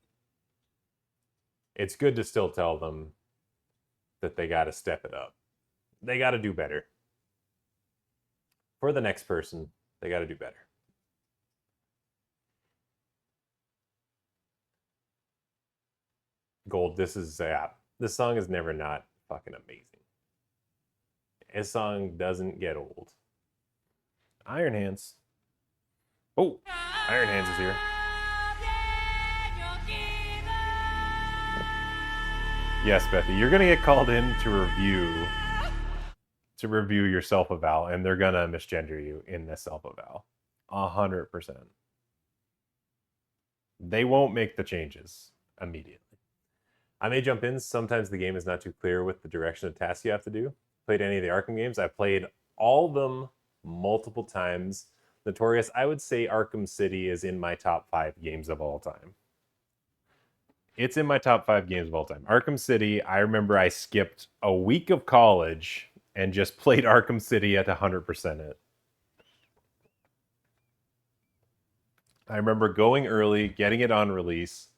it's good to still tell them that they got to step it up. They got to do better. For the next person, they got to do better. Gold, this song is never not fucking amazing. This song doesn't get old. Iron Hands. Oh, Iron Hands is here. Yes, Bethy, you're gonna get called in to review your self-eval, and they're gonna misgender you in this self-eval. 100%. They won't make the changes immediately. I may jump in. Sometimes the game is not too clear with the direction of tasks you have to do. Played any of the Arkham games? I've played all of them multiple times. Notorious, I would say Arkham City is in my top 5 games of all time. It's in my top 5 games of all time. Arkham City, I remember I skipped a week of college and just played Arkham City at 100% it. I remember going early, getting it on release,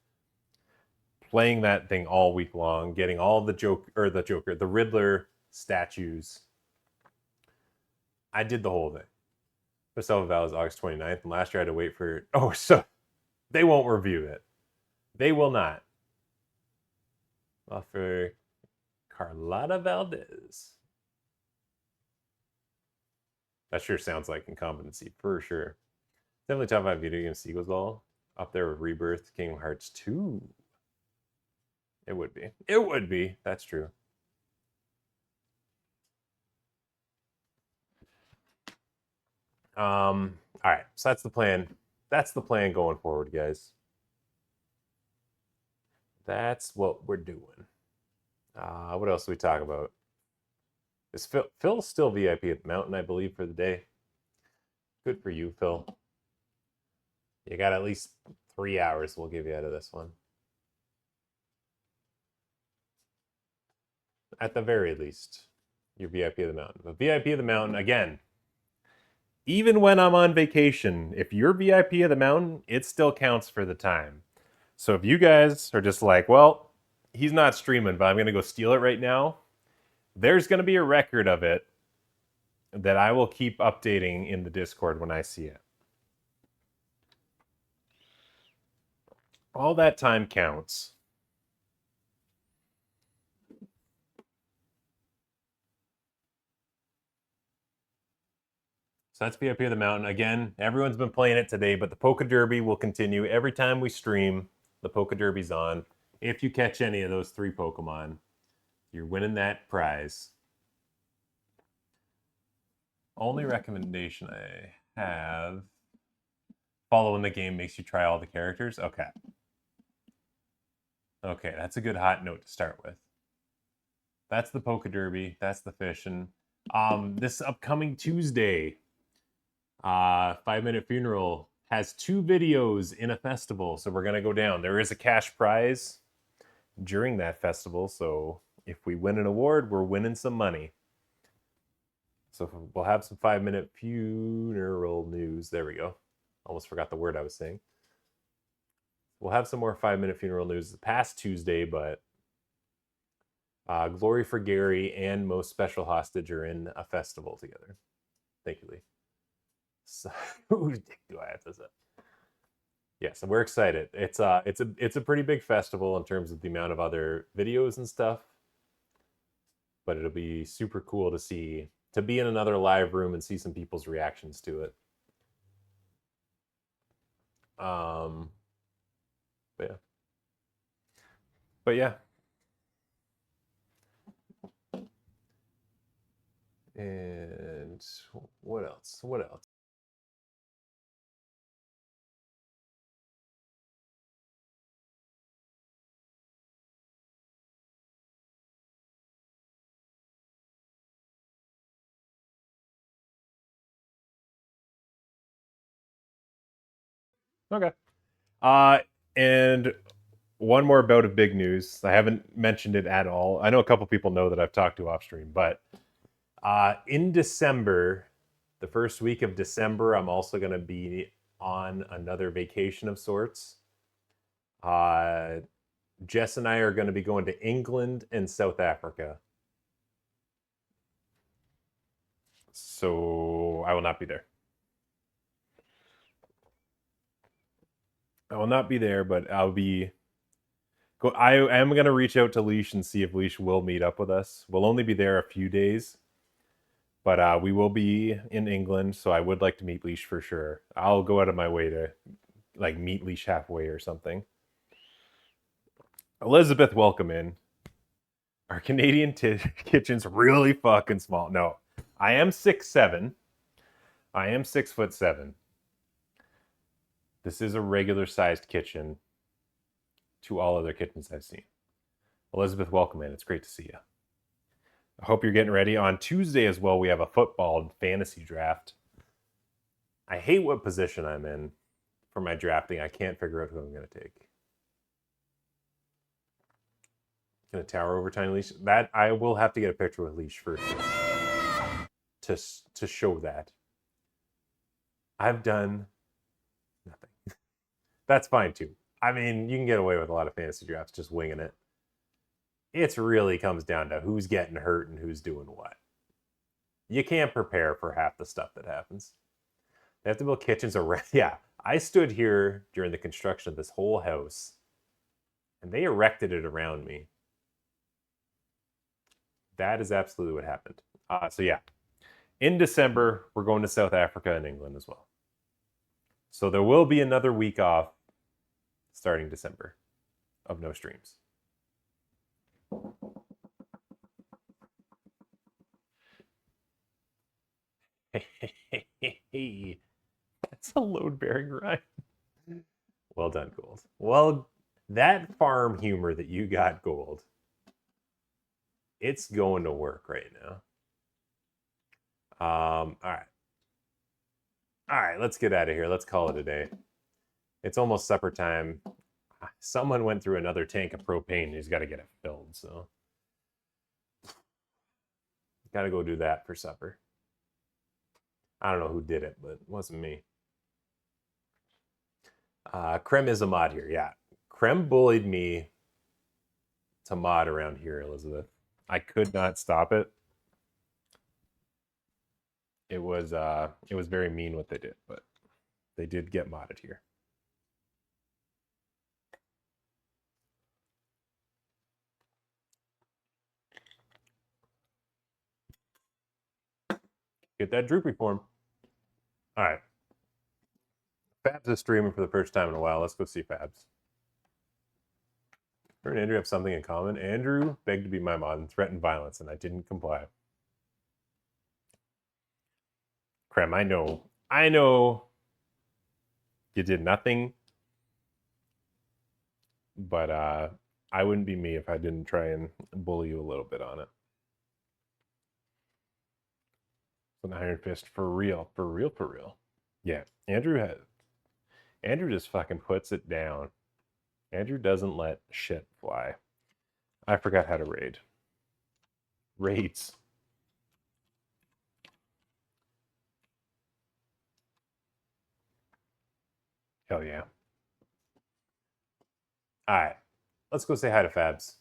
playing that thing all week long, getting all the Riddler statues. I did the whole thing. The self-eval was August 29th, and last year I had to wait for... Oh, so they won't review it. They will not. Well, for Carlotta Valdez. That sure sounds like incompetency, for sure. Definitely top 5 video game sequels, all. Up there with Rebirth, Kingdom Hearts 2. It would be. It would be. That's true. All right, so that's the plan. That's the plan going forward, guys. That's what we're doing. What else do we talk about? Is Phil's still VIP at the Mountain, I believe, for the day? Good for you, Phil. You got at least 3 hours we'll give you out of this one. At the very least, you're VIP of the Mountain. But VIP of the Mountain, again, even when I'm on vacation, if you're VIP of the Mountain, it still counts for the time. So if you guys are just like, well, he's not streaming, but I'm going to go steal it right now, there's going to be a record of it that I will keep updating in the Discord when I see it. All that time counts. So that's VIP of the Mountain. Again, everyone's been playing it today, but the Poké Derby will continue. Every time we stream, the Poké Derby's on. If you catch any of those 3 Pokemon, you're winning that prize. Only recommendation I have... Following the game makes you try all the characters? Okay. Okay, that's a good hot note to start with. That's the Poké Derby. That's the fishing. This upcoming Tuesday... 5-Minute Funeral has 2 videos in a festival, so we're going to go down. There is a cash prize during that festival, so if we win an award, we're winning some money. So we'll have some 5-Minute Funeral news. There we go. Almost forgot the word I was saying. We'll have some more 5-Minute Funeral news past Tuesday, but Glory for Gary and Most Special Hostage are in a festival together. Thank you, Lee. So, whose dick do I have to say? Yeah, so we're excited. It's a pretty big festival in terms of the amount of other videos and stuff. But it'll be super cool to be in another live room and see some people's reactions to it. But yeah. And what else? What else? Okay. And one more bout of big news. I haven't mentioned it at all. I know a couple people know that I've talked to off stream, but in December, the first week of December, I'm also going to be on another vacation of sorts. Jess and I are going to be going to England and South Africa. So I will not be there. I will not be there, but I'll be. I am going to reach out to Leash and see if Leash will meet up with us. We'll only be there a few days, but we will be in England, so I would like to meet Leash for sure. I'll go out of my way to like meet Leash halfway or something. Elizabeth, welcome in. Our Canadian kitchen's really fucking small. No, I am 6'7". I am 6'7". This is a regular sized kitchen to all other kitchens I've seen. Elizabeth, welcome in. It's great to see you. I hope you're getting ready. On Tuesday as well, we have a football fantasy draft. I hate what position I'm in for my drafting. I can't figure out who I'm going to take. Going to tower over tiny Leash. That I will have to get a picture with Leash first to show that. I've done nothing. That's fine too. I mean, you can get away with a lot of fantasy drafts just winging it. It really comes down to who's getting hurt and who's doing what. You can't prepare for half the stuff that happens. They have to build kitchens around. Yeah, I stood here during the construction of this whole house, and they erected it around me. That is absolutely what happened. So yeah, in December, we're going to South Africa and England as well. So there will be another week off starting December of no streams. Hey, that's a load-bearing rhyme. Well done, Gold. Well, that farm humor that you got, Gold, it's going to work right now. All right, let's get out of here. Let's call it a day. It's almost supper time. Someone went through another tank of propane. He's got to get it filled, so got to go do that for supper. I don't know who did it, but it wasn't me. Krem is a mod here. Yeah, Krem bullied me to mod around here, Elizabeth. I could not stop it. It was very mean what they did, but they did get modded here. Get that droopy form. All right. Fabs is streaming for the first time in a while. Let's go see Fabs. Her and Andrew have something in common. Andrew begged to be my mod and threatened violence, and I didn't comply. Krem, I know you did nothing, but I wouldn't be me if I didn't try and bully you a little bit on it. An iron fist for real, for real, for real. Yeah, Andrew just fucking puts it down. Andrew doesn't let shit fly. I forgot how to raid. Raids. Hell yeah. All right, let's go say hi to Fabs.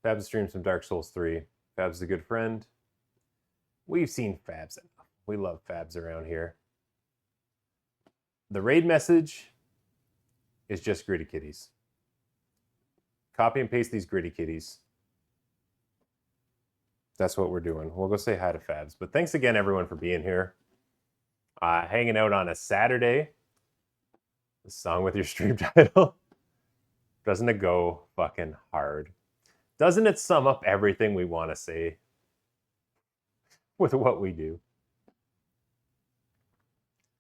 Fabs streams some Dark Souls 3. Fabs is a good friend. We've seen Fabs enough. We love Fabs around here. The raid message is just gritty kitties. Copy and paste these gritty kitties. That's what we're doing. We'll go say hi to Fabs. But thanks again, everyone, for being here. Hanging out on a Saturday. The song with your stream title. Doesn't it go fucking hard? Doesn't it sum up everything we want to say with what we do?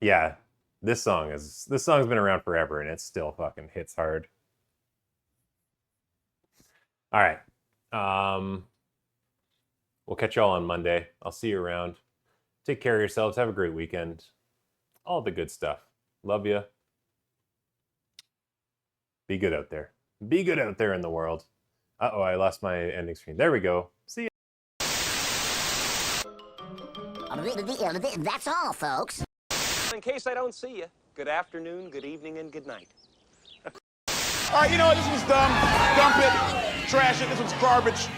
Yeah, this song's been around forever and it still fucking hits hard. All right. We'll catch y'all on Monday. I'll see you around. Take care of yourselves. Have a great weekend. All the good stuff. Love you. Be good out there. Be good out there in the world. Uh-oh, I lost my ending screen. There we go. See ya. That's all, folks. In case I don't see you, good afternoon, good evening, and good night. All right, you know what? This was dumb. Dump it. Trash it. This was garbage.